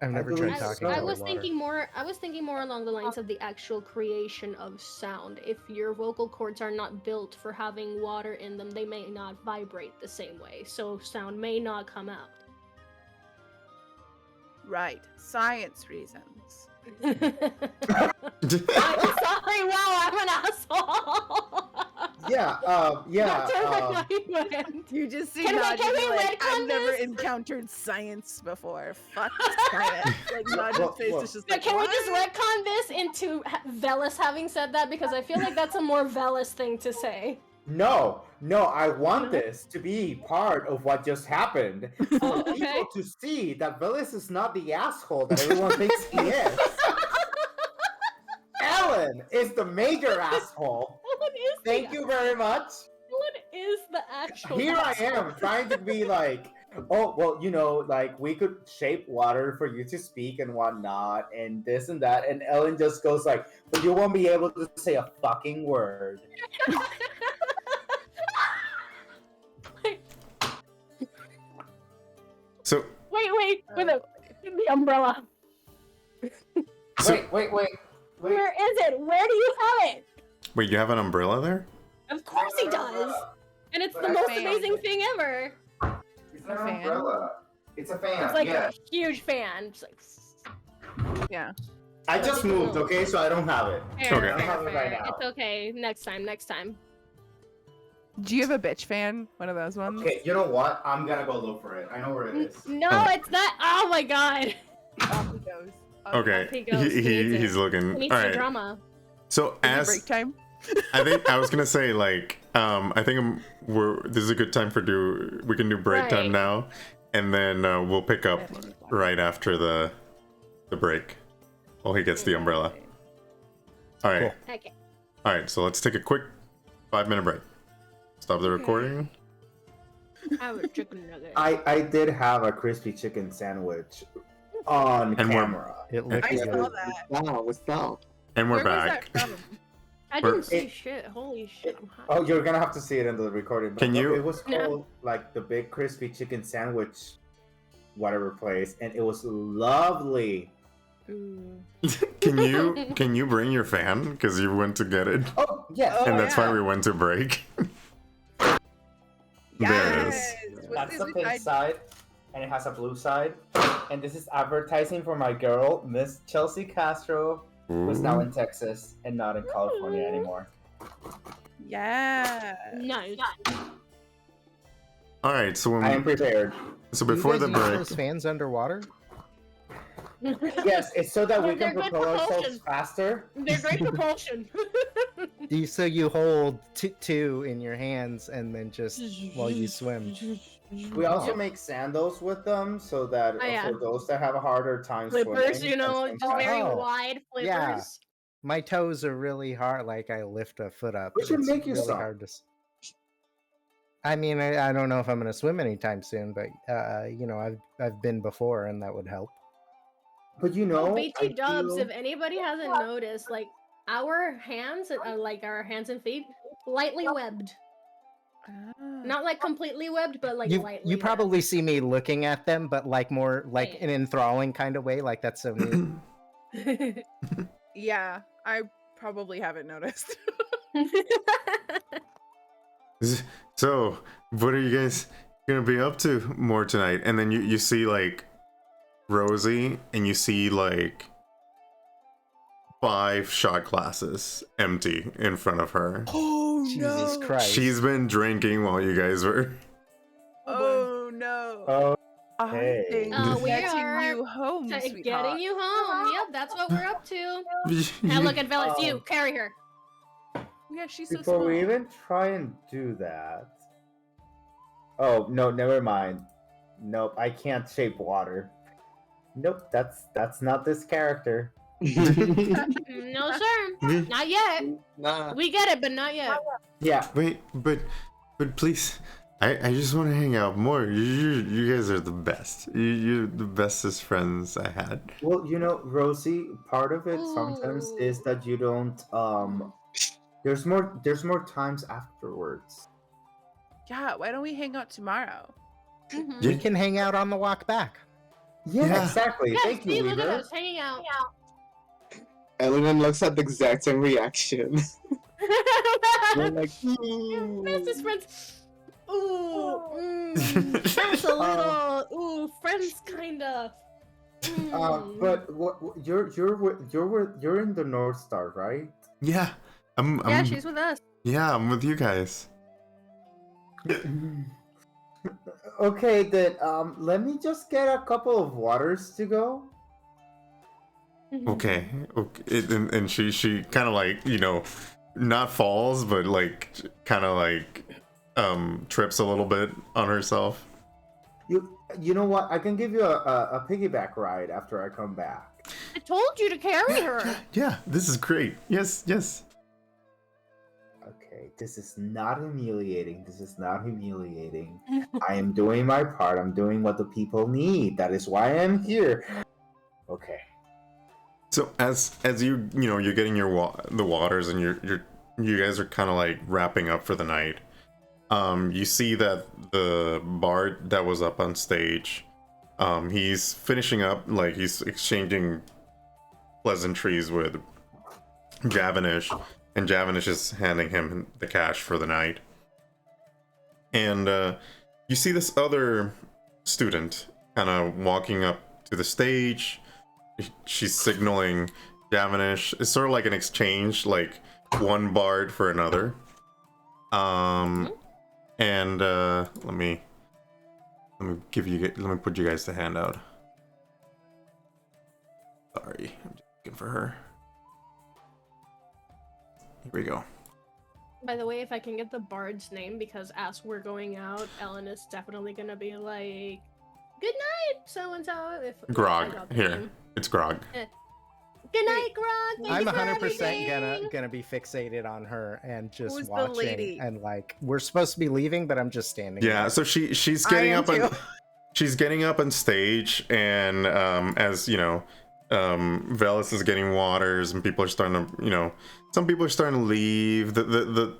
I've never
believe
tried
so.
talking
I
to
was
water.
thinking more. I was thinking more along the lines of the actual creation of sound. If your vocal cords are not built for having water in them, they may not vibrate the same way, so sound may not come out.
Right. Science reasons.
I'm sorry. Wow, I'm an asshole.
Yeah.
That's where my mind went.
You just see
Can we-
Nod
can
be
we
like, I've
retcon
never
this?
encountered science before. Fuck science. Like Nod's face is just
But
like,
can we just
"What?"
retcon this into Veles having said that? Because I feel like that's a more Veles thing to say.
No, I want this to be part of what just happened. For
Oh, okay.
people to see that Veles is not the asshole that everyone thinks he is. Ellen is the major asshole.
What is
Thank you very much.
What is the actual?
Here I
asshole?
am trying to be like, oh, well, like we could shape water for you to speak and whatnot, and this and that. And Ellen just goes like, but you won't be able to say a fucking word.
So,
Wait, the umbrella.
so
Wait.
Where is it? Where do you have it?
wait, you have an umbrella there?
Of course he does. And it's
But
the
I
most
found
amazing
it.
thing ever.
It's
not an umbrella.
It's a fan.
It's like a huge fan. It's like.
Yeah.
I just moved, okay, so I don't have it.
Fair,
Okay.
I don't have it right now.
It's okay. Next time.
Do you have a bitch fan? One of those ones?
Okay, you know what? I'm gonna go look for it. I know where it is.
No,
Okay.
it's not. Oh my god.
Off he goes.
Okay,
he goes. He needs it.
he's looking.
He needs
All
the
right.
drama.
So
Is it
as
break time?
I think I was gonna say, like, I think this is a good time we can do break time
Right.
now, and then we'll pick up right after the break. While he gets the umbrella. All right,
Okay.
all right. So let's take a quick 5-minute break. Stop the recording.
I have a chicken nugget.
I did have a crispy chicken sandwich on
And we're-
camera.
It looked
I
good.
saw that.
Wow, what's that?
And we're
Where
back.
was that from?
I
we're-
didn't see shit. Holy shit. I'm hot.
Oh, you're gonna have to see it in the recording. but
Can you-
It was
No.
called like the Big Crispy Chicken Sandwich, whatever place, and it was lovely.
Ooh.
Can you bring your fan because you went to get it,
Oh yes,
Oh,
and that's why
yeah.
we went to break. There it is.
Yes. What's
that's
this
the pink
side?
side, and it has a blue side. And this is advertising for my girl, Miss Chelsea Castro, who's now
Ooh.
in Texas and not in California anymore.
Yeah.
Nice.
All right. So
I am
when,
prepared.
so
Do you
before
guys
the
use
break,
those fans underwater?
Yes, it's so that we
They're
can
good
propel ourselves
propulsion.
faster.
They're great propulsion.
So you hold two in your hands and then just while you swim.
We also
Oh.
make sandals with them so that
Oh, yeah.
for those that have a harder time
Flippers,
swimming,
you know,
and
just very
Oh,
wide flippers.
yeah. My toes are really hard. Like I lift a foot up.
We should
It's
make you
really
some.
hard to. I mean, I don't know if I'm gonna swim anytime soon, but you know, I've been before, and that would help.
But you know,
Oh, BT
I
dubs,
feel-
if anybody hasn't noticed, like our hands, like our hands and feet, lightly webbed.
Ah.
Not like completely webbed, but like
You
lightly.
you probably see me looking at them, but like more like
Yeah.
an enthralling kind of way. Like that's so neat.
webbed.
Yeah, I probably haven't noticed.
so what are you guys gonna be up to more tonight? And then you see like Rosie, and you see like 5 shot glasses empty in front of her.
Oh
Jesus Christ!
She's been drinking while you guys were.
Oh no.
Oh,
I'm
hey.
We
getting
are
you home,
Getting
sweetheart.
you home. Yep, that's what we're up to. Now look at Veles, you carry her.
Yeah, she's so
Before
small.
we even try and do that. Oh no, never mind. Nope, I can't shape water. Nope, that's not this character.
No, sir. Not yet.
Nah.
We get it, but not yet.
Yeah.
Wait, but please, I just want to hang out more. You guys are the best. You're the bestest friends I had.
Well, Rosie, part of it sometimes is
Ooh.
that you don't there's more times afterwards.
Yeah, why don't we hang out tomorrow?
Mhm.
We can hang out on the walk back.
Yeah,
Yeah.
exactly.
Yeah,
Thank
see,
you,
look at
Weaver.
us hanging out.
Ellen looks at the exact same reaction. We're like,
Bestest friends. Ooh, that's a little. Ooh, friends, kinda.
But you're in the North Star, right?
Yeah, I'm
Yeah, she's with us.
yeah, I'm with you guys.
Okay, then let me just get a couple of waters to go.
Okay. And she kind of like, not falls, but like kind of like trips a little bit on herself.
You know what? I can give you a piggyback ride after I come back.
I told you to carry her.
Yeah, this is great. Yes.
Okay, this is not humiliating. I am doing my part. I'm doing what the people need. That is why I'm here. Okay.
So as you're getting the waters, and you guys are kind of like wrapping up for the night. You see that the bard that was up on stage, he's finishing up, like he's exchanging pleasantries with Javanish, and Javanish is handing him the cash for the night. And you see this other student kind of walking up to the stage. She's signaling Javanish. It's sort of like an exchange, like one bard for another. And let me put you guys the handout. Sorry, I'm just looking for her. Here we go.
By the way, if I can get the bard's name, because as we're going out, Ellen is definitely gonna be like, "Good night, so and so." If I
Grog.
got the
Here,
name.
it's Grog.
Good night, Grog. Thank
I'm
you for
100%
everything.
gonna be fixated on her and just
Who's the
watching,
lady?
and like we're supposed to be leaving, but I'm just standing.
Yeah,
there.
so she's
I
getting
am
up on
too.
she's getting up on stage, and as Veles is getting waters, and people are starting to, some people are starting to leave. The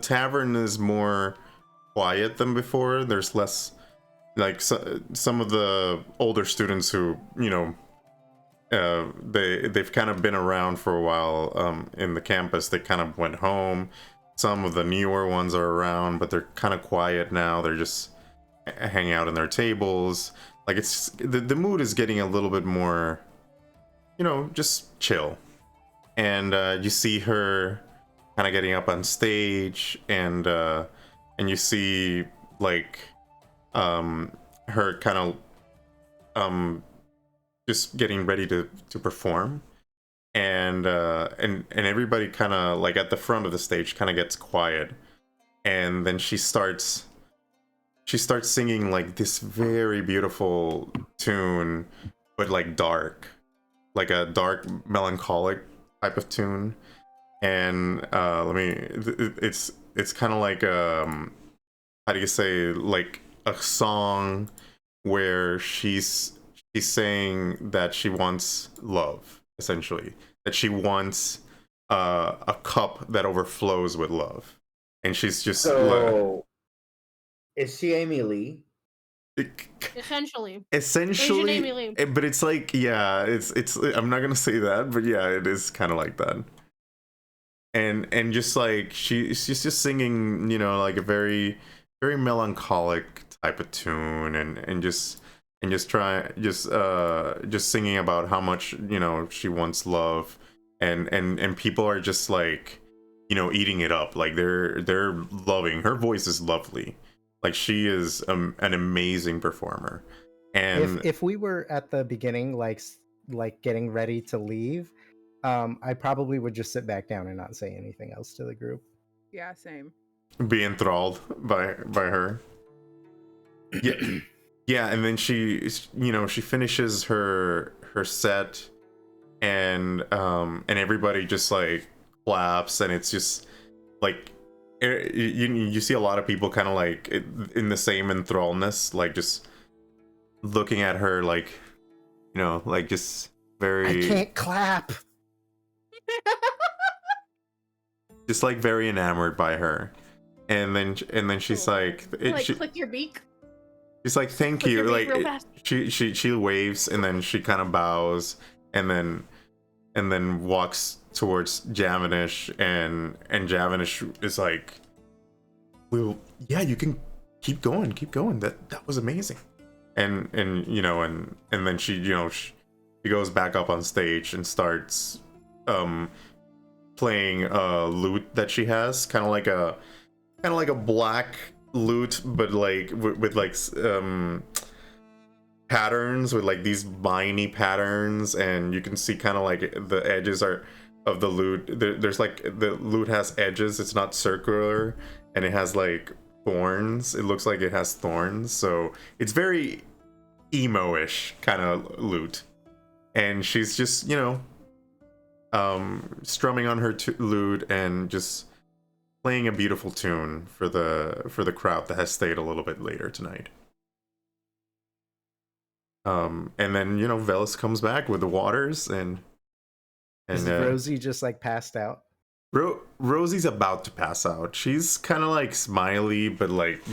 tavern is more quiet than before. There's less, like, some of the older students who, they've kind of been around for a while in the campus. They kind of went home. Some of the newer ones are around, but they're kind of quiet now. They're just hanging out in their tables. Like, it's the mood is getting a little bit more, just chill. And you see her kind of getting up on stage, and you see like her kind of just getting ready to perform, and everybody kind of like at the front of the stage kind of gets quiet, and then she starts singing like this very beautiful tune, but like dark, like a dark melancholic type of tune. And it's kind of like how do you say, like a song where she's saying that she wants love, essentially, that she wants a cup that overflows with love, and she's just
So, is she Amy Lee?
Essentially.
essentially
Asian Amy Lee.
but it's like, yeah, it's I'm not gonna say that, but yeah, it is kind of like that. And just like she's just singing, like a very, very melancholic type of tune, and just singing about how much, she wants love, and people are just like, eating it up. Like they're loving her. Voice is lovely. Like, she is an amazing performer. And
If we were at the beginning, like getting ready to leave, I probably would just sit back down and not say anything else to the group.
Yeah, same.
be enthralled by her. Yeah, yeah, and then she finishes her set, and everybody just like claps, and it's just like you see a lot of people kind of like in the same enthrallness, like just looking at her, like like just very.
I can't clap.
Just like very enamored by her, and then she's like,
click your beak.
She's like, thank
Click
you,
your
like
beak real fast.
she waves, and then she kind of bows, and then walks towards Javanish, and Javanish is like, well, yeah, you can keep going, that was amazing, and then she she goes back up on stage and starts playing a lute that she has, kind of like a black lute, but like with like patterns, with like these viney patterns, and you can see kind of like the edges are of the lute. There's like the lute has edges, it's not circular, and it has like thorns. It looks like it has thorns, so it's very emo-ish kind of lute, and she's just strumming on her lute and just playing a beautiful tune for the crowd that has stayed a little bit later tonight. And then Veles comes back with the waters, and
Is Rosie just like passed out?
Rosie's about to pass out. She's kind of like smiley, but like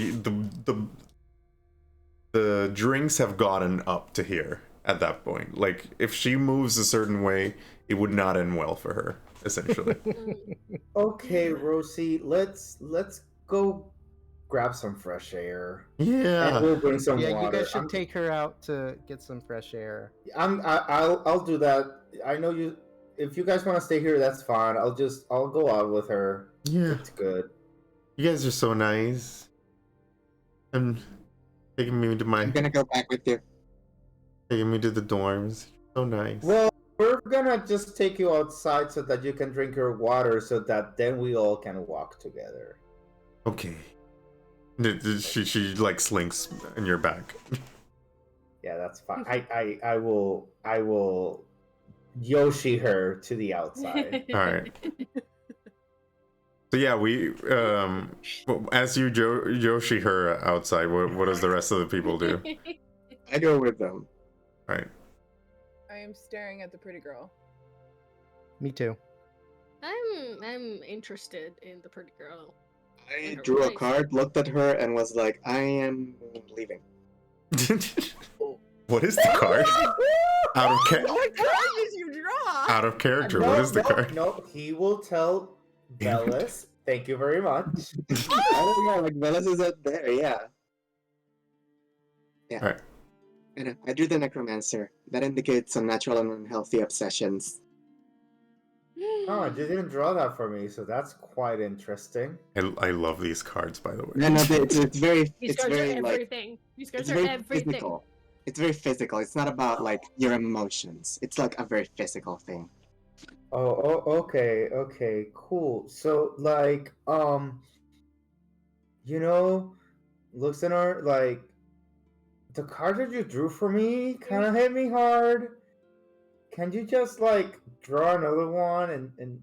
the drinks have gotten up to here at that point. Like if she moves a certain way, it would not end well for her, essentially.
Okay, Rosie, let's go grab some fresh air.
Yeah.
And we'll bring some water.
You guys should take her out to get some fresh air.
I'll do that. I know you. If you guys want to stay here, that's fine. I'll go out with her.
Yeah.
It's good.
You guys are so nice. I'm taking me to
I'm gonna go back with you.
Taking me to the dorms. So nice.
Well, we're gonna just take you outside so that you can drink your water, so that then we all can walk together.
Okay. She like slinks in your back.
Yeah, that's fine. I will Yoshi her to the outside.
All right. So yeah, we as you Yoshi her outside, what does the rest of the people do?
I go with them.
All right.
I am staring at the pretty girl.
Me too.
I'm interested in the pretty girl.
I drew a card, looked at her, and was like, I am leaving.
What is the card? Out of
What card did you draw?
Out of character. What is the card?
No, he will tell Veles. Thank you very much.
I don't know, like Veles is up there, yeah. Yeah.
All right.
And I drew the necromancer. That indicates some natural and unhealthy obsessions.
Oh, you didn't draw that for me, so that's quite interesting.
I love these cards, by the way.
No, it's very,
These
it's
cards
very
are
like,
everything. These cards
it's
are
very
everything.
physical. It's very physical. It's not about like your emotions. It's like a very physical thing.
Oh, okay, cool. So, like, listener, like, the card that you drew for me kind of hit me hard. Can you just like draw another one and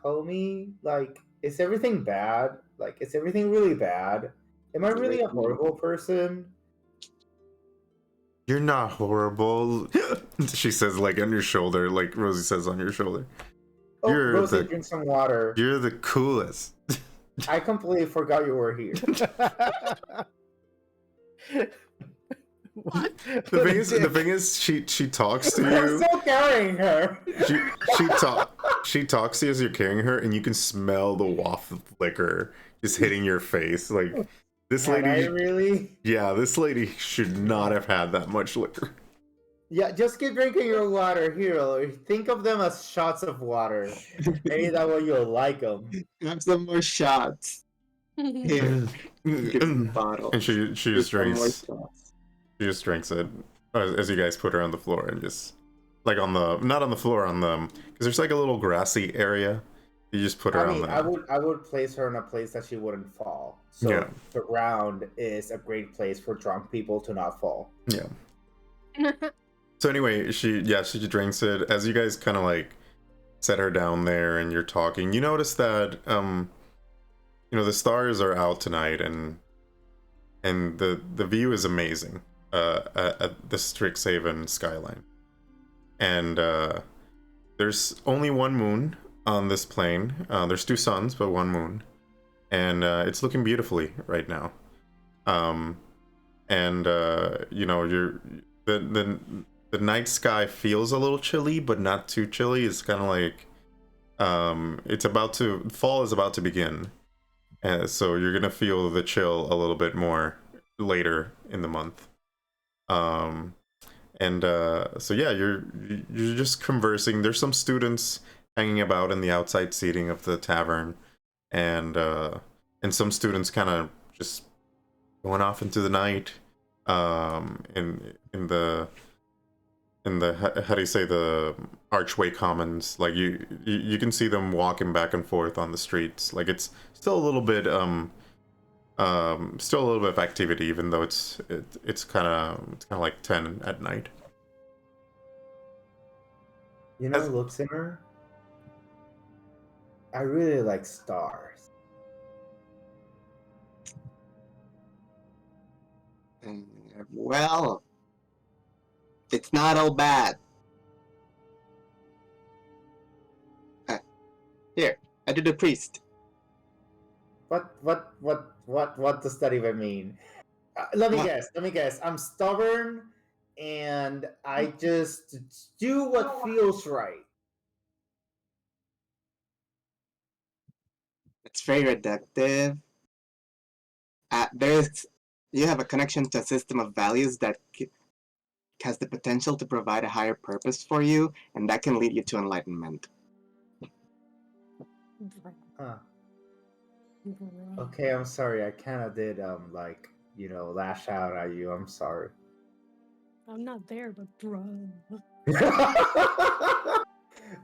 tell me, like, is everything bad? Like, is everything really bad? Am I really a horrible person?
You're not horrible. She says, like, on your shoulder, like Rosie says on your shoulder.
Oh, Rosie, drink some water.
You're the coolest.
I completely forgot you were here.
What?
The thing is, she talks to you.
I'm still carrying her.
She talks to you as you're carrying her, and you can smell the waft of liquor just hitting your face. Like, this lady.
I really?
Yeah, this lady should not have had that much liquor.
Yeah, just keep drinking your water here. Think of them as shots of water. Maybe that way you'll like them.
Have some more shots. Here, bottle.
And she just drinks. She just drinks it as you guys put her on the floor, and just like not on the floor, because there's like a little grassy area You just put her
I
on
mean,
the...
I would place her in a place that she wouldn't fall. So
Yeah.
the ground is a great place for drunk people to not fall.
Yeah. So anyway, she drinks it. As you guys kind of like set her down there and you're talking, you notice that the stars are out tonight, and the view is amazing at the Strixhaven skyline. And there's only one moon on this plane. There's 2 suns, but 1 moon, and it's looking beautifully right now. You're the night sky feels a little chilly, but not too chilly. It's kind of like fall is about to begin, and so you're gonna feel the chill a little bit more later in the month. So yeah, you're just conversing. There's some students hanging about in the outside seating of the tavern, and some students kind of just going off into the night. In the how do you say, the archway commons, like you can see them walking back and forth on the streets. Like it's still a little bit of activity, even though it's kind of like 10 at night.
You know, Luxoven, I really like stars.
Well, it's not all bad. Here, I do the priest.
What does that even mean? Let me guess. I'm stubborn, and I just do what feels right.
It's very reductive. You have a connection to a system of values that has the potential to provide a higher purpose for you, and that can lead you to enlightenment.
Huh. Okay, I'm sorry. I kind of did lash out at you. I'm sorry.
I'm not there, but bro.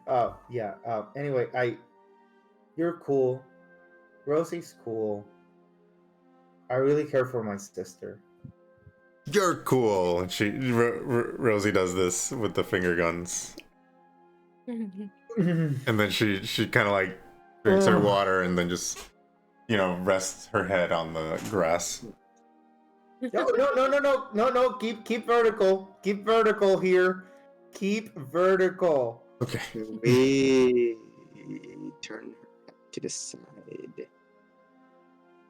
Oh yeah. Anyway, you're cool. Rosie's cool. I really care for my sister.
You're cool. And Rosie does this with the finger guns, and then she kind of like drinks her water, and then just rests her head on the grass.
No. Keep vertical. Keep vertical here. Keep vertical.
Okay.
We turn her to the side.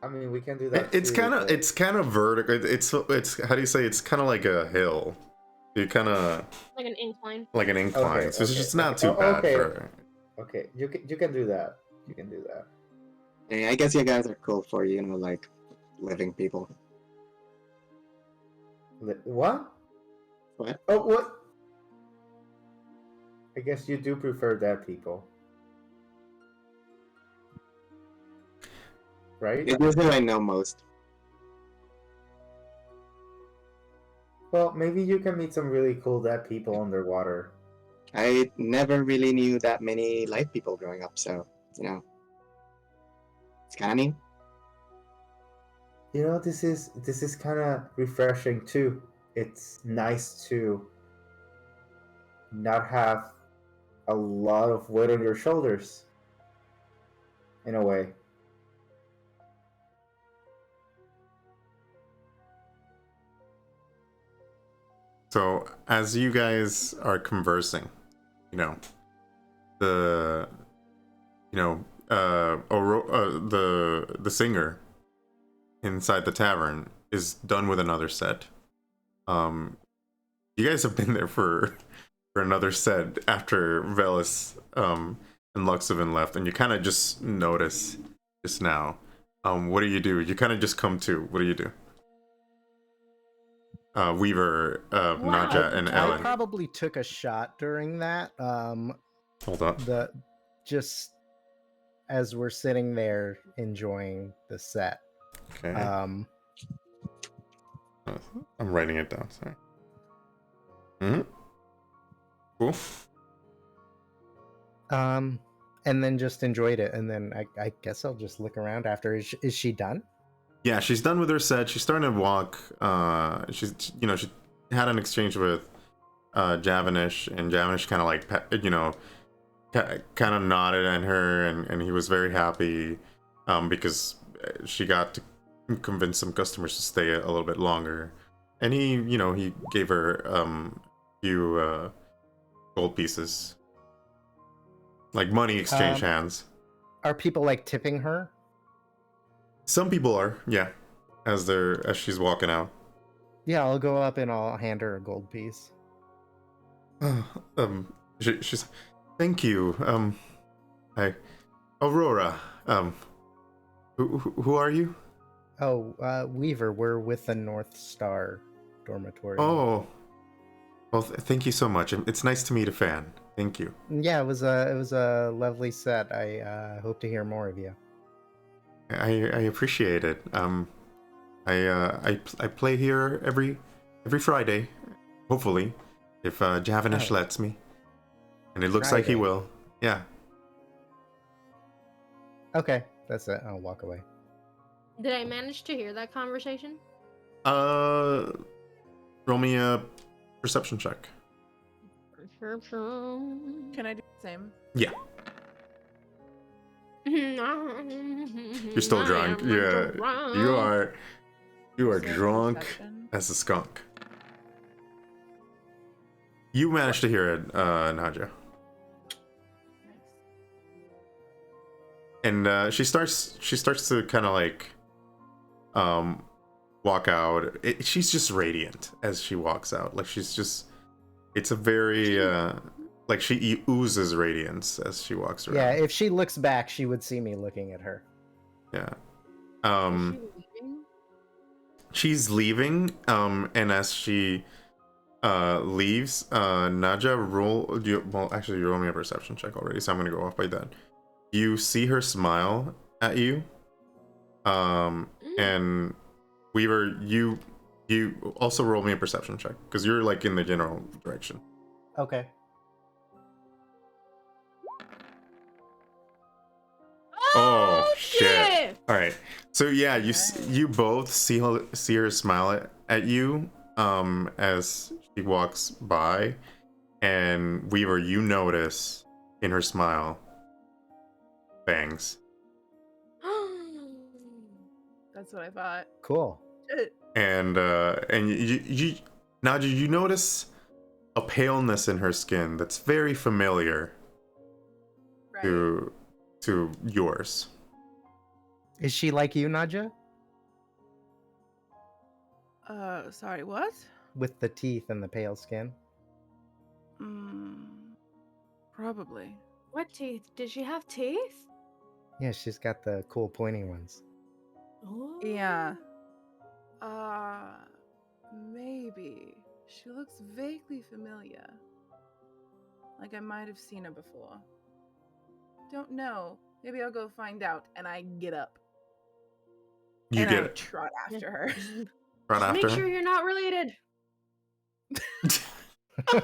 I mean, we can do that.
It's kind of vertical. It's how do you say? It's kind of like a hill. You kind of
like an incline.
Like an incline.
Okay,
so it's just not too bad.
Okay.
For...
Okay, you can do that. You can do that.
Yeah, I guess you guys are cool for like living people.
What?
What?
Oh, what? I guess you do prefer dead people. Right?
It is who I know most.
Well, maybe you can meet some really cool dead people underwater.
I never really knew that many live people growing up, so, it's kind of neat.
This is kind of refreshing too. It's nice to not have a lot of weight on your shoulders, in a way.
So as you guys are conversing, the singer inside the tavern is done with another set. You guys have been there for another set after Veles and Luxoven left, and you kind of just notice just now. What do? You kind of just come to. What do you do? Weaver, Naja, and Ellen.
I probably took a shot during that.
Hold up.
Just as we're sitting there enjoying the set.
Okay. I'm writing it down. Sorry. Cool.
and then just enjoyed it. And then I guess I'll just look around after. Is she done?
Yeah, she's done with her set. She's starting to walk. She's she had an exchange with Javanish, and Javanish kind of like kind of nodded at her, and he was very happy because she got to convince some customers to stay a little bit longer, and he gave her a few gold pieces, like money exchange hands.
Are people like tipping her?
Some people are, yeah, as she's walking out.
Yeah, I'll go up and I'll hand her a gold piece.
She's thank you. Aurora. Who are you?
Oh, Weaver. We're with the North Star dormitory.
Oh, well, thank you so much. It's nice to meet a fan. Thank you.
Yeah, it was a lovely set. I hope to hear more of you.
I appreciate it. I play here every Friday, hopefully, if Javanish lets me, and it looks like he will. Yeah.
Okay, that's it. I'll walk away.
Did I manage to hear that conversation?
Roll me a perception check.
Perception.
Can I do the same?
Yeah. You're still drunk. Yeah, you are. You are
Same
drunk
perception.
as a skunk. You managed to hear it, Nadja. And she starts to kind of like walk out. She's just radiant as she walks out. Like it's a very like she oozes radiance as she walks around.
Yeah, if she looks back, she would see me looking at her.
Yeah.
Is she leaving?
She's leaving, and as she leaves, Nadja, you roll me a perception check already, so I'm gonna go off by that. You see her smile at you, and Weaver, you also roll me a perception check because you're like in the general direction.
Okay.
Oh shit! All right, so yeah, you both see her smile at you as she walks by, and Weaver, you notice in her smile bangs.
That's what I thought.
Cool.
And you Nadja, you notice a paleness in her skin that's very familiar
Right.
to yours.
Is she like you, Nadja?
Sorry, what?
With the teeth and the pale skin?
Probably.
What teeth? Did she have teeth?
Yeah, she's got the cool pointy ones.
Oh.
Yeah. Maybe. She looks vaguely familiar. Like I might have seen her before. Don't know. Maybe I'll go find out. And I get up.
You
and
get
I
it.
trot after her.
Right
Just
after.
make sure you're not related.
How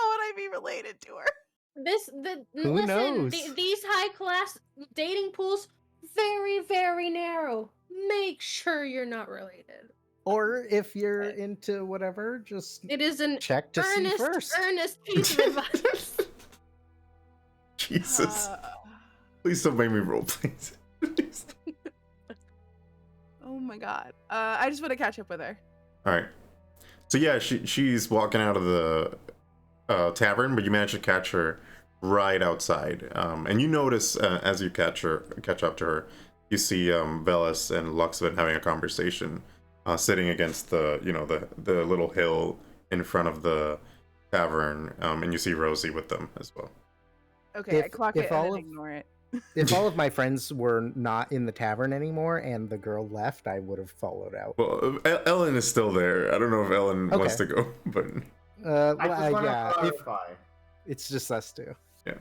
would I be related to her?
Who
Listen,
knows?
These high class dating pools, very, very narrow. Make sure you're not related.
Or if you're into whatever, just
It is an
check to see first.
earnest piece of advice.
Jesus. Please don't make me roll, please.
Oh my god. I just want to catch up with her.
Alright. So yeah, she's walking out of the tavern, but you manage to catch her right outside. And you notice as you catch up to her, you see Veles and Luxoven having a conversation, sitting against the little hill in front of the tavern, and you see Rosie with them as well.
Okay, I clock it and then ignore it.
If all of my friends were not in the tavern anymore and the girl left, I would have followed out.
Well, Ellen is still there. I don't know if Ellen wants to go, but
I just want to clarify.
It's just us two.
Yeah.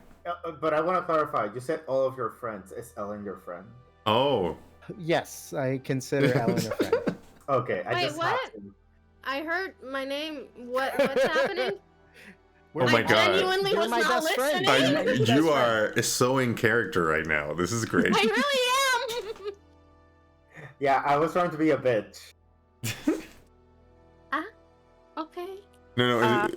But I want to clarify. You said all of your friends. Is Ellen your friend?
Oh.
Yes, I consider Ellen a friend.
Okay, I
Wait,
just
what?
have to.
I heard my name. What's happening?
We're
Oh my God.
genuinely
You're
was
my
not
best friend.
listening.
You are so in character right now. This is great.
I really am.
Yeah, I was trying to be a bitch.
Okay.
No.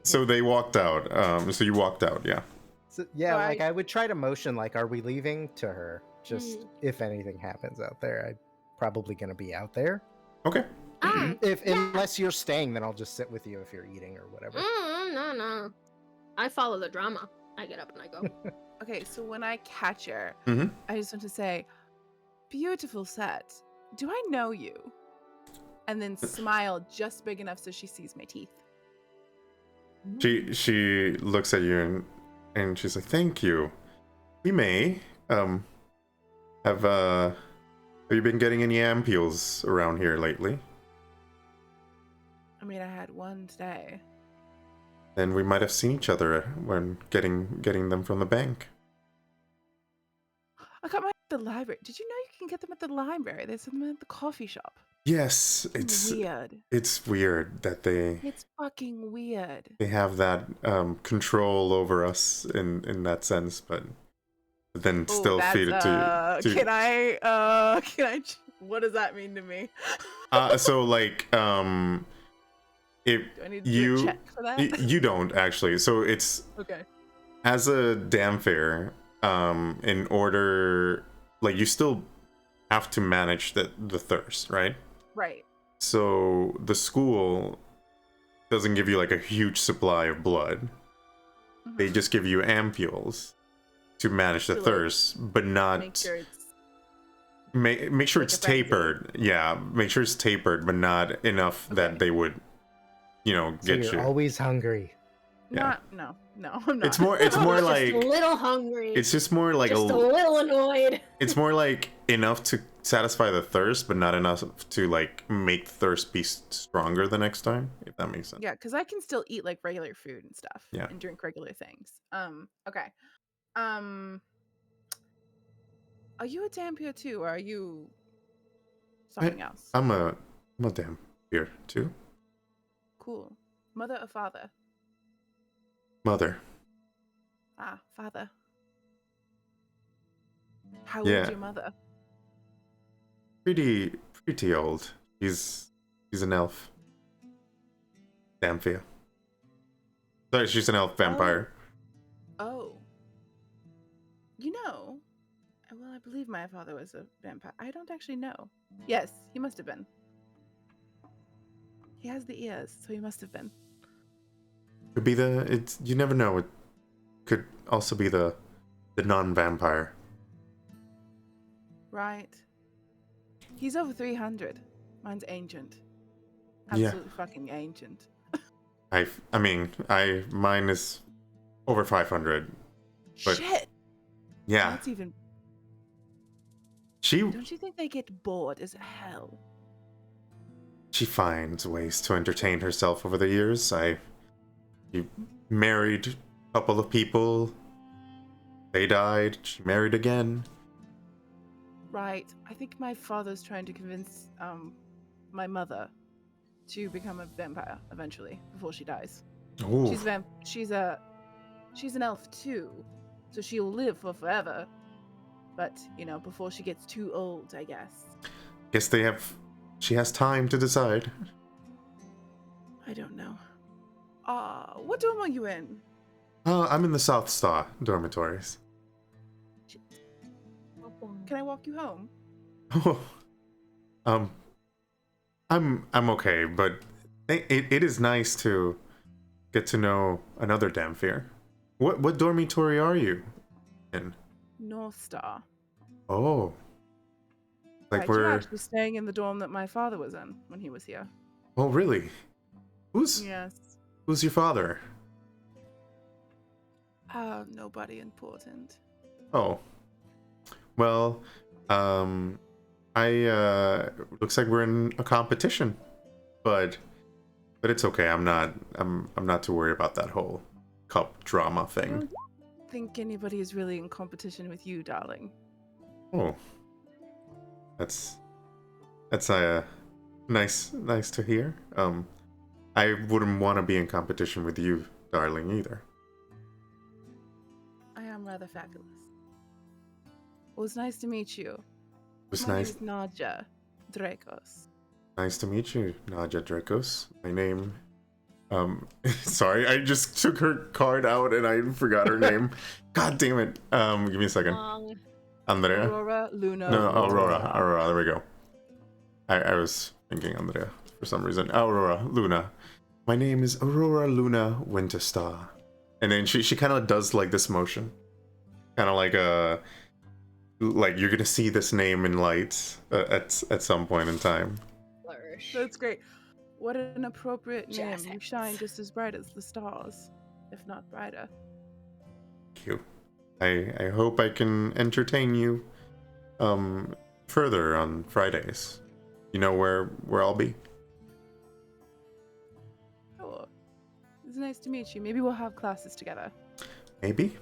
So they walked out. So you walked out, yeah.
So, yeah,
Right.
like I would try to motion, like, are we leaving to her? Just if anything happens out there, I'm probably gonna be out there.
Okay.
Unless you're staying, then I'll just sit with you if you're eating or whatever.
No. I follow the drama. I get up and I go.
Okay, so when I catch her,
Mhm.
I just want to say, beautiful set. Do I know you? And then smile just big enough so she sees my teeth.
She looks at you and she's like, "Thank you. We may have you been getting any ampules around here lately?
I mean, I had one today.
Then we might have seen each other when getting them from the bank."
I got mine at the library. Did you know you can get them at the library? There's them at the coffee shop.
Yes, it's
Weird.
It's weird that
It's fucking weird.
they have that control over us in that sense, but then still feed it to you.
Can I? What does that mean to me?
So like if
Do I need to do a check for that?
you don't actually. So it's
Okay.
as a Damfair, in order, like, you still have to manage the thirst, right?
Right.
So the school doesn't give you like a huge supply of blood. They just give you ampules to manage the
To, like,
thirst, but not
Make sure it's
make sure
like
it's
a frenzy.
tapered. Yeah, make sure it's tapered, but not enough that
Okay.
they would,
So
get
you're
you.
always hungry.
Yeah.
No, I'm not.
It's more
Just
like
a little hungry.
it's just more like
just a little annoyed.
it's more like enough to satisfy the thirst, but not enough to like make the thirst be stronger the next time, if that makes sense.
Yeah, because I can still eat like regular food and stuff.
Yeah.
And drink regular things. Okay. Are you a Dampier too, or are you something else?
I'm a damn beer too.
Cool. Mother or father?
Mother.
Ah, father. How old
Yeah.
is your mother?
Pretty old. He's an elf. Damphia. Sorry, she's an elf vampire.
Oh. You know, well, I believe my father was a vampire. I don't actually know. Yes, he must have been. He has the ears, so he must have been.
Could be you never know. It could also be the non-vampire.
Right. He's over 300. Mine's ancient.
Yeah.
Absolutely fucking ancient.
Mine is over 500. But-
Shit!
Yeah.
That's even...
She
Don't you think they get bored as hell?
finds ways to entertain herself over the years. She married a couple of people. They died. She married again.
Right. I think my father's trying to convince my mother to become a vampire eventually before she dies.
Ooh.
She's an elf too, so she'll live for forever. But, before she gets too old, I guess.
Guess she has time to decide.
I don't know. What dorm are you in?
I'm in the South Star dormitories.
Can I walk you home?
Oh. I'm okay, but it is nice to get to know another Damphir. What dormitory are you in?
North Star.
Oh. Like
Right,
we're
you're actually staying in the dorm that my father was in when he was here.
Oh, really? Who's your father?
Nobody important.
Oh. Well, looks like we're in a competition. But it's okay. I'm not too worried about that whole cup drama
I
thing.
don't think anybody is really in competition with you, darling.
Oh. That's nice to hear. I wouldn't want to be in competition with you, darling either.
I am rather fabulous. Well, it's nice to meet you.
It was
My
nice.
name is Nadja Dracos.
Nice to meet you, Nadja Dracos. My name. Sorry, I just took her card out and I forgot her name. God damn it. Give me a second. Andrea.
Aurora Luna.
No, Aurora. There we go. I was thinking Andrea for some reason. Aurora Luna. My name is Aurora Luna Winterstar. And then she kind of does like this motion, kind of like you're gonna see this name in lights at some point in time.
Flourish.
That's great. What an appropriate name.
Jazz
You
hands.
shine just as bright as the stars, if not brighter.
Thank you. I hope I can entertain you further on Fridays. You know where I'll be?
Oh, it's nice to meet you. Maybe we'll have classes together.
Maybe.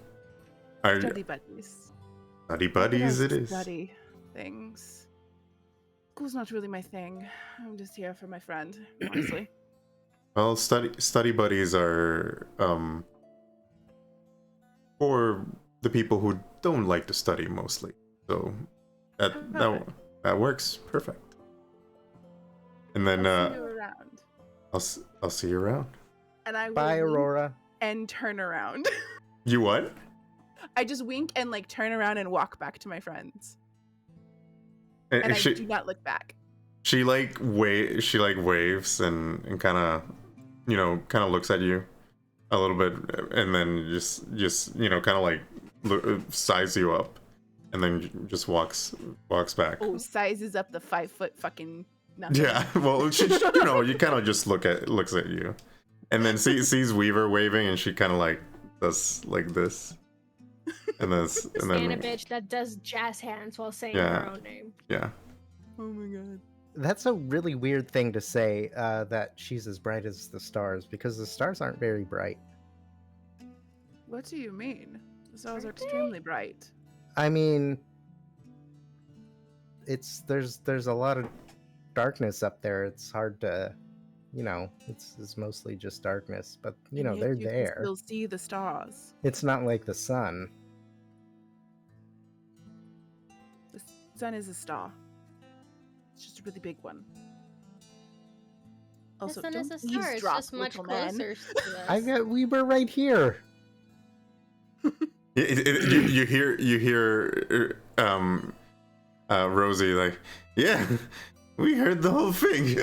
Study buddies.
Study
Not that I
buddies it is.
Study things. School's not really my thing. I'm just here for my friend, honestly.
Well, study buddies are for the people who don't like to study mostly. So that works perfect. And then
I'll see you around.
I'll see you around.
And I will
Bye,
wink
Aurora.
and turn around.
You what?
I just wink and like turn around and walk back to my friends.
And
And I do not look back.
she waves and kind of looks at you a little bit, and then just kind of like size you up, and then just walks back.
Oh, sizes up the 5 foot fucking nothing.
Yeah, well, she you kind of just looks at you, and then sees Weaver waving, and she kind of like does like this, and then
And a bitch that does jazz hands while saying
Yeah.
her own name.
yeah.
Oh my god.
That's a really weird thing to say, that she's as bright as the stars, because the stars aren't very bright.
What do you mean? The stars are extremely bright.
I mean, there's a lot of darkness up there. It's hard to, it's mostly just darkness, but
And yet
they're
you can
there.
still see the stars.
It's not like the sun.
The sun is a star. It's just a really big one. Also,
the sun
don't
is a star. It's
eavesdrop,
just much
little man.
closer to us.
We were right here.
You hear Rosie like, yeah, we heard the whole thing.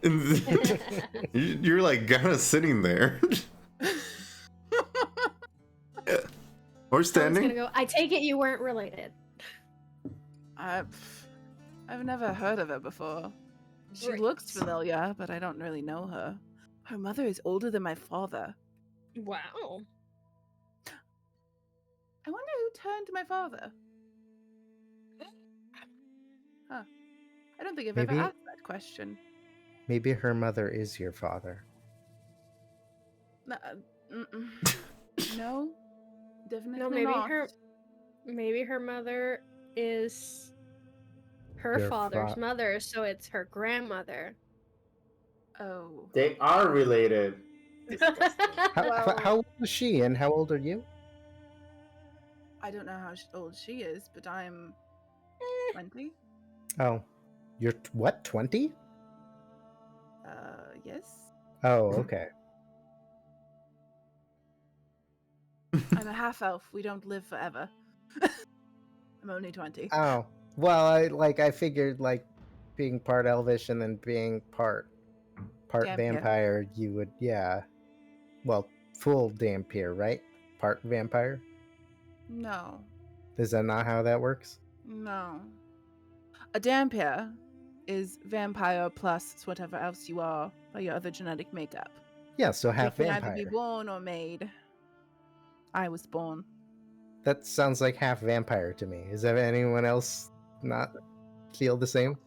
And you're like kind of sitting there. Or
Someone's
standing.
gonna go, I take it you weren't related.
I've never heard of her before. She
Great.
looks familiar, but I don't really know her. Her mother is older than my father.
Wow.
I wonder who turned my father. Huh. I don't think I've
Maybe-
ever asked that question.
Maybe her mother is your father.
No, definitely
No, maybe
not.
maybe her mother is her
Your
father's
fa-
mother, so it's her grandmother.
Oh,
They are related.
How old is she, and how old are you?
I don't know how old she is, but I'm 20.
Oh, you're what, 20?
Yes.
Oh, okay.
I'm a half elf. We don't live forever. I'm only 20.
Oh, well, I figured like being part elvish and then being part
Dampier.
vampire, you would, yeah. Well, full Dampier, right? Part vampire.
No,
Is that not how that works?
no. A Dampier is vampire plus whatever else you are by your other genetic makeup.
Yeah, so
They
half
can either be
vampire.
born or made. I was born.
That sounds like half vampire to me. Is there anyone else not feel the same?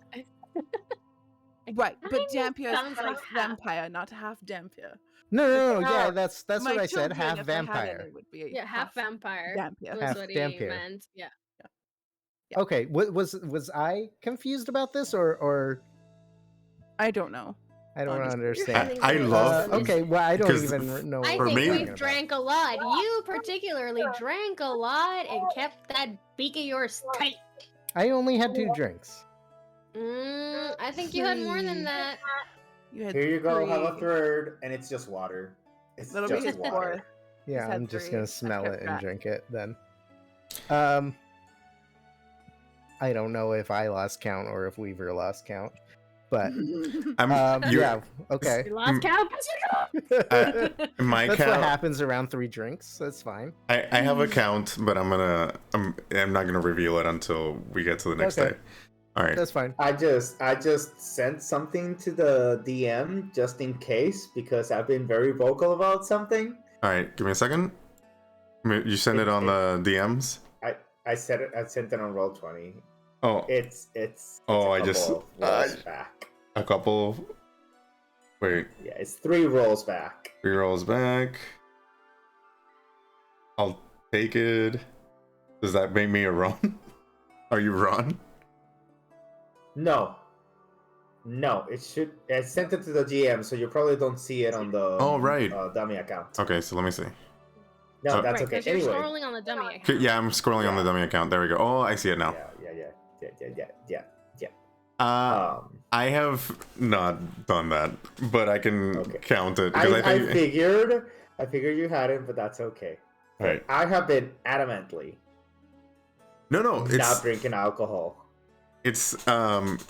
Right, but
Kind of
Dampier is
sounds
half
like half.
vampire, not half Dampier.
No,
Like,
yeah,
oh,
that's
My
what I said.
children,
Half
if they had
vampire.
any, would be
Yeah, half vampire
Dampier.
was
Half
what he
Dampier.
meant. Yeah.
Yeah.
Okay, was I confused about this or
I don't know.
I don't
Honestly.
understand.
I love
Okay, well, I don't
'cause
even know.
I
what
think
we're
me-
talking
we've
about.
drank a lot. You particularly drank a lot and kept that beak of yours tight.
I only had 2 drinks.
I think you had more than that.
You had
Here you go. Have a
3.
third, and it's just water. It's
That'll be
just
his
water.
4th.
Yeah,
had
I'm just
3.
gonna
I've
smell
kept
it and
track.
drink it then. I don't know if I lost count or if Weaver lost count, but
you're-
yeah, okay.
You lost count.
my
That's
count.
what happens around 3 drinks. That's fine.
I have a count, but I'm not gonna reveal it until we get to the next
Okay.
day. All right.
That's fine.
I just sent something to the DM just in case because I've been very vocal about something.
All right. Give me a second. You send it on the DMs.
I said it. I sent it on Roll20.
Oh,
It's
Oh,
a
I just-
couple of rolls back.
a couple. Wait,
Yeah, it's 3 rolls back.
3 rolls back. I'll take it. Does that make me a run? Are you run?
No, it should. I sent it to the GM, so you probably don't see it on the
Oh, right.
dummy account.
Okay, so let me see.
No,
Oh.
that's
Right,
okay.
'cause you're
Anyway,
scrolling on the dummy
Okay,
account.
yeah, I'm scrolling on the dummy account. There we go. Oh, I see it now.
yeah.
I have not done that, but I can
Okay.
count it because I
I
think.
figured you hadn't, but that's okay.
Right.
I have been adamantly
No,
not
it's
drinking alcohol,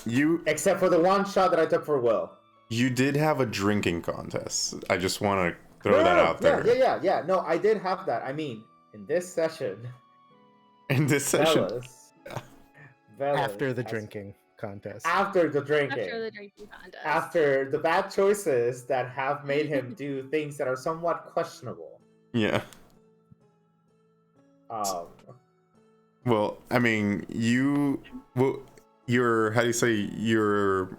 you
except for the one shot that I took for Will.
you did have a drinking contest. I just want to throw that out there.
Yeah. No, I did have that. I mean, in this session,
In this session,
Veles
After the
has-
drinking contest.
After the drinking.
After the drinking contest.
After the bad choices that have made him do things that are somewhat questionable.
yeah. Well, I mean, you're how do you say you're?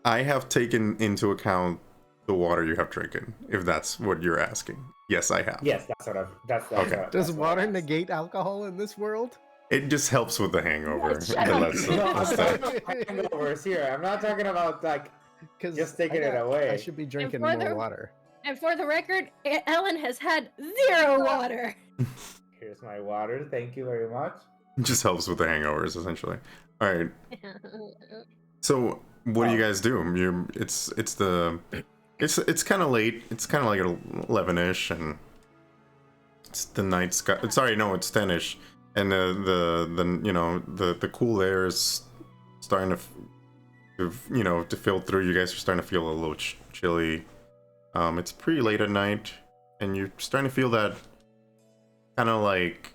I have taken into account the water you have drinking, if that's what you're asking. Yes, I have.
Yes, that's what I've. That's
Okay.
what-
Does
that's what I
water
asked.
negate alcohol in this world?
It just helps with the hangover.
Shut
But
up.
let's-
No, I'm
let's
talking
not-
about hangovers here. I'm not talking about like.
Because
Just taking it away.
I should be drinking
for
more
the-
water.
And for the record, Ellen has had 0 water.
Here's my water. Thank you very much.
It just helps with the hangovers, essentially. All right. So, what do you guys do? It's kind of late. It's kind of like 11ish, and it's the night sky. Sorry, no, it's 10ish, and the cool air is starting to fill through. You guys are starting to feel a little chilly. It's pretty late at night, and you're starting to feel that kind of like,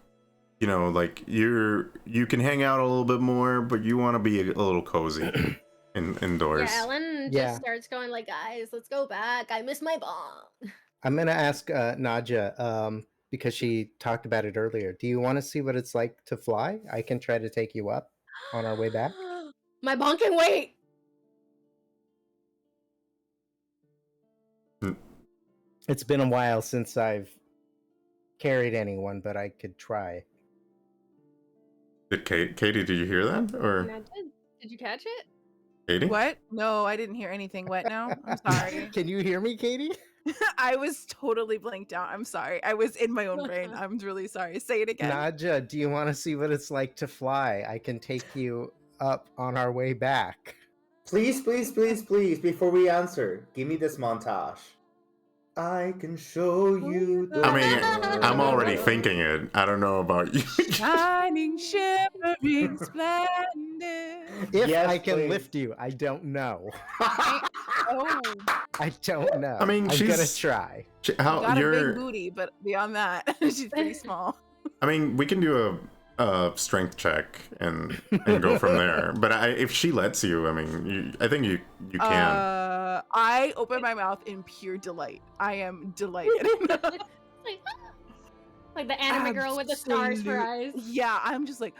like you can hang out a little bit more, but you want to be a little cozy indoors.
Yeah, Ellen
Yeah.
just starts going like, guys, let's go back. I miss my bomb.
I'm gonna ask Nadja, because she talked about it earlier. Do you want to see what it's like to fly? I can try to take you up on our way back.
My bomb can wait.
It's been a while since I've carried anyone, but I could try.
Did Katie, did you hear that? Or
Did you catch it?
Katie?
What? No, I didn't hear anything. What now? I'm sorry.
Can you hear me, Katie?
I was totally blanked out. I'm sorry. I was in my own brain. I'm really sorry. Say it again.
Nadja, do you want to see what it's like to fly? I can take you up on our way back.
Please, before we answer, give me this montage. I can show you the
I mean, I'm already
world.
thinking it. I don't know about you.
Shining, shimmering, splendid.
If
Yes,
I can
please.
lift you, I don't know.
Oh,
I don't know.
I mean,
I'm gonna
she's-
try.
How
got a big
you're?
booty, but beyond that, she's pretty small.
I mean, we can do a strength check and go from there. But if she lets you, I mean, I think you can.
I open my mouth in pure delight. I am delighted.
Like the anime girl with the stars for
Absolute-
eyes.
Yeah, I'm just like,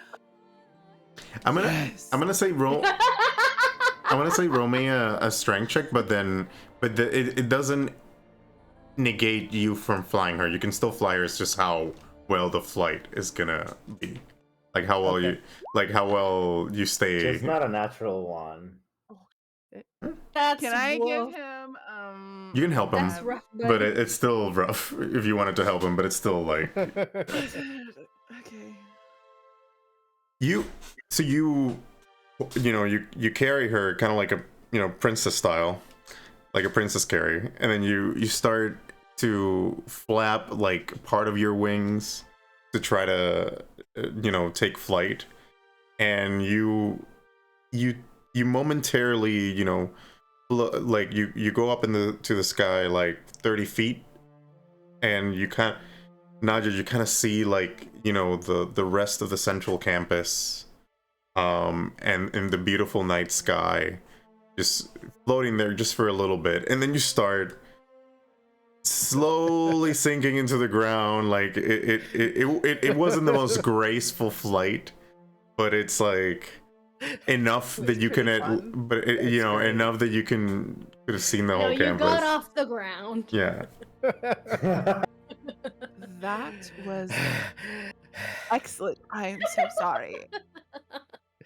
I'm gonna say roll. I want to say roll me a strength check, but it doesn't negate you from flying her. You can still fly her. It's just how well the flight is gonna be, like how well
Okay.
how well you stay.
Just not a natural one.
That's
Can I
woof.
give him
You can help him,
That's rough,
but it's still rough if you wanted to help him. But it's still like
Okay.
you carry her kind of like a princess style, like a princess carry, and then you start to flap like part of your wings to try to take flight, and you momentarily like you go up to the sky like 30 feet, and you kind of see like the rest of the central campus, and in the beautiful night sky, just floating there just for a little bit, and then you start slowly sinking into the ground. Like it wasn't the most graceful flight, but it's like enough that you can enough that you could have seen the whole
you
campus.
got off the ground.
Yeah.
That was excellent. I am so sorry.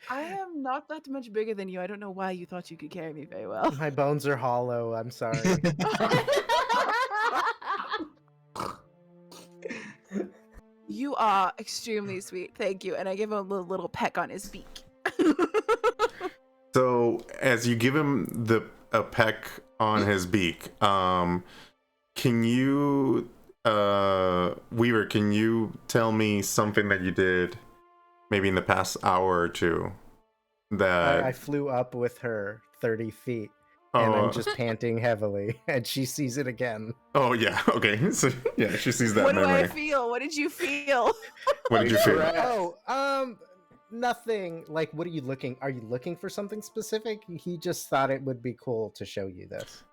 I am not that much bigger than you. I don't know why you thought you could carry me very well.
My bones are hollow. I'm sorry.
You are extremely sweet. Thank you. And I give him a little peck on his beak.
So as you give him a peck on his beak, can you, Weaver, can you tell me something that you did maybe in the past hour or two that
I flew up with her 30 feet, and I'm just panting heavily, and she sees it again.
Oh yeah, okay. So yeah, she sees that
What do
memory.
I feel? What did you feel?
What did you feel?
Nothing. Like, what are you looking? Are you looking for something specific? He just thought it would be cool to show you this.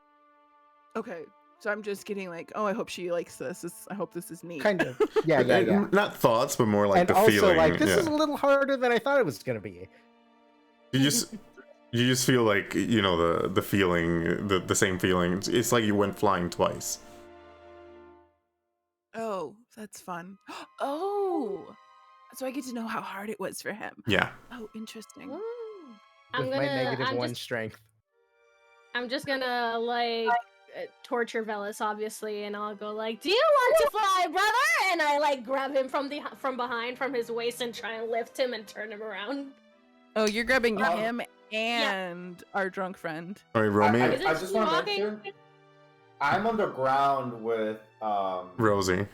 Okay. So I'm just getting like, oh, I hope she likes this. I hope this is neat.
Kind of. Yeah.
Not thoughts, but more like
And
the
also,
feeling.
like, this
yeah.
is a little harder than I thought it was gonna be.
You just feel like the feeling, the same feeling. It's like you went flying twice.
Oh, that's fun. Oh, so I get to know how hard it was for him.
Yeah.
Oh, interesting.
Ooh.
With my -1 strength.
I'm just gonna like torture Veles, obviously, and I'll go like, "Do you want to fly, brother?" And I like grab him from behind, from his waist, and try and lift him and turn him around.
Oh, you're grabbing him and our drunk friend.
All right, Romy.
I just want to mention, I'm on the ground with
Rosie.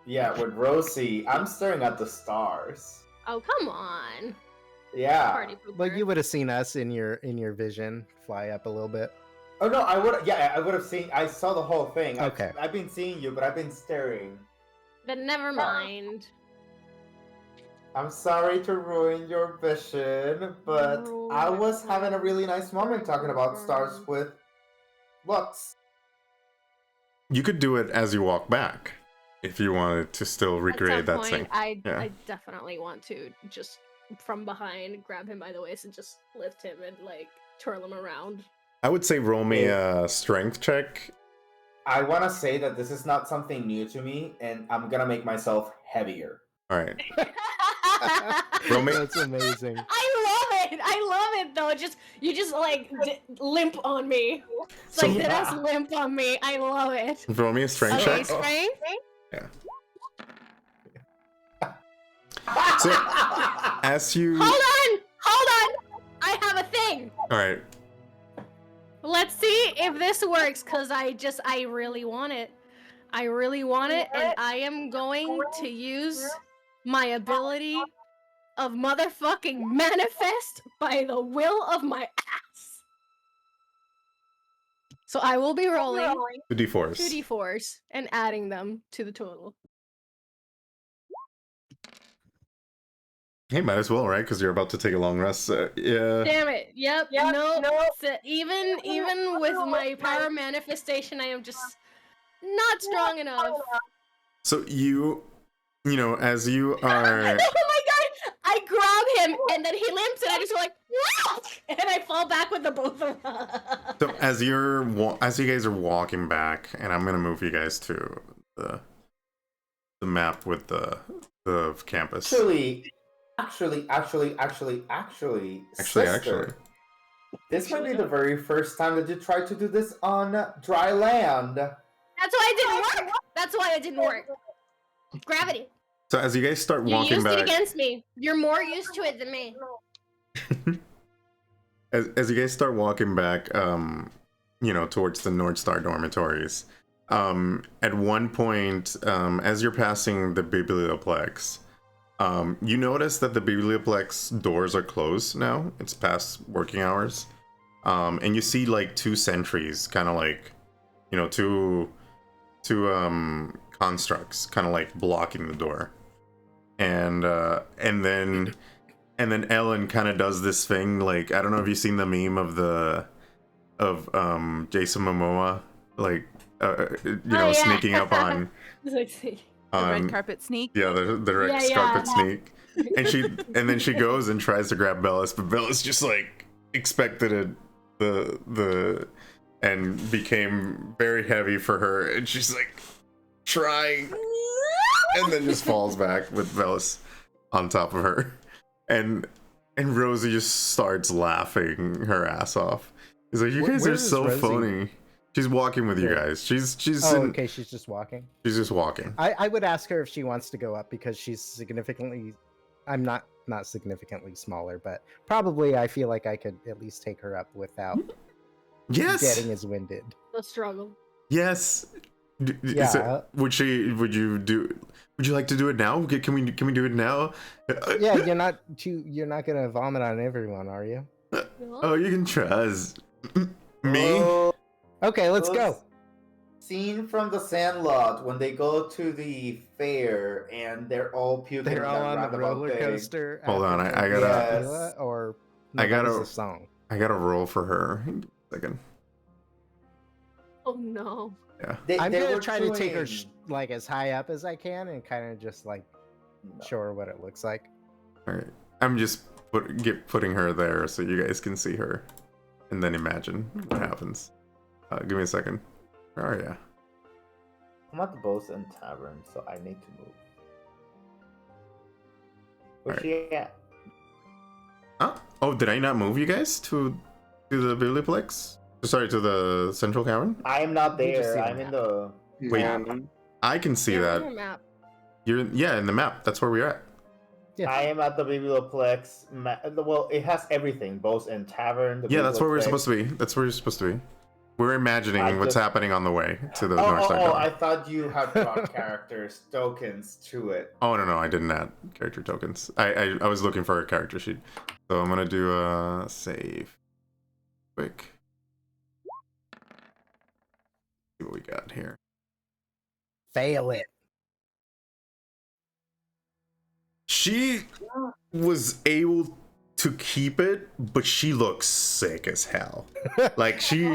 With Rosie. I'm staring at the stars.
Oh, come on.
Yeah.
Party pooper.
But you would have seen us in your vision fly up a little bit.
Oh no, I would. Yeah, I would have seen. I saw the whole thing.
Okay.
I've been seeing you, but I've been staring.
But never mind.
I'm sorry to ruin your vision, but I was having a really nice moment talking about stars with Lux.
You could do it as you walk back, if you wanted to still recreate that
scene.
scene.
I definitely want to just from behind grab him by the waist and just lift him and like twirl him around.
I would say roll me a strength check.
I want to say that this is not something new to me, and I'm gonna make myself heavier.
All right. Roll me.
That's amazing.
I love it though. You just like limp on me. It's like that's limp on me. I love it.
Roll me a strength
Okay,
check.
strength.
Yeah. So as you
Hold on. I have a thing.
All right.
Let's see if this works, cause I really want it. I really want it, and I am going to use my ability of motherfucking manifest by the will of my ass. So I will be rolling
2d4s.
2d4s and adding them to the total.
Hey, might as well, right? Because you're about to take a long rest. Yeah.
Damn it! Yep. No. So even with my power manifestation, I am just not strong enough.
So you know, as you are.
Oh my god! I grab him and then he limps and I just go like, and I fall back with the both of them.
So as you guys are walking back, and I'm gonna move you guys to the map with the campus.
Actually, sister, This might be the very first time that you tried to do this on dry land.
That's why it didn't work. That's why it didn't work. Gravity.
So as you guys start
You
walking
used it
back,
against me. You're more used to it than me.
as you guys start walking back, towards the North Star dormitories, at one point, as you're passing the biblioplex, you notice that the biblioplex doors are closed now. It's past working hours. And you see like two sentries, kind of like, two constructs, kind of like blocking the door. And then Ellen kind of does this thing, like, I don't know if you've seen the meme of Jason Momoa, like, sneaking up on
The red carpet sneak.
Yeah, the red carpet sneak. And then she goes and tries to grab Veles, but Veles just like expected it, and became very heavy for her, and she's like trying, and then just falls back with Veles on top of her, and Rosie just starts laughing her ass off. He's like, "You guys are so
Rosie?
Funny." She's walking with you guys. She's
okay, she's just walking.
She's just walking.
I would ask her if she wants to go up because she's significantly, I'm not significantly smaller, but probably I feel like I could at least take her up without getting as winded.
The struggle.
Yes.
Yeah.
So, would you like to do it now? Can we do it now?
Yeah, you're not gonna vomit on everyone, are you?
Oh, you can trust me.
Okay, let's go.
Scene from the Sandlot when they go to the fair and they're all puking.
They're all on the roller coaster.
Hold on, I gotta.
Or
I gotta.
The song.
I gotta roll for her. Second.
Oh no.
Yeah.
I'm gonna try to take her like as high up as I can and kind of just like show her what it looks like.
All right. I'm just putting her there so you guys can see her, and then imagine what happens. Give me a second. Where are ya?
I'm at the Bows and Tavern, so I need to move. Where's she at?
Huh? Oh, did I not move you guys to the Biblioplex? Sorry, to the Central Cavern?
I am not there. I'm in the...
Wait, I can see that.
On the map.
You're in the map. That's where we're at.
Yeah.
I am at the Biblioplex. Well, it has everything. Bows and Tavern.
Yeah, that's where we're supposed to be. That's where you're supposed to be. We're imagining what's happening on the way to the North Star Cavern.
I thought you had brought characters, tokens to it.
Oh, no, I didn't add character tokens. I was looking for a character sheet. So I'm going to do a save. Quick. See what we got here.
Fail it.
She was able to keep it, but she looks sick as hell. Like she's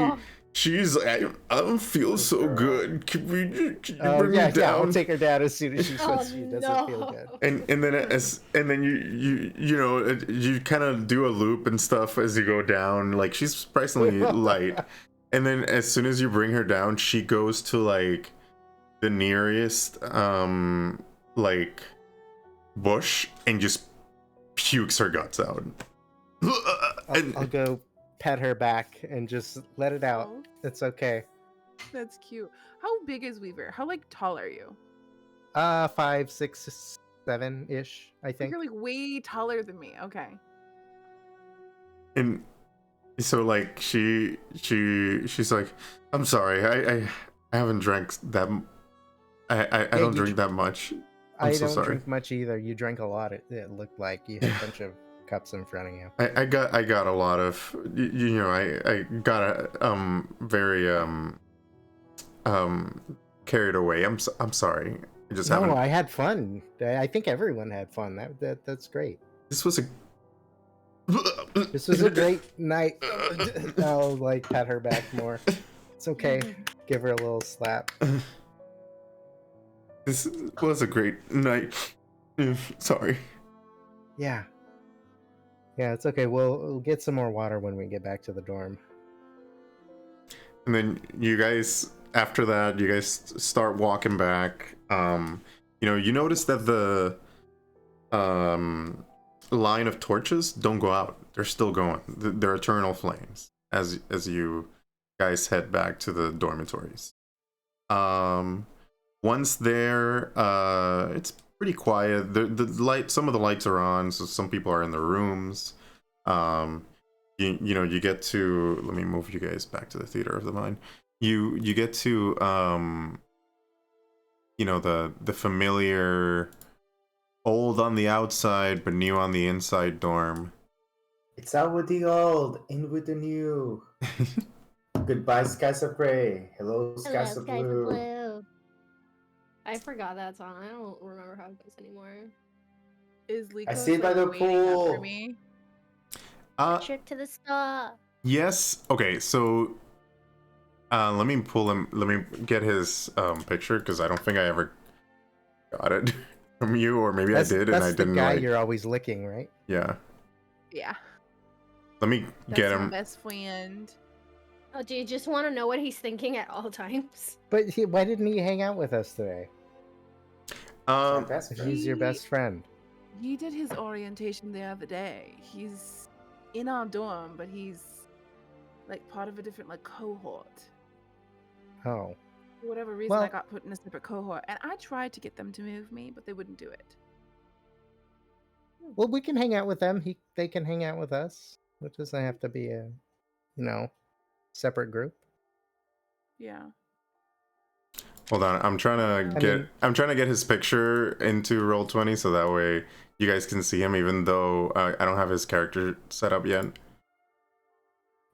like, I don't feel so good. Can you bring me down?
Yeah, I'll take her down as soon as she says she doesn't feel good.
And then you kind of do a loop and stuff as you go down. Like, she's surprisingly light. And then as soon as you bring her down, she goes to like the nearest like bush and just pukes her guts out.
I'll go pet her back and just let it out. It's okay.
That's cute. How big is Weaver? How like tall are you?
5, 6, 7-ish, I think.
You're like way taller than me. Okay.
And so like she's like, I'm sorry, I haven't drank that. I don't drink that much.
I
so
don't
sorry.
drink much either. You drank a lot. It looked like you had a bunch of cups in front of you.
I got a lot of, I got a very carried away. I'm sorry.
I had fun. I think everyone had fun. That's great.
This was a
great night. I'll like pat her back more. It's okay. Give her a little slap.
This was a great night. Sorry.
Yeah, it's okay. We'll get some more water when we get back to the dorm.
And then you guys, after that, you guys start walking back. You notice that the line of torches don't go out. They're still going. They're eternal flames as you guys head back to the dormitories. Once there, it's pretty quiet. The light, some of the lights are on, so some people are in their rooms. You get to, let me move you guys back to the theater of the mind. You get to the familiar old on the outside but new on the inside dorm.
It's out with the old, in with the new. Goodbye, skies of gray. Hello, skies of blue.
I forgot that song. I don't remember how it goes anymore.
Is Liko
I see it by the
waiting up
pool.
for me?
Trip to the star.
Yes. Okay. So, let me pull him. Let me get his picture because I don't think I ever got it from you, or maybe I did and I didn't.
That's the guy
like...
you're always licking, right?
Yeah.
Yeah.
Let me get him.
My best friend.
Oh, do you just want to know what he's thinking at all times?
But why didn't he hang out with us today? If he's your best friend.
He did his orientation the other day. He's in our dorm, but he's like part of a different like cohort.
Oh.
For whatever reason, I got put in a separate cohort, and I tried to get them to move me, but they wouldn't do it.
Well, we can hang out with them. They can hang out with us. It doesn't have to be a, separate group.
Yeah.
Hold on, I'm trying to get his picture into Roll20 so that way you guys can see him, even though I don't have his character set up yet.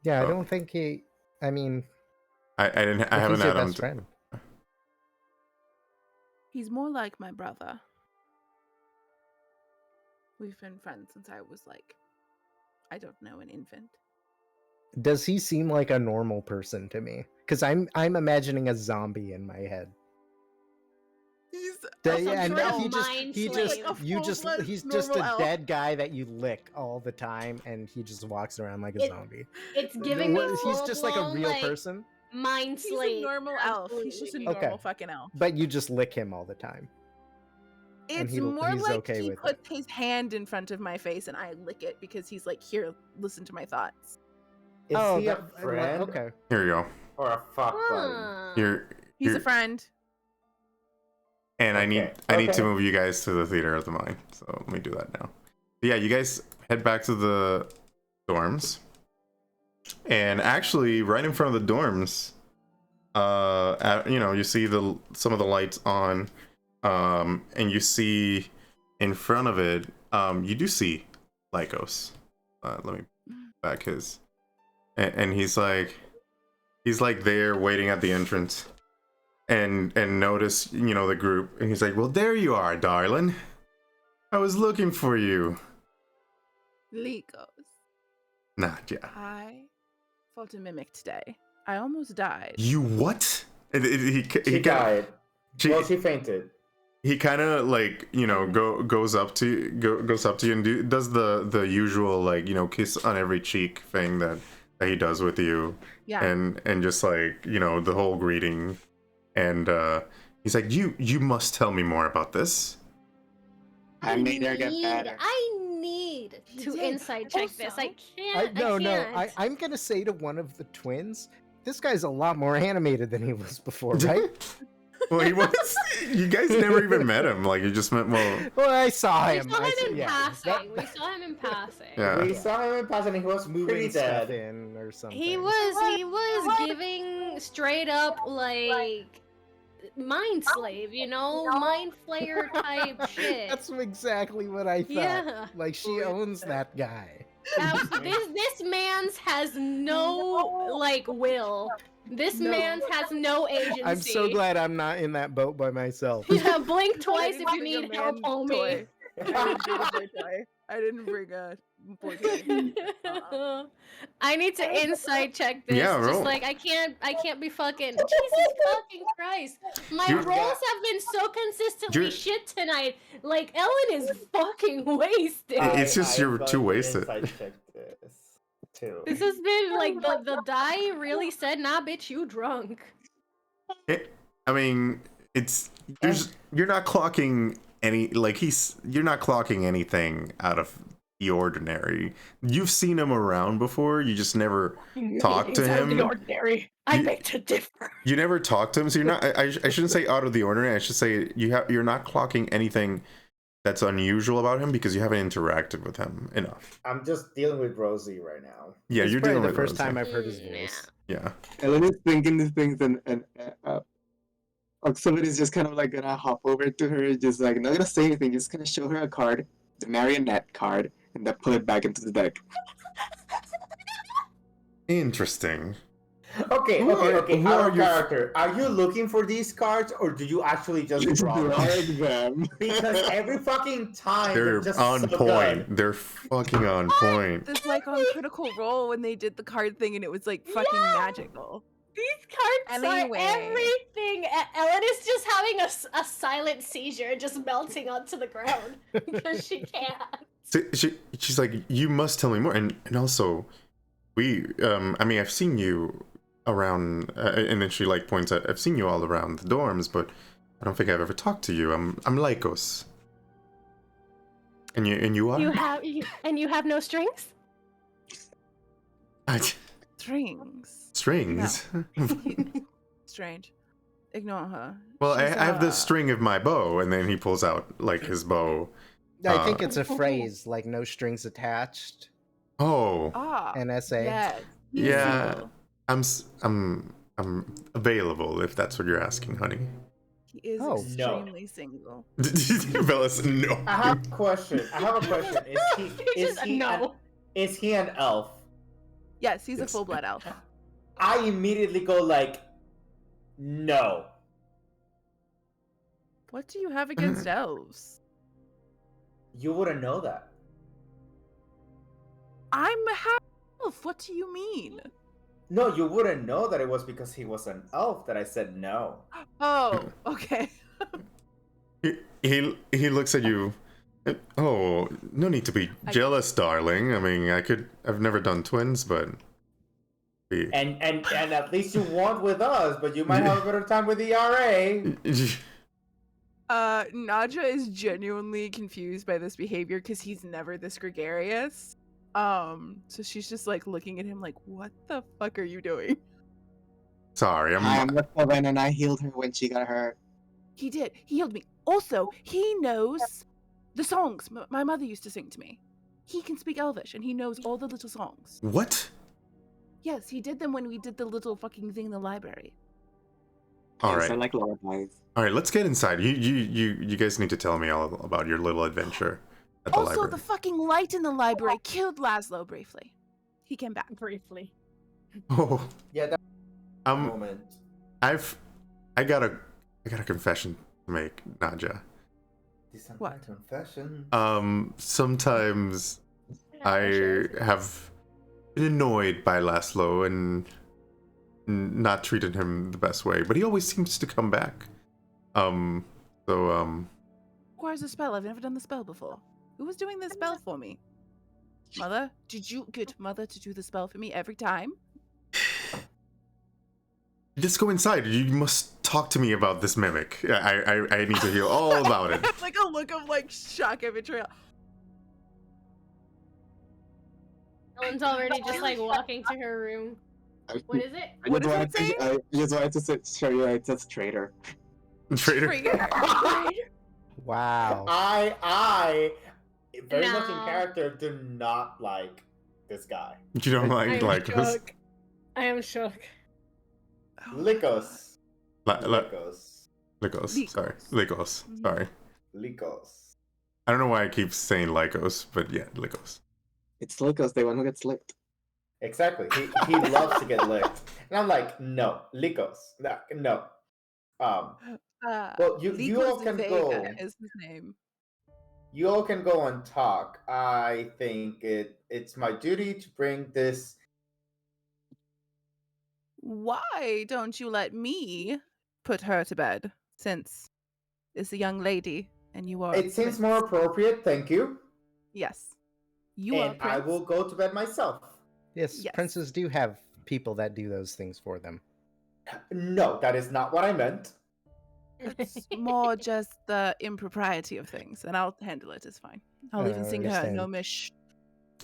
Yeah, I don't think he. I mean,
I haven't had him.
Friend.
He's more like my brother. We've been friends since I was like, I don't know, an infant.
Does he seem like a normal person to me? Because I'm imagining a zombie in my head.
He's
he's just a dead guy that you lick all the time, and he just walks around like a zombie.
It's giving me
he's just like a real person.
Mind slave.
He's a normal elf. He's just a normal fucking elf.
But you just lick him all the time.
It's more like he puts his hand in front of my face and I lick it because he's like, here, listen to my thoughts.
Is he a friend?
Okay.
Here you go.
Or a fuck buddy?
He's a friend.
And I need to move you guys to the theater of the mind. So let me do that now. But yeah, you guys head back to the dorms. And actually, right in front of the dorms, you see some of the lights on, and you see in front of it, you do see Lycos. Let me back his, and he's like there waiting at the entrance, and notice the group, and he's like, well, there you are, darling. I was looking for you.
Lycos.
Not yeah.
I fought a mimic today. I almost died.
You what? He
died. She fainted.
He kind of goes up to you and does the usual kiss on every cheek thing that he does with you.
Yeah.
And just the whole greeting, and he's like, you must tell me more about this.
I made her get better.
I need to insight check this. I can't.
I'm gonna say to one of the twins, this guy's a lot more animated than he was before, right?
Well, he was. You guys never even met him. Like, you just met. Well,
I saw him.
We saw him in passing. We saw him in passing.
Yeah.
We saw him in passing. He was
moving
stuff
in or something.
He was giving straight up mind slave, mind flayer type shit.
That's exactly what I thought.
Yeah.
Like, she owns that guy.
This man's has no will. This man's has no agency.
I'm so glad I'm not in that boat by myself.
Yeah, blink twice if you need help, homie.
I didn't bring a boy toy.
I need to inside check this.
Yeah,
just
roll.
I can't be fucking. Jesus fucking Christ! My rolls have been so consistently shit tonight. Like, Ellen is fucking wasted.
It's just you're too wasted.
This has been the die really said, nah, bitch, you drunk.
You're not clocking you're not clocking anything out of the ordinary. You've seen him around before. You just never talk to him.
Out of the ordinary. I beg to differ.
You never talk to him, so you're not. I shouldn't say out of the ordinary. I should say you're not clocking anything that's unusual about him because you haven't interacted with him enough.
I'm just dealing with Rosie right now.
Yeah,
It's
you're
probably
dealing
the
with
first
Rosie.
time I've heard his voice.
Yeah.
Ellen is thinking these things, and Luxoven is just kind of like gonna hop over to her, just like not gonna say anything, just gonna show her a card, the marionette card, and then pull it back into the deck.
Interesting.
Okay.
Who
Out
are
of
you-
character. Are you looking for these cards, or do you actually just draw them?
Drag them.
Because every fucking time
They're
just
on
so
point.
good.
They're fucking on point.
This like on Critical Role when they did the card thing and it was like fucking magical.
These cards
Anyway.
are everything. Ellen is just having a silent seizure, just melting onto the ground because she can't.
So she's like, you must tell me more, and also, I mean, I've seen you around, and then she like points out, I've seen you all around the dorms, but I don't think I've ever talked to you. I'm Lycos. And you are?
You have no strings?
Strings.
Strings.
Strange. Ignore her.
Well, I
She's,
have the string of my bow, and then he pulls out like his bow.
I think it's a phrase like "no strings attached."
Oh,
Ah.
NSA.
Yes.
yeah.
Single.
I'm available if that's what you're asking, honey.
He is
Oh.
extremely single.
Veles, no.
I have a question. Is he an elf?
Yes, he's a
Yes.
full-blood elf.
I immediately go like, no.
What do you have against elves?
You wouldn't know that.
I'm a half elf. What do you mean?
No, you wouldn't know that it was because he was an elf that I said no.
Oh, okay.
He looks at you. Oh, no need to be jealous, darling. I mean, I've never done twins, but
And at least you want with us, but you might have a better time with the RA.
Naja is genuinely confused by this behavior because he's never this gregarious. So she's just like looking at him like, what the fuck are you doing?
Sorry,
I'm Luxoven, and I healed her when she got hurt.
He did. He healed me. Also, he knows the songs my mother used to sing to me. He can speak Elvish, and he knows all the little songs.
What?
Yes, he did them when we did the little fucking thing in the library.
All
Yes,
right.
I like lullabies.
All right, let's get inside. You guys need to tell me all about your little adventure at the
Also,
library.
the fucking light in the library killed Laszlo briefly. He came back.
Briefly.
Oh,
Yeah, that moment.
I got a confession to make, Naja.
What? Confession.
Sometimes I have been annoyed by Laszlo and not treated him the best way, but he always seems to come back.
Requires a spell. I've never done the spell before. Who was doing the spell for me? Mother? Did you get Mother to do the spell for me every time?
Just go inside. You must talk to me about this mimic. I need to hear all about it.
Like a look of like shock and betrayal.
Ellen's already just like walking to her room. What is it?
I
What
just
does it
wanted to, I just wanted to show you it's a traitor.
Traitor.
Wow.
I very much in
Nah.
character do not like this guy.
You don't like this?
I am shook.
Lycos.
Lycos.
Lycos.
Sorry. Lycos. Sorry.
Lycos.
I don't know why I keep saying Lycos, but yeah, Lycos.
It's Lycos, the one who gets licked.
Exactly. He loves to get licked. And I'm like, no, Lycos. No. Well, you all
Lycos
can
Vega
go.
is his name.
You all can go and talk. I think it's my duty to bring this.
Why don't you let me put her to bed, since it's a young lady and you are.
It seems more appropriate. Thank you.
Yes, you are.
And I
Prince.
will go to bed myself.
Yes,
Yes.
princes do have people that do those things for them.
No, that is not what I meant.
It's more just the impropriety of things, and I'll handle it. It's fine. I'll even sing her
understand.
Gnomish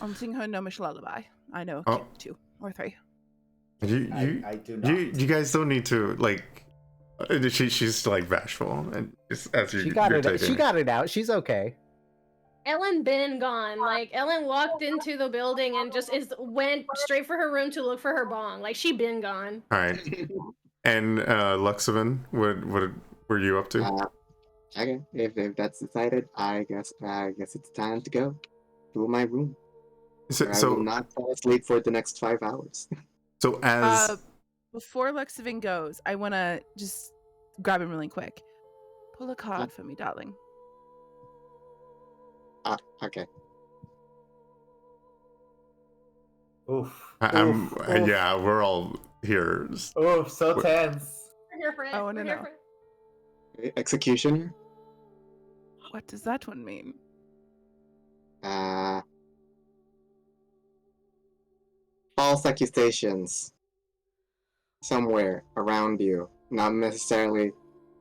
I'm singing her gnomish lullaby. I know
Oh.
2 or 3.
I do not.
You guys don't need to like. She's like bashful, and as you
She got
you're
it.
taking
She got it out. She's okay.
Ellen been gone. Like Ellen walked into the building and just went straight for her room to look for her bong. Like she been gone.
All right. And Luxoven, what were you up to?
Okay, if that's decided, I guess it's time to go to my room. I will not fall asleep for the next 5 hours.
So as
Before Luxoven goes, I want to just grab him really quick. Pull a card for me, darling.
Okay.
Oof.
I'm
oof, oof.
yeah, we're all here.
Oof, so tense.
We're here for it.
I wanna
We're here
know.
for it.
Executioner?
What does that one mean?
False accusations. Somewhere around you. Not necessarily.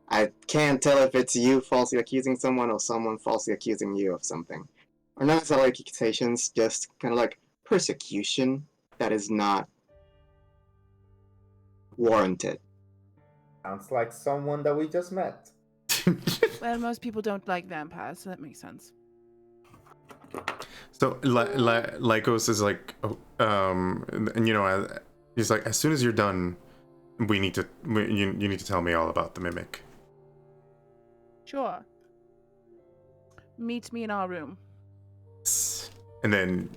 I can't tell if it's you falsely accusing someone or someone falsely accusing you of something. Or not necessarily accusations, just kind of like persecution that is not warranted.
Sounds like someone that we just met.
Well, most people don't like vampires, so that makes sense.
So Lycos is like, and you know, he's like, as soon as you're done, you need to tell me all about the mimic.
Sure. Meet me in our room.
And then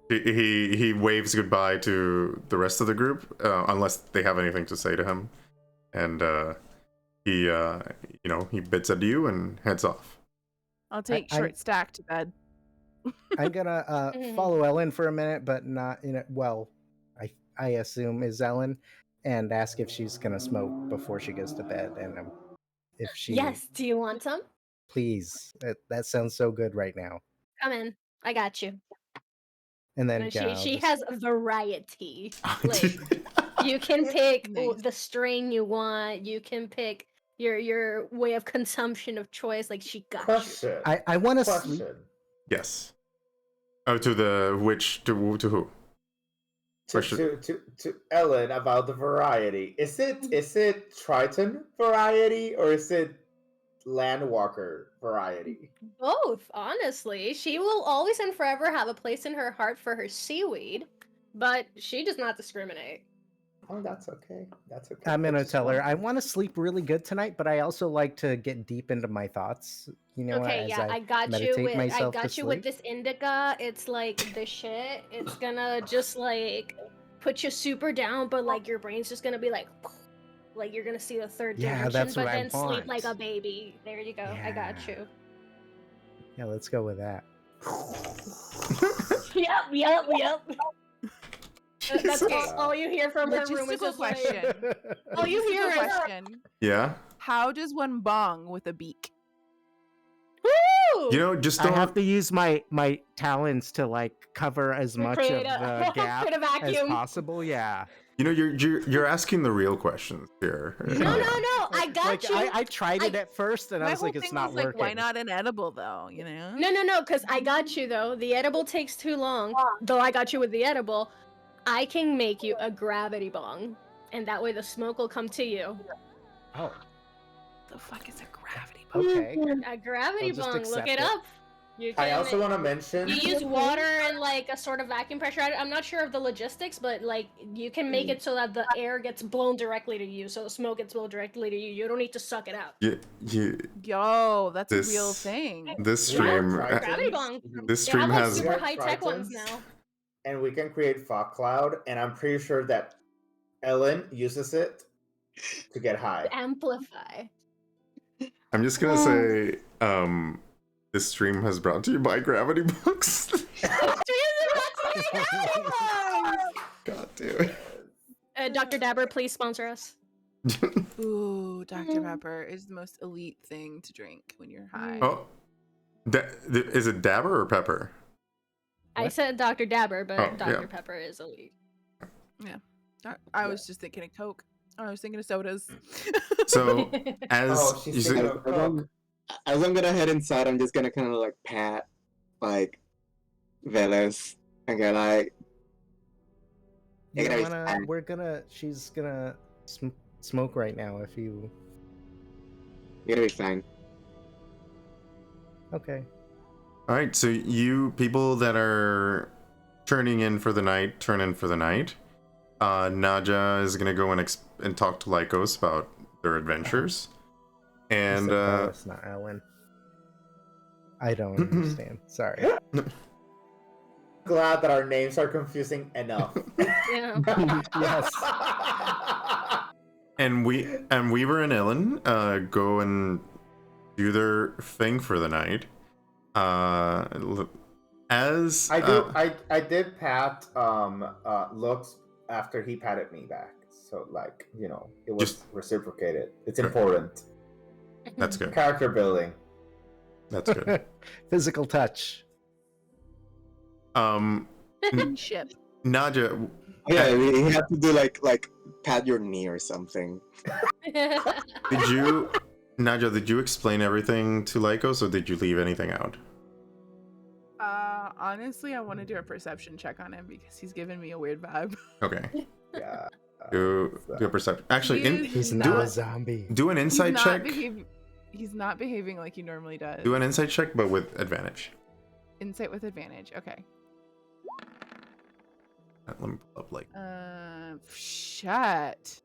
he waves goodbye to the rest of the group, unless they have anything to say to him, and he bids adieu and heads off.
I'll take short stack to bed.
I'm gonna follow Ellen for a minute, but not well, I assume is Ellen, and ask if she's gonna smoke before she goes to bed, and if she
Yes. Do you want some?
please, that sounds so good right now.
Come in. I got you.
And then
She has a variety. Like you can pick the strain you want. You can pick your way of consumption of choice. Like she got
Question.
you.
I want to
Question.
sleep.
Yes. Oh, to the which to who?
To Ellen about the variety. Is it Triton variety or is it Landwalker variety?
Both, honestly. She will always and forever have a place in her heart for her seaweed, but she does not discriminate.
Oh, that's okay. That's okay.
I'm gonna tell her I want to sleep really good tonight, but I also like to get deep into my thoughts.
Okay, yeah, I got you with
sleep.
this indica. It's like the shit. It's gonna just like put you super down, but like your brain's just gonna be like you're gonna see the third dimension,
that's
but
what I
then sleep
want.
like a baby. There you go.
Yeah.
I got you.
Yeah, let's go with that.
Yep. That's all you hear from her room is just
question.
all you hear is
question.
Yeah.
How does one bong with a beak?
woo!
You know, just
I have to use my talents to like cover as much of
Create
the gap
create a
as
vacuum.
possible. Yeah.
You know, you're asking the real questions here.
No. I got you.
I tried it at first, and I
My
was
whole
like, it's
thing
not
was
working.
like, why not an edible though? You know?
No, because I got you though. The edible takes too long. Though I got you with the edible, I can make you a gravity bong, and that way the smoke will come to you.
Oh,
The fuck is a gravity bong?
okay.
A gravity
I'll just
bong. Look
accept
it
it.
up. You can,
I also want to mention.
You use water and like a sort of vacuum pressure. I'm not sure of the logistics, but like you can make it so that the air gets blown directly to you, so the smoke gets blown directly to you. You don't need to suck it out.
Yo, that's a real thing.
This stream,
Gravity bong.
this
They have
stream
like
has.
super high tech ones now.
And we can create fog cloud, and I'm pretty sure that Ellen uses it to get high.
Amplify.
I'm just gonna say, this stream has brought to you by Gravity Books. God damn it.
Dr. Dabber, please sponsor us.
Ooh, Dr. Pepper is the most elite thing to drink when you're high.
Oh, is it Dabber or Pepper?
I said Dr. Dabber, but
Oh,
Dr.
yeah.
Pepper is elite.
Yeah. I was just thinking of Coke. I was thinking of sodas.
So, as
Oh, she's
you
thinking
said,
of Coke.
As I'm gonna head inside, I'm just gonna kind of like pat, like, Veles and go like,
You
"You're gonna
don't
be
wanna.
fine.
She's gonna smoke right now. If you.
You're gonna be fine."
Okay.
All right, so you people that are turning in for the night, turn in for the night. Naja is gonna go and talk to Lycos about their adventures, and
Veles, not Owlin. I don't understand. Sorry.
Glad that our names are confusing enough.
Yeah.
Yes.
and Weaver and Ellen go and do their thing for the night. As
I did pat Lux after he patted me back. So like, you know, it was
Just-
reciprocated. It's important.
That's good.
Character building.
That's good.
Physical touch.
Friendship.
Naja,
Yeah, you have to do like pat your knee or something.
Naja, did you explain everything to Lycos, or did you leave anything out?
Honestly, I want to do a perception check on him because he's giving me a weird vibe.
Okay.
Yeah.
Do a perception. Actually,
He's
do
now
a-
a zombie.
do an insight check.
He's not behaving like he normally does.
Do an insight check, but with advantage.
Insight with advantage. Okay.
Let me pull up like.
Shit.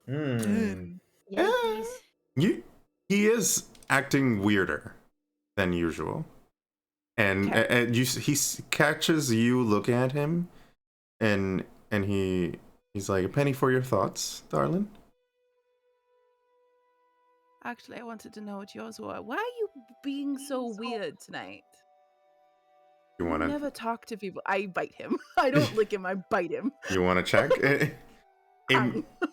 Yeah, please.
He is acting weirder than usual, and
Okay.
he catches you looking at him, and he's like, "A penny for your thoughts, darling."
Actually, I wanted to know what yours were. Why are you being so weird tonight?
You
I
wanna
never talk to people. I bite him. I don't lick him. I bite him.
you wanna check?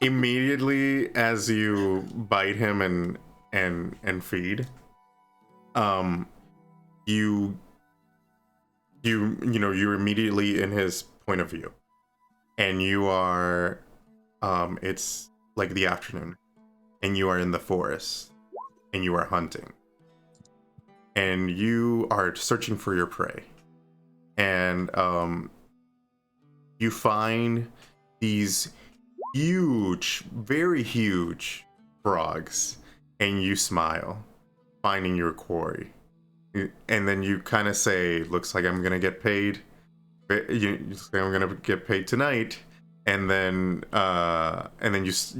Immediately as you bite him and feed, you're immediately in his point of view, and you are it's like the afternoon, and you are in the forest, and you are hunting, and you are searching for your prey, and you find these huge, very huge frogs, and you smile, finding your quarry. And then you kind of say, "Looks like I'm gonna get paid. You say I'm gonna get paid tonight." And then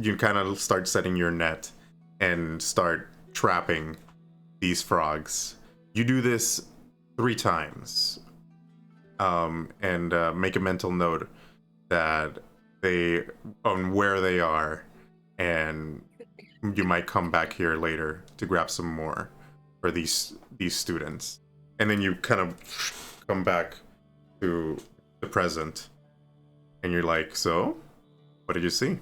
you kind of start setting your net and start trapping these frogs. You do this 3 times, and make a mental note that on where they are, and you might come back here later to grab some more for these students. And then you kind of come back to the present, and you're like, "So, what did you see?"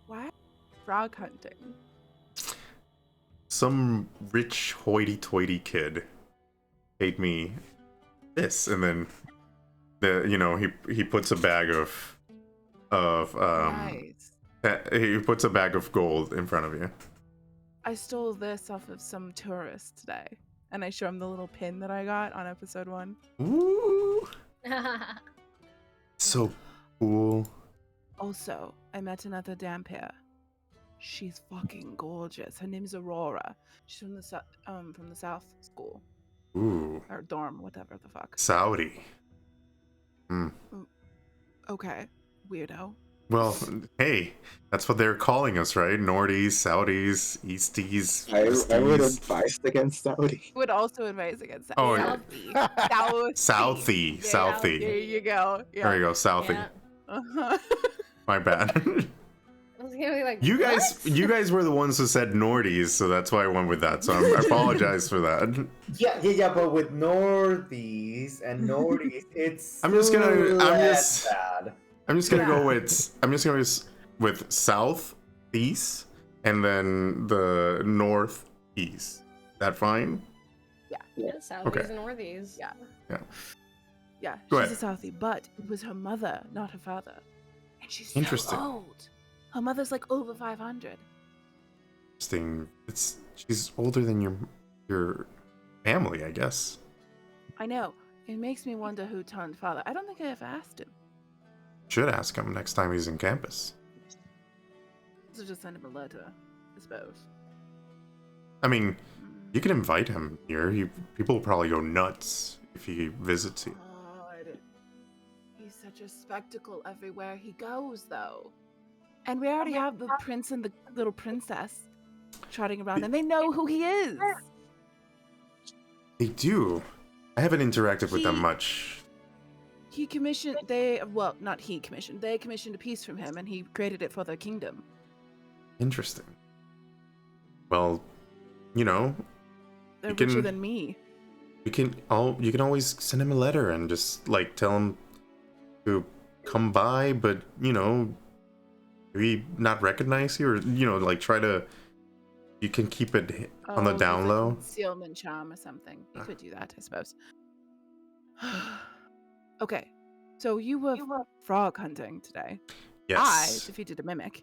Why? Frog hunting.
Some rich hoity-toity kid paid me this, and then he puts a bag of
Nice.
he puts a bag of gold in front of you.
I stole this off of some tourist today, and I show him the little pin that I got on episode 1.
Ooh, so cool.
Also, I met another Dampier. She's fucking gorgeous. Her name's Aurora. She's from the South School
Ooh,
or dorm, whatever the fuck.
Saudi.
Okay, weirdo.
Well, hey, that's what they're calling us, right? Nordies, Saudis, Easties,
I would
Westies.
advise against Saudi.
Would also advise against that.
Oh, yeah.
Southie.
Southie.
There you go. Yeah.
There you go, Southie.
Yeah.
Uh-huh.
My bad.
I was gonna be like,
You
"What?"
guys were the ones who said Nordies, so that's why I went with that. So I apologize for that.
Yeah, but with Nordies and Nordies, it's
I'm just gonna
Yeah.
go with southeast and then the northeast. That fine?
Yeah, Southees
Okay.
and Northies.
Yeah. Yeah,
Go
she's
ahead.
a Southie, but it was her mother, not her father. And she's so
Interesting.
old. Her mother's like over 500.
Interesting. She's older than your family, I guess.
I know. It makes me wonder who turned father. I don't think I ever asked him.
Should ask him next time he's in campus.
So just send him a letter, I suppose.
I mean, you can invite him here. People will probably go nuts if he visits you.
God. He's such a spectacle everywhere he goes, though. And we already have the prince and the little princess trotting around, and they know who he is.
They do. I haven't interacted with them much.
They commissioned a piece from him, and he created it for their kingdom.
Interesting. Well, you know,
they're richer than me.
You can always send him a letter and just like tell him to come by, but you know, maybe not recognize you, or you know, like try to. You can keep it on the down low.
Concealment charm or something. You could do that, I suppose. Okay, so you were frog hunting today.
Yes.
I defeated a mimic.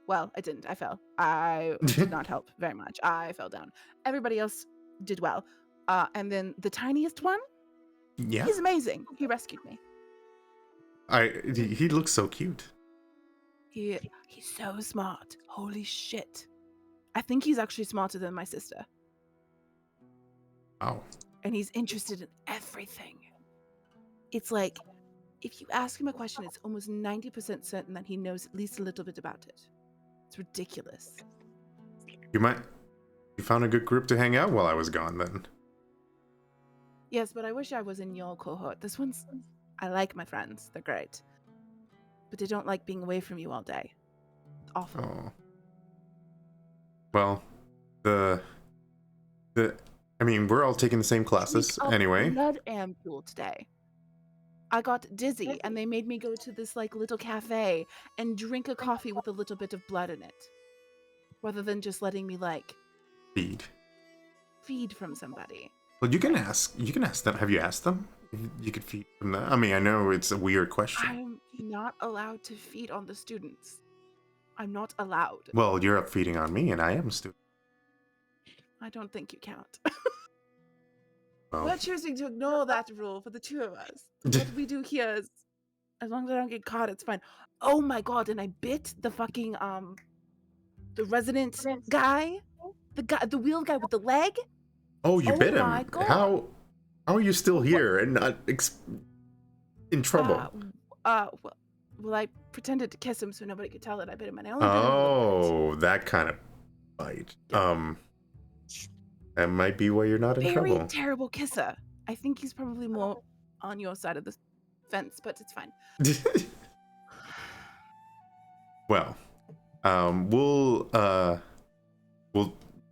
Well, I didn't. I fell. I did not help very much. I fell down. Everybody else did well. And then the tiniest one?
Yeah.
He's amazing. He rescued me.
He looks so cute.
He's so smart. Holy shit. I think he's actually smarter than my sister.
Wow.
And he's interested in everything. It's like, if you ask him a question, it's almost 90% certain that he knows at least a little bit about it. It's ridiculous.
You found a good group to hang out while I was gone then.
Yes, but I wish I was in your cohort. I like my friends. They're great. But I don't like being away from you all day. It's awful.
Oh. Well, I mean, we're all taking the same classes anyway.
Blood ampule today. I got dizzy, and they made me go to this like little cafe and drink a coffee with a little bit of blood in it, rather than just letting me like feed from somebody.
Well, you can ask them. Have you asked them? You could feed from that. I mean, I know it's a weird question.
I'm not allowed to feed on the students. I'm not allowed.
Well, you're up feeding on me, and I am a student.
I don't think you count.
Well.
We're choosing to ignore that rule for the two of us. What we do here is, as long as I don't get caught, it's fine. Oh my god! And I bit the fucking the resident guy, the wheel guy with the leg.
Oh, you bit him.
My god.
How are you still here and not in trouble?
Well, I pretended to kiss him so nobody could tell that I bit him, and I only bit him a little bit.
That kind of bite. That might be why you're not in trouble.
Very terrible kisser. I think he's probably more on your side of the fence, but it's fine.
Well,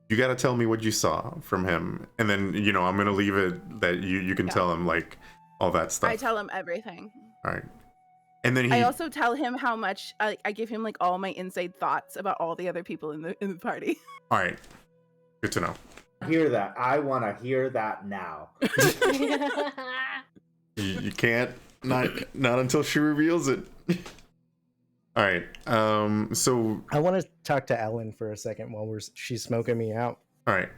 you gotta tell me what you saw from him, and then you know I'm gonna leave it that you can tell him like all that stuff.
I tell him everything.
All right, and then
I also tell him how much I give him like all my inside thoughts about all the other people in the party.
All right, good to know.
Hear that? I want to hear that now.
You can't not until she reveals it. All right. So
I want to talk to Ellen for a second while she's smoking me out.
All right.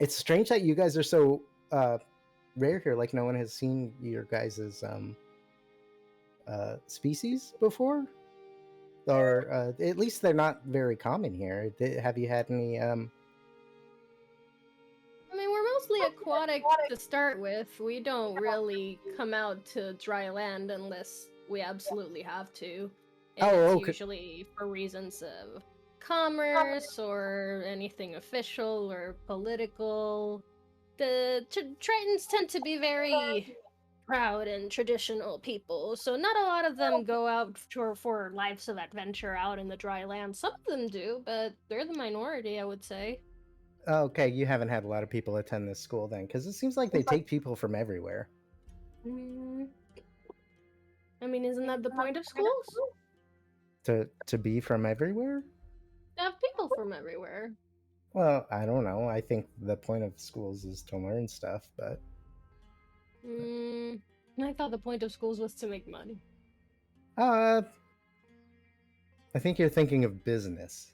It's strange that you guys are so rare here. Like no one has seen your guys' species before, or at least they're not very common here. Have you had any?
I mean, we're mostly aquatic to start with. We don't really come out to dry land unless we absolutely have to. And it's usually for reasons of commerce or anything official or political. The Tritons tend to be very proud and traditional people, so not a lot of them go out for lives of adventure out in the dry land. Some of them do, but they're the minority, I would say.
Okay, you haven't had a lot of people attend this school then, because it seems like they take people from everywhere.
I mean, isn't that the point of schools?
To be from everywhere?
To have people from everywhere.
Well, I don't know. I think the point of schools is to learn stuff, but...
I thought the point of schools was to make money.
I think you're thinking of business.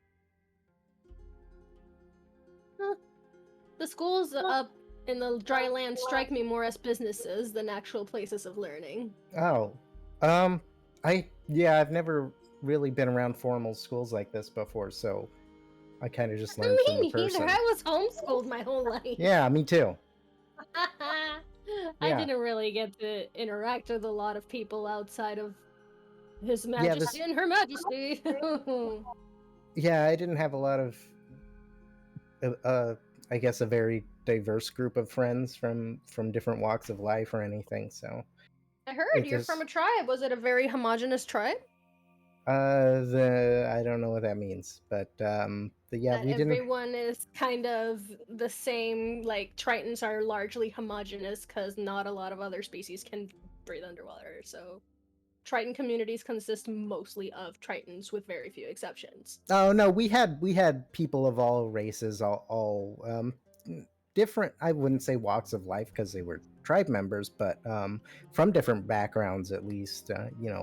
The schools up in the dry land strike me more as businesses than actual places of learning.
Oh, I've never really been around formal schools like this before, so I kind of just learned from the
Me neither.
person.
I was homeschooled my whole life.
Yeah, me too.
I didn't really get to interact with a lot of people outside of His Majesty and Her Majesty.
Yeah, I didn't have a lot of, I guess, a very diverse group of friends from different walks of life or anything. So
I heard you're from a tribe. Was it a very homogenous tribe?
I don't know what that means, but yeah, we didn't.
Everyone is kind of the same. Like Tritons are largely homogenous because not a lot of other species can breathe underwater. So Triton communities consist mostly of Tritons, with very few exceptions.
Oh no, we had people of all races, all different. I wouldn't say walks of life because they were tribe members, but from different backgrounds, at least.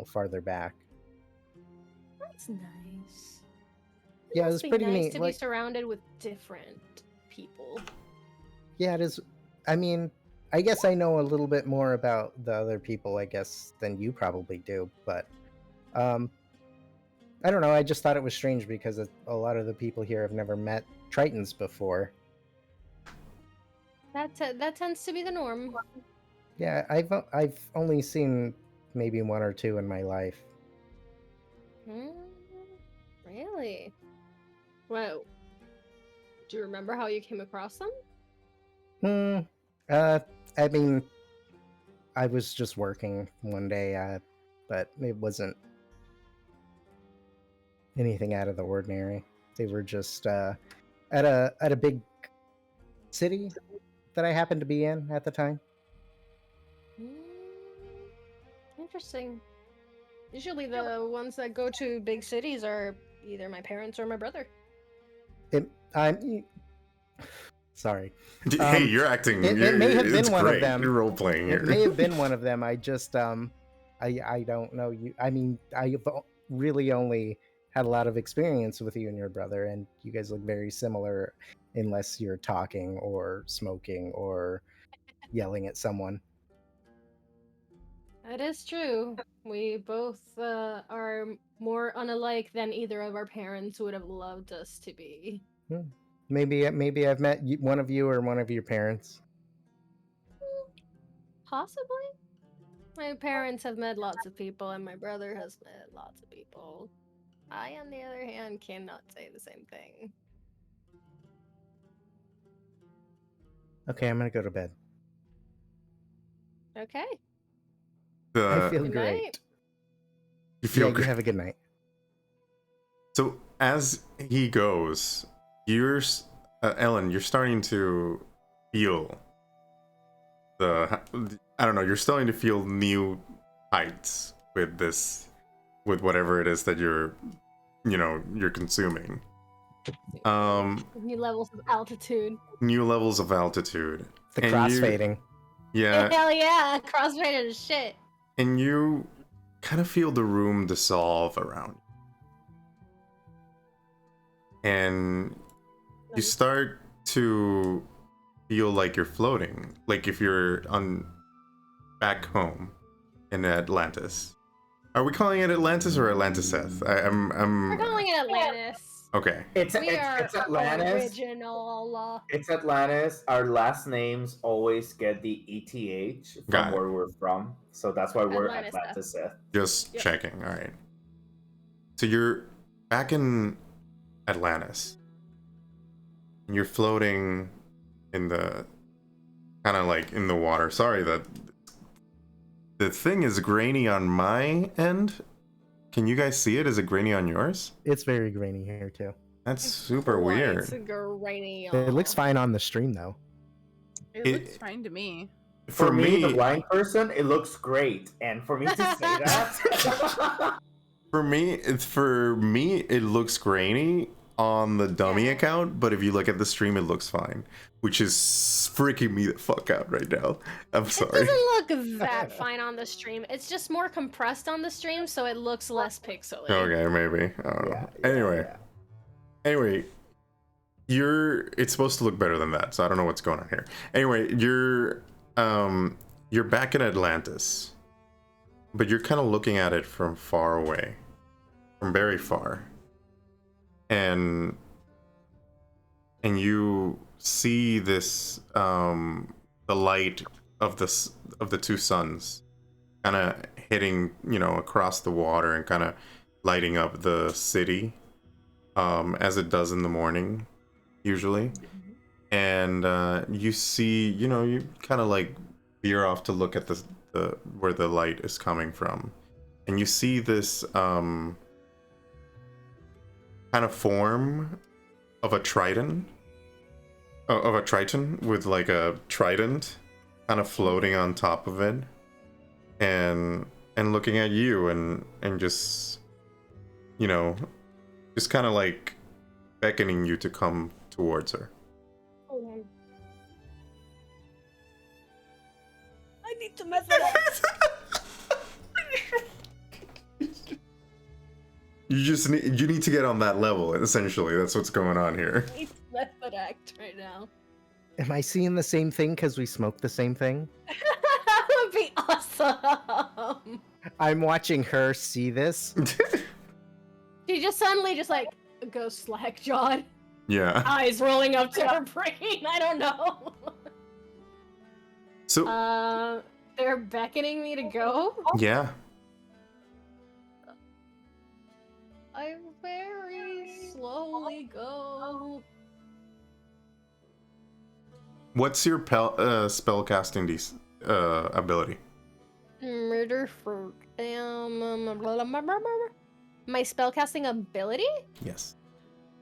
Farther back.
That's nice.
Yeah, it was pretty
nice
neat
to be surrounded with different people.
Yeah, it is. I mean, I guess I know a little bit more about the other people, I guess, than you probably do, but I don't know. I just thought it was strange because a lot of the people here have never met Tritons before.
That tends to be the norm.
Yeah, I've only seen maybe one or two in my life.
Really? Well, do you remember how you came across them?
I mean, I was just working one day, but it wasn't anything out of the ordinary. They were just at a big city that I happened to be in at the time.
Interesting. Usually the ones that go to big cities are either my parents or my brother.
I'm sorry.
Hey, you're acting.
It may have been one of them.
You're role playing here.
It may have been one of them. I just I don't know you. I mean, I've really only had a lot of experience with you and your brother, and you guys look very similar, unless you're talking or smoking or yelling at someone.
That is true. We both are more unalike than either of our parents would have loved us to be.
Maybe I've met one of you or one of your parents.
Possibly. My parents have met lots of people, and my brother has met lots of people. I, on the other hand, cannot say the same thing.
Okay, I'm gonna go to bed.
Okay.
I feel
good
great.
Night.
You feel good.
You have a good night.
So as he goes, you're Ellen. You're starting to feel I don't know. You're starting to feel new heights with whatever it is that you're consuming.
New levels of altitude.
New levels of altitude.
The crossfading.
Yeah.
Hell yeah, crossfaded as shit.
And you kind of feel the room dissolve around you. And you start to feel like you're floating. Like if you're back home in Atlantis. Are we calling it Atlantis or Atlantis-Seth?
We're calling it Atlantis.
Okay.
It's Atlantis.
Original.
It's Atlantis. Our last names always get the ETH from where we're from. So that's why we're Atlantis.
Just checking. All right. So you're back in Atlantis. And you're floating in the kind of like in the water. Sorry that the thing is grainy on my end. Can you guys see it? Is it grainy on yours?
It's very grainy here too.
That's super weird.
It's grainy.
It looks fine on the stream though.
It looks fine to me.
For me, the blind person, it looks great. And for me to say that,
for me, it looks grainy on the dummy account, but if you look at the stream, it looks fine, which is freaking me the fuck out right now. I'm sorry.
It doesn't look that fine on the stream. It's just more compressed on the stream, so it looks less pixely.
Okay, maybe. I don't know. Anyway, It's supposed to look better than that, so I don't know what's going on here. Anyway, you're back in Atlantis, but you're kind of looking at it from far away, from very far, and you see this the light of the two suns kind of hitting, across the water and kind of lighting up the city, as it does in the morning usually. And you see, you kind of like veer off to look at the where the light is coming from, and you see this kind of form of a Triton, with like a trident kind of floating on top of it, and looking at you, and just just kind of like beckoning you to come towards her.
I need to mess it up.
You need to get on that level, essentially. That's what's going on here.
I need to method act right now.
Am I seeing the same thing because we smoked the same thing?
That would be awesome.
I'm watching her see this.
She just suddenly just like goes slack jawed.
Yeah.
Eyes rolling up to her brain. I don't know.
So
they're beckoning me to go.
yeah.
I very slowly go.
What's your spellcasting ability?
Murder for my spellcasting ability?
Yes.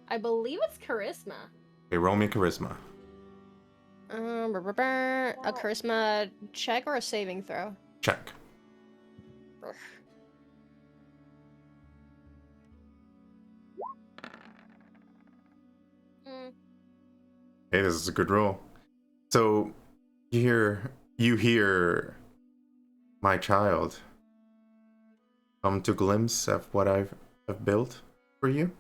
I believe it's charisma.
Okay, roll me charisma.
A charisma check or a saving throw?
Check. Hey, this is a good roll. So you hear my child, come to glimpse of what I've built for you.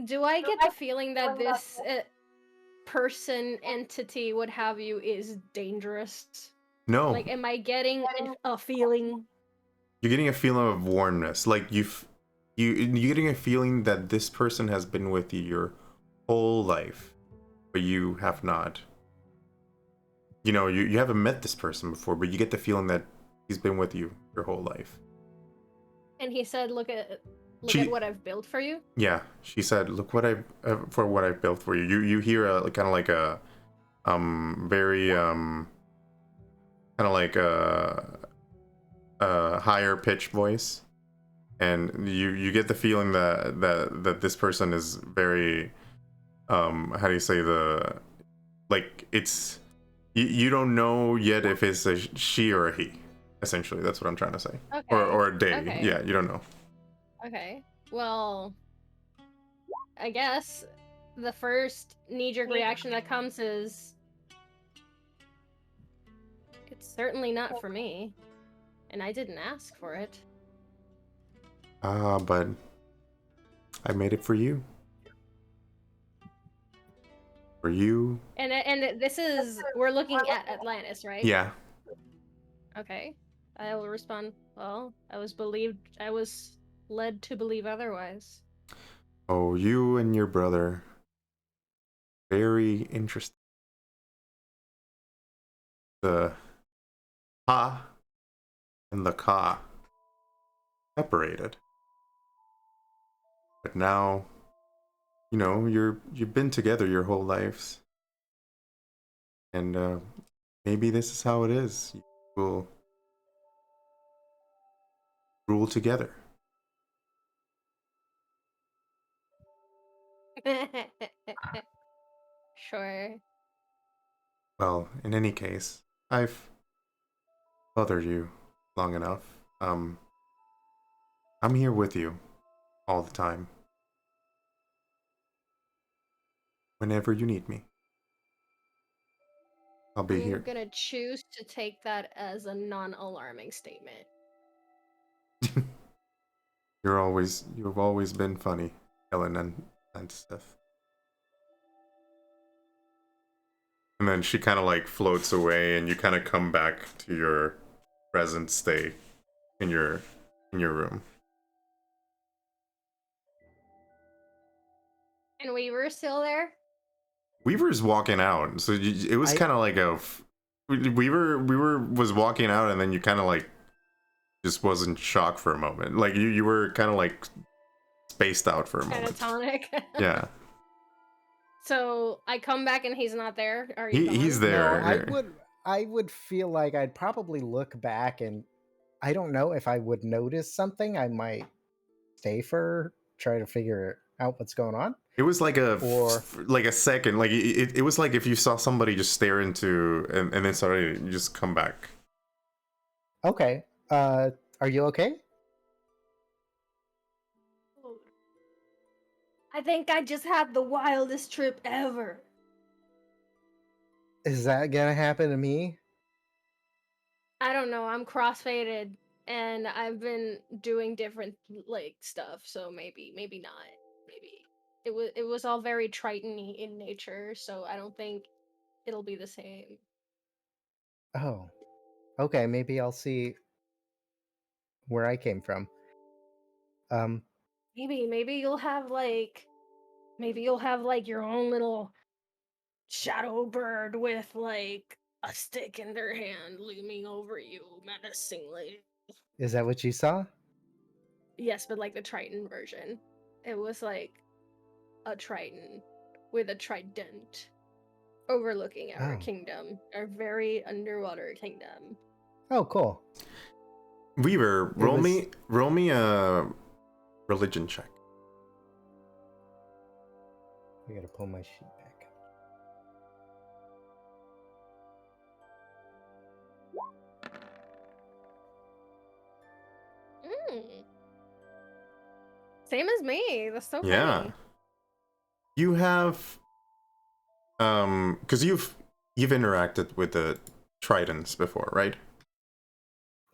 Do I get the feeling that this person entity would have you is dangerous?
No.
Like, am I getting a feeling?
You're getting a feeling of warmness. Like you're getting a feeling that this person has been with you your whole life, but you have not. You haven't met this person before, but you get the feeling that he's been with you your whole life.
And he said, "Look at what I've built for you."
Yeah, she said, "Look what I've built for you." You hear a kind of like a very kind of like a higher pitched voice, and you get the feeling that this person is very how do you say it's you don't know yet if it's a she or a he. Essentially, that's what I'm trying to say.
Okay.
Or a they.
Okay.
Yeah, you don't know.
Okay. Well, I guess the first knee-jerk reaction that comes is, it's certainly not for me, and I didn't ask for it.
But I made it for you. For you.
And this is, we're looking at Atlantis, right?
Yeah.
Okay. I will respond, well, I was led to believe otherwise.
Oh, you and your brother. Very interesting. The ha and the ka separated. But now, you've been together your whole lives. And maybe this is how it is. You will rule together.
Sure.
Well, in any case, I've bothered you long enough. I'm here with you all the time. Whenever you need me, I'll be here.
I'm gonna choose to take that as a non-alarming statement.
You've always been funny, Ellen and Steph. And then she kind of like floats away, and you kind of come back to your present state in your room.
And we were still there.
Weaver's walking out, so it was kind of like Weaver was walking out, and then you kind of like just was in shock for a moment. Like you were kind of like spaced out for a moment.
Catatonic.
Yeah.
So I come back and he's not there. Are you?
He's there.
No, I would feel like I'd probably look back, and I don't know if I would notice something. I might stay for try to figure out what's going on.
It was like a second. Like it was like if you saw somebody just stare into and then suddenly you just come back.
Okay. Are you okay?
I think I just had the wildest trip ever.
Is that gonna happen to me?
I don't know. I'm crossfaded, and I've been doing different like stuff. So maybe not. Maybe it was all very Triton-y in nature. So I don't think it'll be the same.
Oh. Okay, maybe I'll see where I came from.
Maybe you'll have like your own little shadow bird with like a stick in their hand looming over you menacingly.
Is that what you saw?
Yes, but like the Triton version. It was like a Triton with a trident overlooking our kingdom, our very underwater kingdom.
Oh, cool.
Weaver, roll me a religion check.
I gotta pull my sheet back.
Same as me. That's so funny.
Yeah. You have because you've interacted with the Tritons before, right?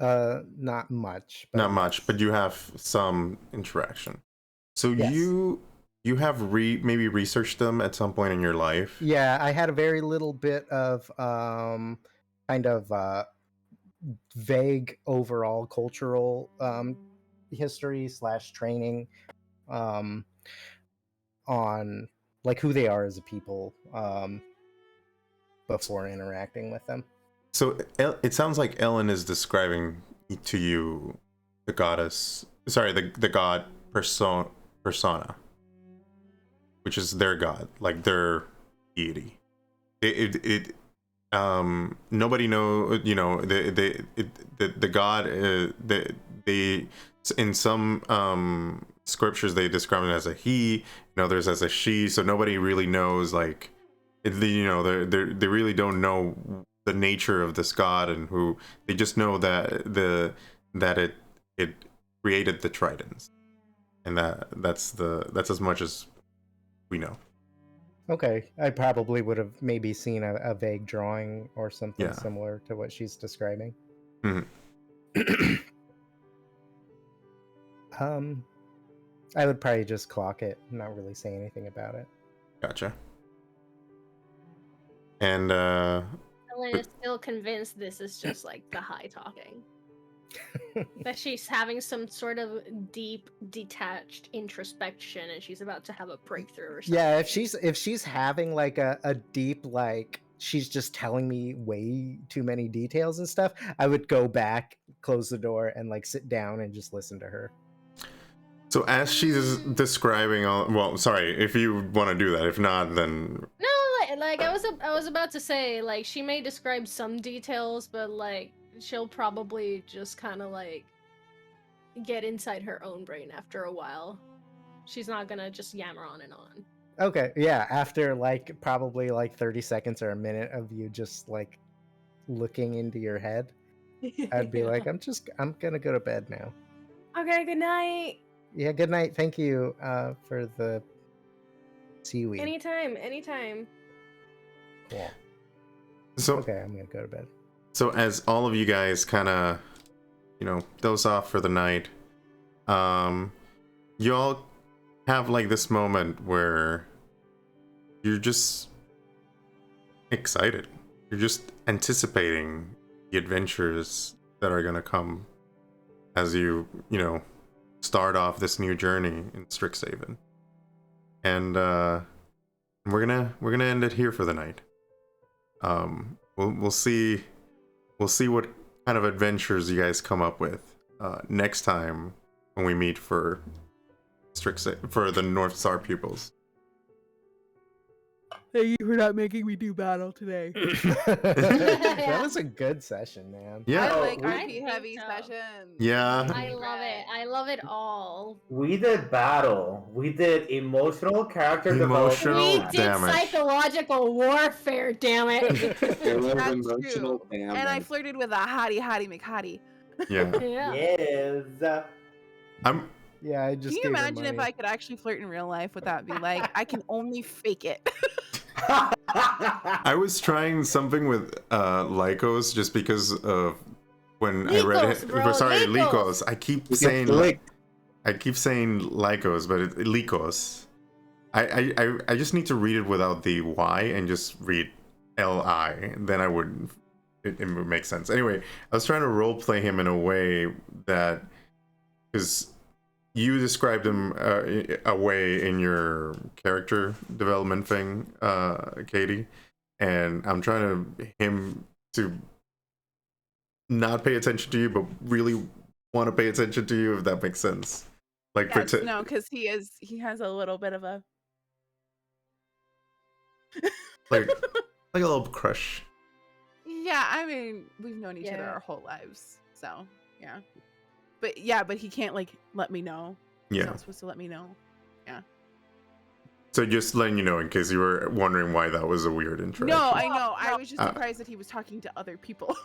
Not much.
Not much, but you have some interaction. So
yes.
you have maybe researched them at some point in your life?
Yeah, I had a very little bit of kind of vague overall cultural history / training on like who they are as a people before interacting with them.
So it sounds like Ellen is describing to you the goddess, sorry, the god persona, which is their god, like their deity. Nobody know, you know, the god, they in some scriptures they describe it as a he, in others as a she, so nobody really knows, like, you know, they really don't know the nature of this god, and who they just know that it created the Tritons, and that's as much as we know.
Okay, I probably would have maybe seen a vague drawing or something similar to what she's describing.
Mm-hmm.
I would probably just clock it, not really say anything about it.
Gotcha. And
Ellen is still convinced this is just like the high talking. That she's having some sort of deep, detached introspection, and she's about to have a breakthrough or something.
Yeah, if she's having like a deep, like she's just telling me way too many details and stuff, I would go back, close the door, and like sit down and just listen to her.
So as she's describing all, well, sorry, if you want to do that. If not, then
no, like I was about to say, like, she may describe some details, but like she'll probably just kind of like get inside her own brain after a while. She's not gonna just yammer on and on.
Okay, yeah, after like probably like 30 seconds or a minute of you just like looking into your head, I'd be like, I'm gonna go to bed now.
Okay, good night.
Yeah, good night. Thank you for the seaweed.
Anytime.
Cool.
So
okay, I'm gonna go to bed.
So as all of you guys kind of, you know, doze off for the night, you all have like this moment where you're just excited. You're just anticipating the adventures that are gonna come as you know, start off this new journey in Strixhaven. And we're gonna end it here for the night. We'll see what kind of adventures you guys come up with next time when we meet for the North Star Pupils.
Thank you for not making me do battle today.
That was a good session, man.
Yeah.
I like
we-
RP heavy sessions.
Yeah.
I love it. I love it all.
We did battle. We did emotional character
Emotional
We
development.
did
damage.
psychological warfare, damn it.
There was
That's
emotional
true.
damage.
And I flirted with a hottie McHottie.
Yeah.
Yeah.
Yes.
I'm
Yeah, I just.
Can you
gave her
imagine if
money.
I could actually flirt in real life? Would that be like, I can only fake it?
I was trying something with Lycos just because of when I read
Lycos,
it.
bro,
Sorry,
Lycos.
Lycos. I keep
You get
saying
licked.
Lycos, but it's Lycos. I just need to read it without the Y and just read Li. Then it would make sense. Anyway, I was trying to roleplay him in a way that, because you described him a way in your character development thing, Katie, and I'm trying him to not pay attention to you, but really want to pay attention to you, if that makes sense. Like
Yes, no, because he has a little bit of a
like a little crush.
Yeah, I mean, we've known each other
Yeah.
our whole lives, so yeah. But he can't like let me know. He's
Yeah.
not supposed to let me know.
So just letting you know in case you were wondering why that was a weird intro.
No, I know. I was just
Uh,
surprised that he was talking to other people.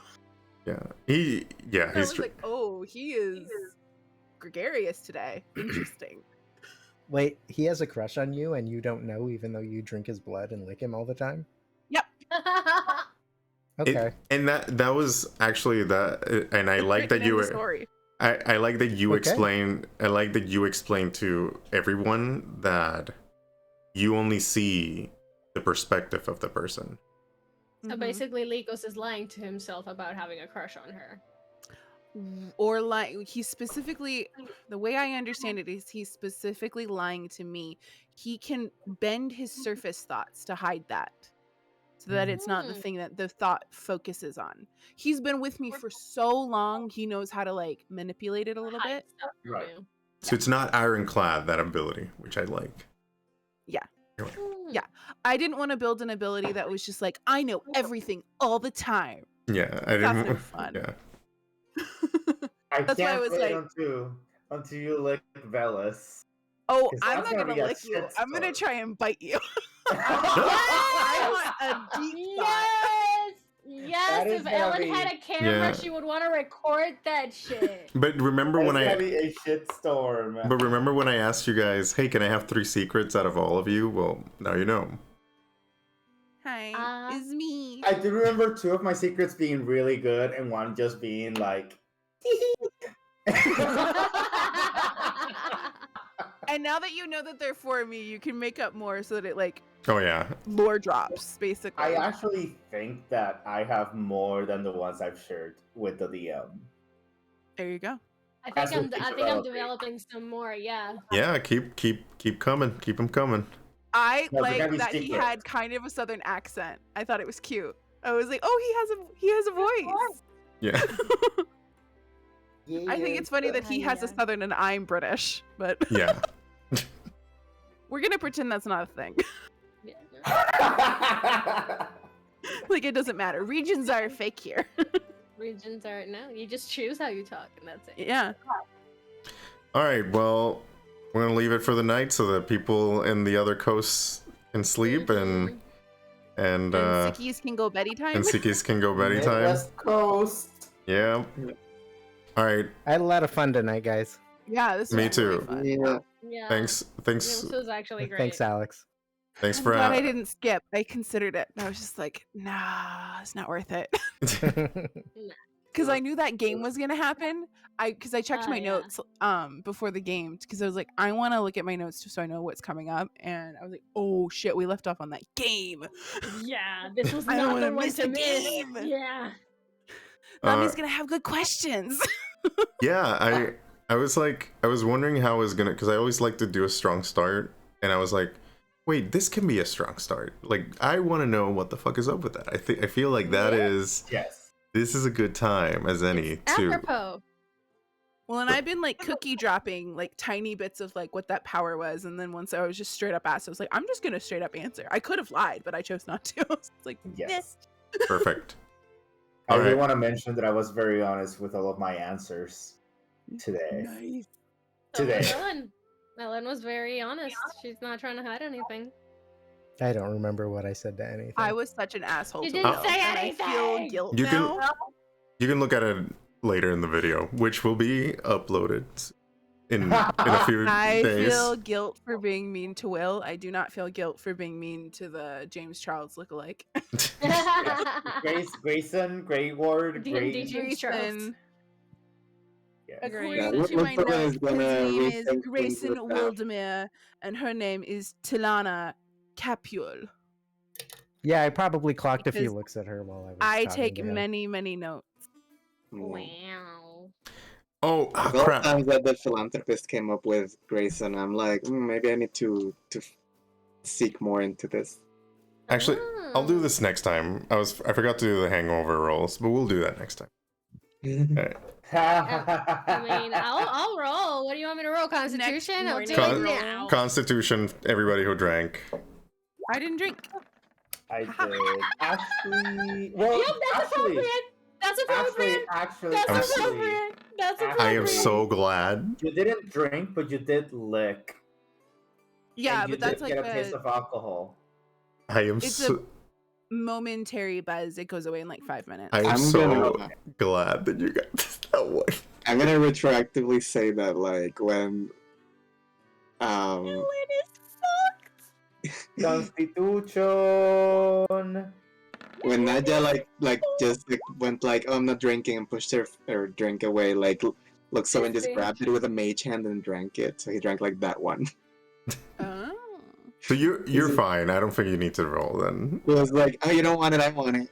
Yeah.
I
He's
was like, oh, he is gregarious today. Interesting.
Wait, he has a crush on you, and you don't know, even though you drink his blood and lick him all the time. Okay.
And that was actually that, and I like that
Written in
you
the
were.
story.
I like that you
Okay.
explain. I like that you explain to everyone that you only see the perspective of the person.
So
Mhm.
basically, Lycos is lying to himself about having a crush on her.
Or like he's specifically, the way I understand it is he's specifically lying to me. He can bend his surface thoughts to hide that, so that it's not the
Mm.
thing that the thought focuses on. He's been with me for so long, he knows how to like manipulate it a little
Hide
bit.
stuff from
Right.
you.
So it's not ironclad, that ability, which I like.
Mm.
Yeah. I didn't want to build an ability that was just like, I know everything all the time.
Yeah, I
That's
didn't.
no fun.
Yeah.
I
That's why I
can't
was
wait
like-
until you lick Veles.
Oh,
'Cause
I'm
that's
not
gonna
gonna
be a
lick you.
shit
I'm gonna
storm.
try and bite you.
Yes!
I want a deep thought.
Yes! Yes!
That is
If
gonna
Ellen
be-
had a camera,
Yeah.
she would want to record that shit.
But remember
It's
when
gonna
I.
be a shit storm.
But remember when I asked you guys, hey, can I have 3 secrets out of all of you? Well, now you know.
Hi, it's me.
I do remember 2 of my secrets being really good and one just being like.
And now that you know that they're for me, you can make up more so that it like
Oh yeah.
lore drops, basically.
I actually think that I have more than the ones I've shared with the DM.
There you go.
I think
That's
I'm
what keeps
I'm
developing.
developing some more. Yeah.
Yeah, keep coming. Keep them coming.
I
No, they're
like
gonna be
that he
secret.
had kind of a southern accent. I thought it was cute. I was like, oh, he has a voice.
Yeah.
I think it's funny that he has a
Yeah.
southern and I'm British, but
Yeah.
we're gonna pretend that's not a thing.
Yeah.
Like it doesn't matter. Regions are fake here.
Regions are no. You just choose how you talk, and that's it.
Yeah.
All right. Well, we're gonna leave it for the night so that people in the other coasts can sleep and
And Sickies can go beddy time.
Sikis can go beddy time.
West Coast.
Yeah. All right.
I had a lot of fun tonight, guys.
Yeah, this was
Me
really
too.
fun.
Yeah.
Yeah.
Thanks.
Yeah,
Thanks.
this was actually great.
Thanks, Alex.
Thanks
I'm
for.
glad I didn't skip. I considered it. And I was just like, nah, it's not worth it. because I knew that game was gonna happen. Because I checked my
yeah.
notes before the game because I was like, I want to look at my notes just so I know what's coming up, and I was like, oh shit, we left off on that game.
Yeah, this was
I don't
not
wanna
the one
miss
to
the
miss.
game.
Yeah.
Nami's gonna have good questions.
Yeah, I was wondering how I was gonna, because I always like to do a strong start, and I was like, wait, this can be a strong start. Like, I want to know what the fuck is up with that. I feel like that is this is a good time as any to.
Apropos.
Well, and I've been like cookie dropping like tiny bits of like what that power was, and then once I was just straight up asked, I was like, I'm just gonna straight up answer. I could have lied, but I chose not to. It's like,
Yes.
Perfect.
I really
Alright.
want to mention that I was very honest with all of my answers today.
nice.
So was
Today.
Ellen. Ellen was very honest. She's not trying to hide anything.
I don't remember what I said to anything.
I was such an asshole.
You
to
didn't
Will,
say
and
anything!
I feel guilt
You
now.
You can look at it later in the video, which will be uploaded in a few
I
days.
feel guilt for being mean to Will. I do not feel guilt for being mean to the James Charles lookalike.
Grayson, Grey Ward,
D&D James Charles.
Grayson.
Yes.
According
Yeah,
to my
Luxoven
notes,
is
his
gonna
name is
rethink things
Grayson
with that.
Wildemere, and her name is Tilana Capule.
Yeah, I probably clocked a few
Because
looks at her while I was
I
talking
take
to him.
many, many notes.
Wow.
Oh,
The whole
crap.
time that the philanthropist came up with Grayson, I'm like, maybe I need to seek more into this.
Actually, I'll do this next time. I forgot to do the hangover rolls, but we'll do that next time. Alright.
I mean, I'll roll. What do you want me to roll? Constitution? I'll do
morning
it
roll.
now.
Constitution, everybody who drank.
I didn't drink.
I did. Actually, well,
Yep, that's appropriate. That's appropriate.
Actually,
That's appropriate. That's appropriate.
I am so glad.
You didn't drink, but you did lick.
Yeah,
and you
but that's
did
like
get a taste of alcohol.
I am
It's
so
momentary buzz. It goes away in like 5 minutes.
I am
I'm
so
gonna-
glad that you got that one.
I'm gonna retroactively say that, like, when
Constitution.
when Nadia like just like went like, oh, I'm not drinking, and pushed her drink away, like Luxoven just grabbed it with a mage hand and drank it. So he drank like that one.
Oh.
So you're fine. I don't think you need to roll then.
He was like, oh, you don't want it, I want it.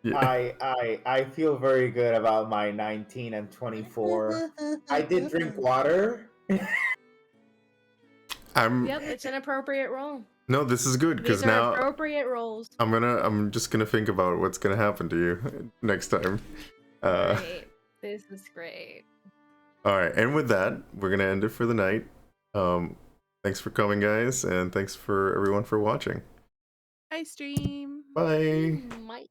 Yeah.
I feel very good about my 19 and 24. I did drink water.
Yep, it's an appropriate roll.
No, this is good because
These are
now
appropriate rolls.
I'm just gonna think about what's gonna happen to you next time.
Great. This is great.
All right, and with that, we're gonna end it for the night. Thanks for coming, guys, and thanks for everyone for watching.
Hi, stream.
Bye.
Might